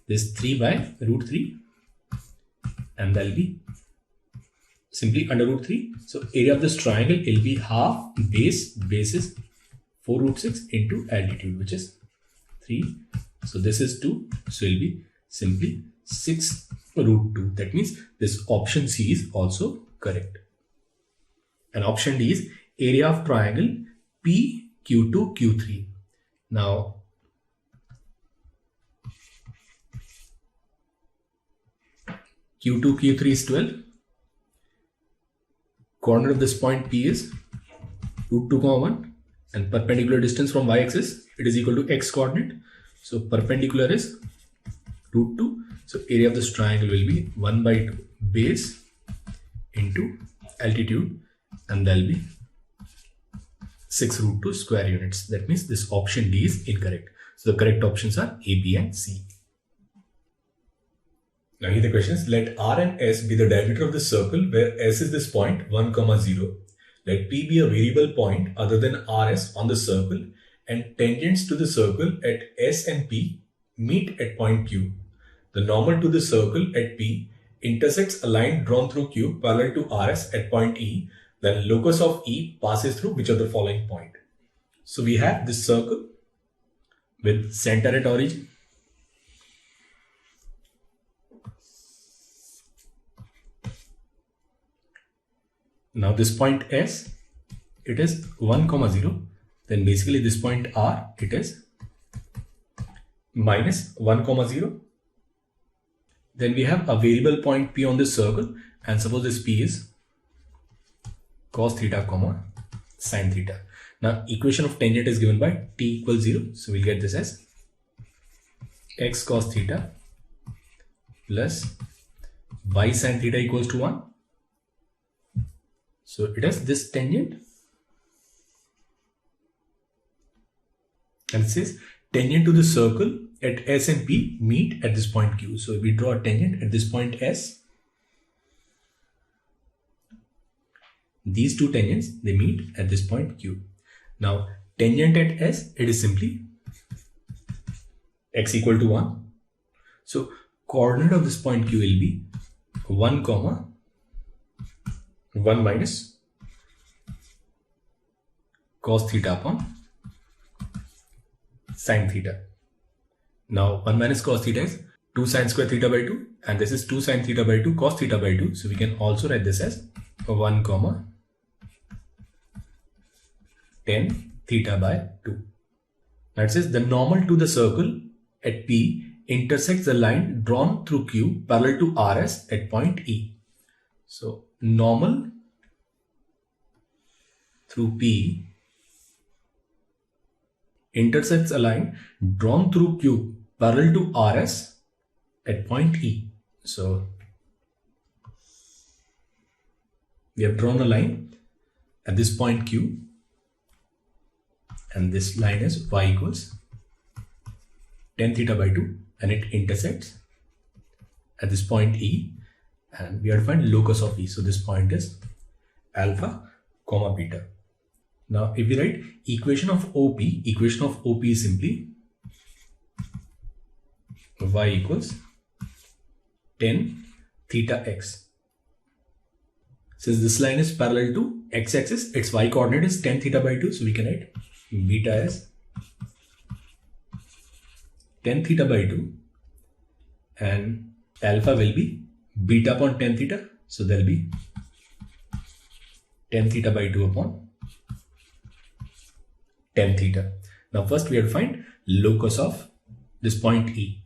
this 3 by root 3, and there will be simply under root 3. So area of this triangle will be half base is 4 root 6 into altitude, which is 3. So this is 2. So it will be simply 6 root 2. That means this option C is also correct. And option D is area of triangle PQ2 Q3. Now Q2 Q3 is 12. Corner of this point P is root 2, 1, and perpendicular distance from y-axis, it is equal to x coordinate. So perpendicular is root 2. So area of this triangle will be 1 by 2 base into altitude, and there will be 6 root 2 square units. That means this option D is incorrect. So the correct options are A, B and C. Now here the question is, let R and S be the diameter of the circle where S is this point 1, 0. Let P be a variable point other than RS on the circle, and tangents to the circle at S and P meet at point Q. The normal to the circle at P intersects a line drawn through Q parallel to RS at point E. Then locus of E passes through which of the following point? So we have this circle with center at origin. Now this point S, it is 1, 0. Then basically this point R, it is minus 1, 0. Then we have a variable point P on this circle, and suppose this P is cos theta, sin theta. Now equation of tangent is given by t equals 0. So we'll get this as x cos theta plus y sin theta equals to 1. So it has this tangent, and it says tangent to the circle at S and P meet at this point Q. So if we draw a tangent at this point S, these two tangents, they meet at this point Q. Now tangent at S, it is simply x equal to 1. So coordinate of this point Q will be 1, 1 minus cos theta upon sin theta. Now 1 minus cos theta is 2 sin square theta by 2, and this is 2 sin theta by 2 cos theta by 2. So we can also write this as 1, tan theta by 2. Now it says the normal to the circle at P intersects the line drawn through Q parallel to RS at point E. So normal through P intersects a line drawn through Q parallel to RS at point E. So we have drawn a line at this point Q, and this line is y equals tan theta by 2, and it intersects at this point E, and we have to find locus of E. So this point is alpha, beta. Now if we write equation of OP is simply y equals tan theta x. Since this line is parallel to x-axis, its y coordinate is tan theta by 2, so we can write beta as tan theta by 2, and alpha will be beta upon tan theta, so there will be tan theta by 2 upon tan theta. Now first we have to find locus of this point E.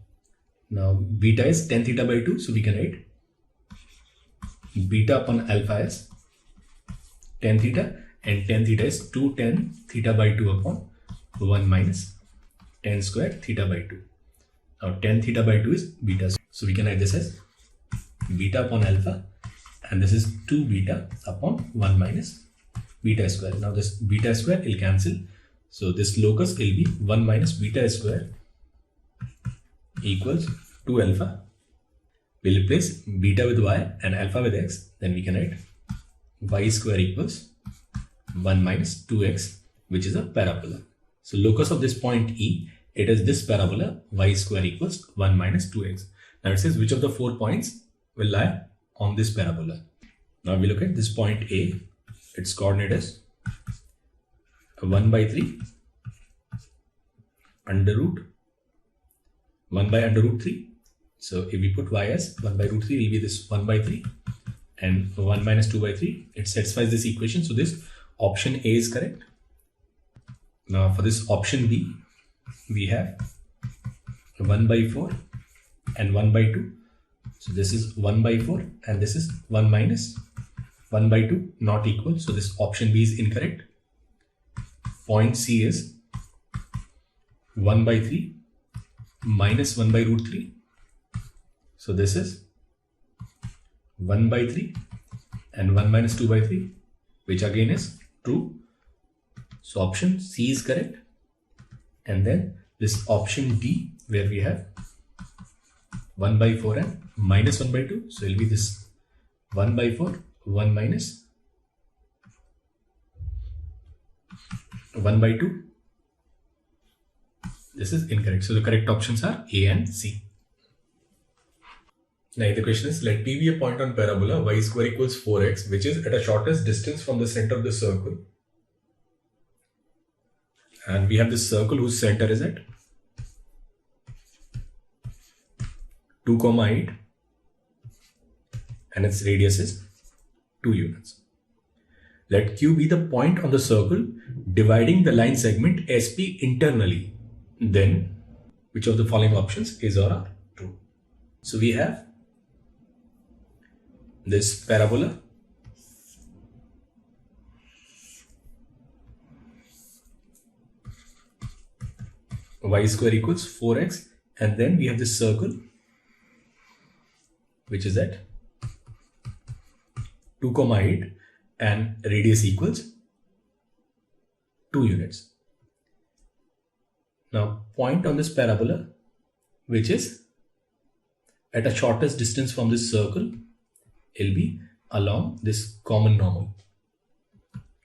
Now beta is tan theta by 2, so we can write beta upon alpha as tan theta, and tan theta is 2 tan theta by 2 upon 1 minus tan square theta by 2. Now tan theta by 2 is beta, so we can write this as beta upon alpha, and this is 2 beta upon 1 minus beta square. Now this beta square will cancel, so this locus will be 1 minus beta square equals 2 alpha. We'll replace beta with y and alpha with x, then we can write y square equals 1 minus 2x, which is a parabola. So locus of this point E, it is this parabola y square equals 1 minus 2x. Now it says which of the 4 points will lie on this parabola. Now we look at this point A, its coordinate is 1 by 3 under root 1 by under root 3. So if we put y as 1 by root 3, it will be this 1 by 3 and 1 minus 2 by 3. It satisfies this equation. So this option A is correct. Now for this option B, we have 1 by 4 and 1 by 2. So this is 1 by 4 and this is 1 minus 1 by 2, not equal. So this option B is incorrect. Point C is 1 by 3 minus 1 by root 3. So this is 1 by 3 and 1 minus 2 by 3, which again is true. So option C is correct. And then this option D, where we have 1 by 4 and minus 1 by 2. So it will be this 1 by 4, 1 minus 1 by 2. This is incorrect. So the correct options are A and C. Now the question is, let P be a point on parabola y square equals 4x, which is at a shortest distance from the center of the circle. And we have this circle whose center is at 2, 8 and its radius is 2 units. Let Q be the point on the circle dividing the line segment SP internally. Then which of the following options is or are true? So we have this parabola y square equals 4x, and then we have this circle which is at 2, 8 and radius equals 2 units. Now point on this parabola which is at a shortest distance from this circle, it will be along this common normal.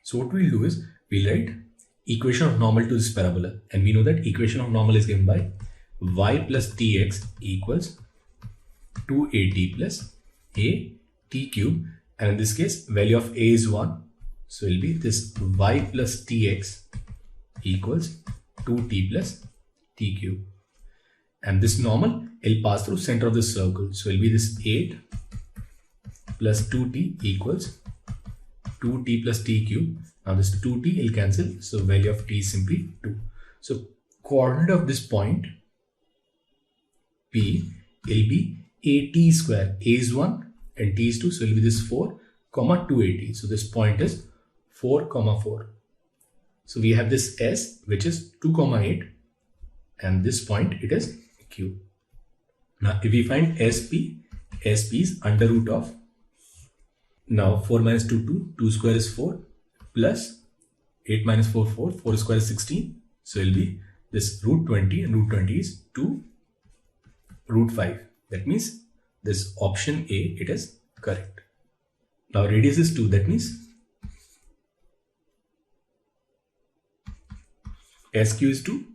So what we'll do is we'll write equation of normal to this parabola, and we know that equation of normal is given by y plus tx equals 2at plus a t cube, and in this case value of a is 1, so it will be this y plus tx equals 2t plus t cube, and this normal will pass through center of the circle, so it will be this 8 plus 2t equals 2t plus t cube. Now this 2t will cancel, so value of t is simply 2. So coordinate of this point P will be at square. A is 1 and t is 2, so it will be this 4, 2at. So this point is 4, 4. So we have this S, which is 2, 8, and this point it is Q. Now if we find SP is under root of, now 4 minus 2 square is 4 plus 8 minus 4 4 square is 16. So it will be this root 20, and root 20 is 2 root 5. That means this option A, it is correct. Now radius is 2, that means SQ is 2.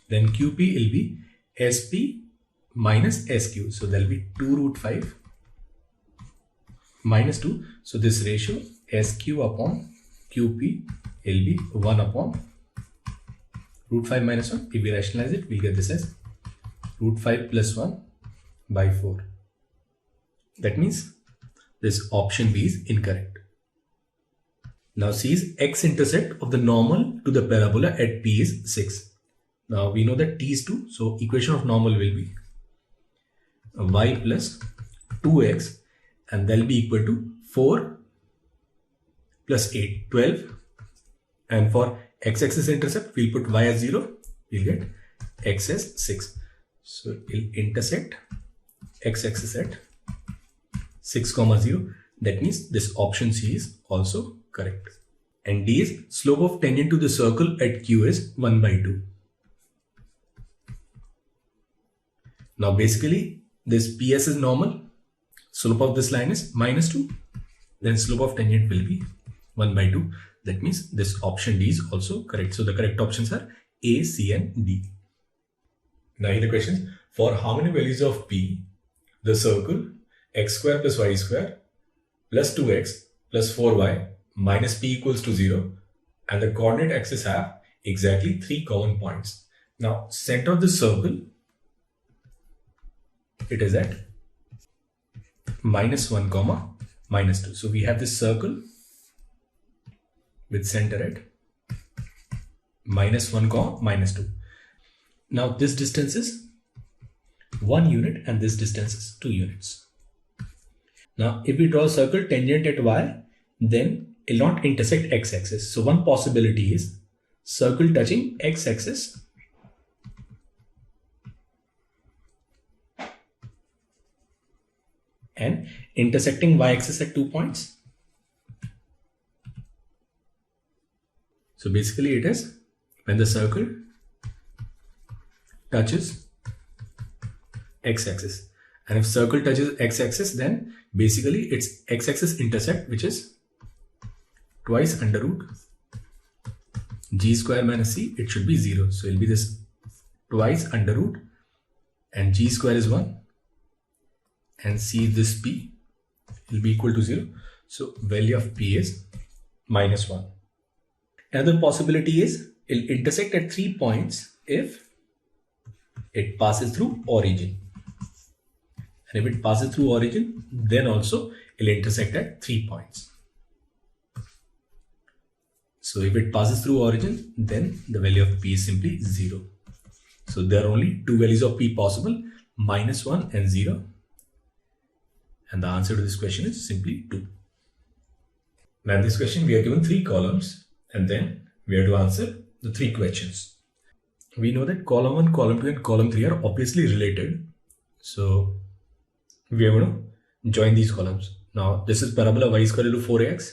Then QP will be SP minus SQ. So there will be 2 root 5 minus 2. So this ratio SQ upon QP will be 1 upon root 5 minus 1. If we rationalize it, we'll get this as root 5 plus 1 by 4. That means this option B is incorrect. Now C is x-intercept of the normal to the parabola at P is 6. Now we know that T is 2. So equation of normal will be y plus 2x, and that will be equal to 4 plus 8, 12. And for x-axis intercept, we'll put y as 0. We'll get x as 6. So we'll intersect x-axis at 6, 0. That means this option C is also correct. And D is slope of tangent to the circle at Q is 1 by 2. Now basically this PS is normal. Slope of this line is minus 2. Then slope of tangent will be 1 by 2. That means this option D is also correct. So the correct options are A, C and D. Now here the questions. For how many values of P, the circle x square plus y square plus 2x plus 4y minus P equals to 0 and the coordinate axis have exactly 3 common points. Now center of the circle, it is at minus 1 comma minus 2. So we have this circle with center at minus 1 comma minus 2. Now this distance is 1 unit and this distance is 2 units. Now if we draw a circle tangent at y, then it will not intersect x-axis. So one possibility is circle touching x-axis and intersecting y-axis at 2 points. So basically it is when the circle touches x-axis, and if circle touches x-axis, then basically its x-axis intersect, which is twice under root g square minus c. It should be 0, so it will be this twice under root and g square is 1 and c, this p will be equal to 0. So value of p is minus 1. Another possibility is it will intersect at 3 points if it passes through origin. And if it passes through origin, then also it will intersect at 3 points. So if it passes through origin, then the value of p is simply 0. So there are only 2 values of p possible, minus 1 and 0. And the answer to this question is simply 2. Now in this question, we are given 3 columns and then we have to answer the 3 questions. We know that column 1, column 2 and column 3 are obviously related. So we are going to join these columns. Now this is parabola y is equal to 4ax.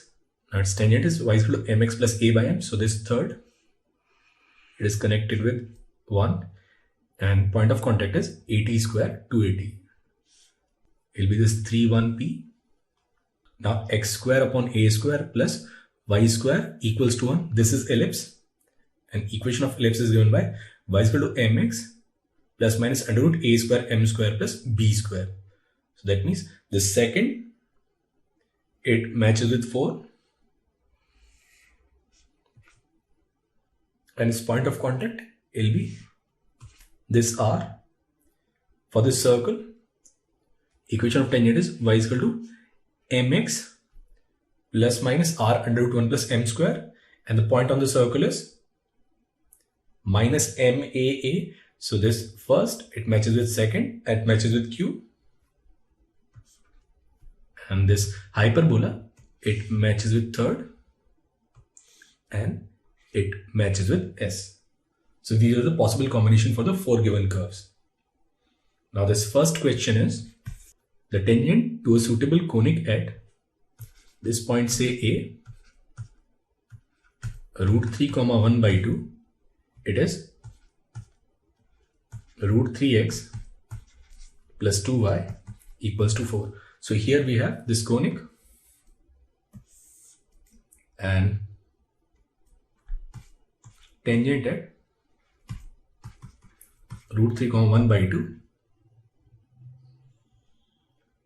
Now its tangent is y is equal to mx plus a by m. So this third, it is connected with 1 and point of contact is 80 square 280. It will be this 3 1p. Now x square upon a square plus y square equals to 1. This is ellipse and equation of ellipse is given by y is equal to mx plus minus under root a square m square plus b square. So that means the second, it matches with 4 and its point of contact will be this r. For this circle, equation of tangent is y is equal to mx plus minus r under root 1 plus m square, and the point on the circle is minus maa. So this first, it matches with second, it matches with q, and this hyperbola, it matches with third and it matches with s. So these are the possible combination for the 4 given curves. Now this first question is the tangent to a suitable conic at this point, say a, root 3 comma 1 by 2, it is root 3x plus 2y equals to 4. So here we have this conic and tangent at root 3 comma 1 by 2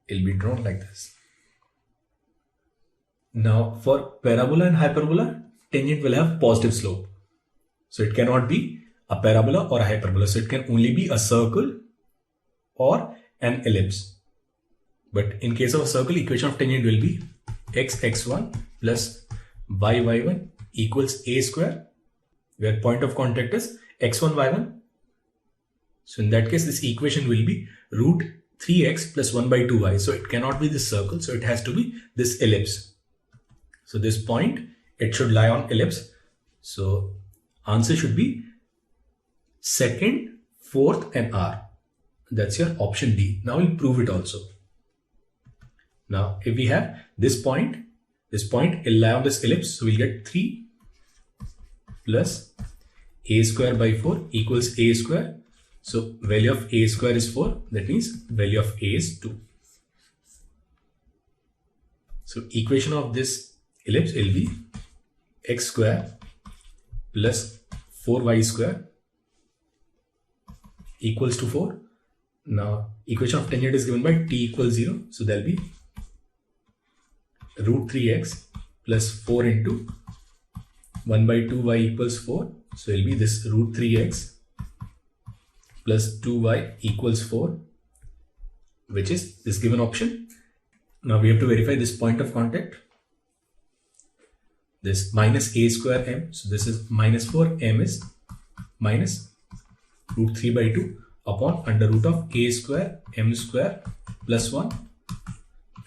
will be drawn like this. Now for parabola and hyperbola, tangent will have positive slope. So it cannot be a parabola or a hyperbola. So it can only be a circle or an ellipse. But in case of a circle, equation of tangent will be x1 plus y1 equals a square, where point of contact is x1 y1. So in that case, this equation will be root 3x plus 1 by 2y. So it cannot be this circle. So it has to be this ellipse. So this point, it should lie on ellipse. So answer should be second, fourth and R. That's your option D. Now we'll prove it also. Now if we have this point will lie on this ellipse. So we'll get 3 plus a square by 4 equals a square. So value of a square is 4. That means value of a is 2. So equation of this ellipse will be x square plus 4y square equals to 4. Now equation of tangent is given by t equals 0. So there will be root 3x plus 4 into 1 by 2y equals 4. So it will be this root 3x plus 2y equals 4, which is this given option. Now we have to verify this point of contact. This minus a square m. So this is minus 4m is minus root 3 by 2 upon under root of a square m square plus 1.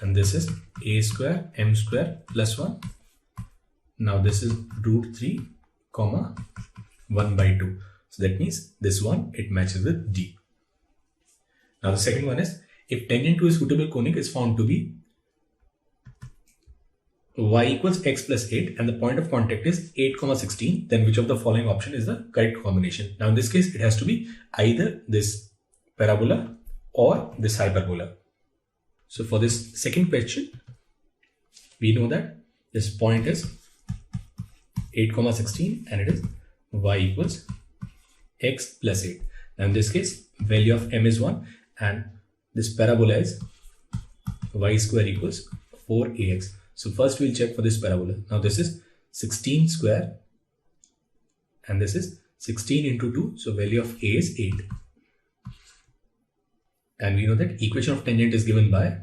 And this is a square m square plus 1. Now this is root 3 comma 1 by 2. So that means this one, it matches with D. Now the second one is, if tangent to a suitable conic is found to be y equals x plus 8 and the point of contact is 8, 16, then which of the following option is the correct combination? Now in this case, it has to be either this parabola or this hyperbola. So for this second question, we know that this point is 8, 16 and it is y equals x plus 8. Now in this case, value of m is 1 and this parabola is y square equals 4ax. So first we'll check for this parabola. Now this is 16 square and this is 16 into 2. So value of a is 8. And we know that equation of tangent is given by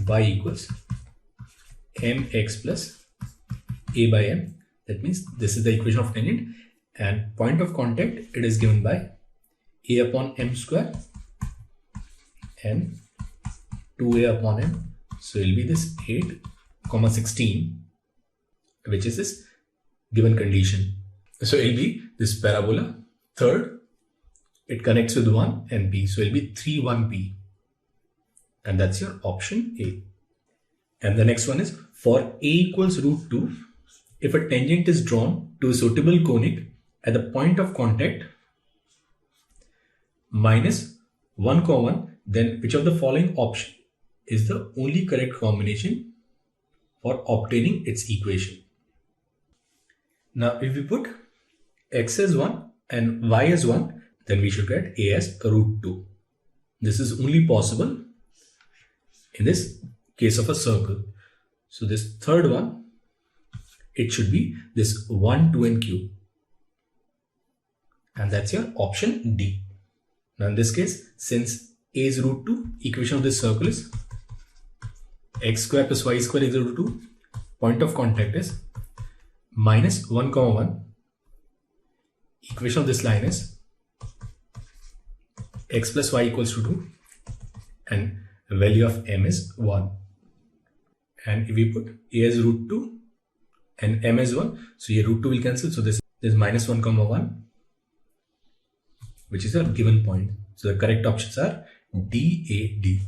y equals mx plus a by m. That means this is the equation of tangent, and point of contact, it is given by a upon m square and 2a upon m. So it will be this 8, 16, which is this given condition. So it will be this parabola. Third, it connects with 1 and p. So it will be 3, 1p. And that's your option A. And the next one is, for a equals root 2, if a tangent is drawn to a suitable conic at the point of contact minus 1, 1, then which of the following option is the only correct combination for obtaining its equation? Now if we put x as 1 and y as 1, then we should get a as root 2. This is only possible in this case of a circle. So this third one, it should be this 1, 2 and q. And that's your option D. Now in this case, since a is root 2, equation of this circle is x square plus y square is root 2. Point of contact is minus 1, 1. Equation of this line is x plus y equals to 2. And value of m is 1. And if we put a as root 2 and m as 1, so your root 2 will cancel. So this is minus 1, 1, which is a given point. So the correct options are D, A, D.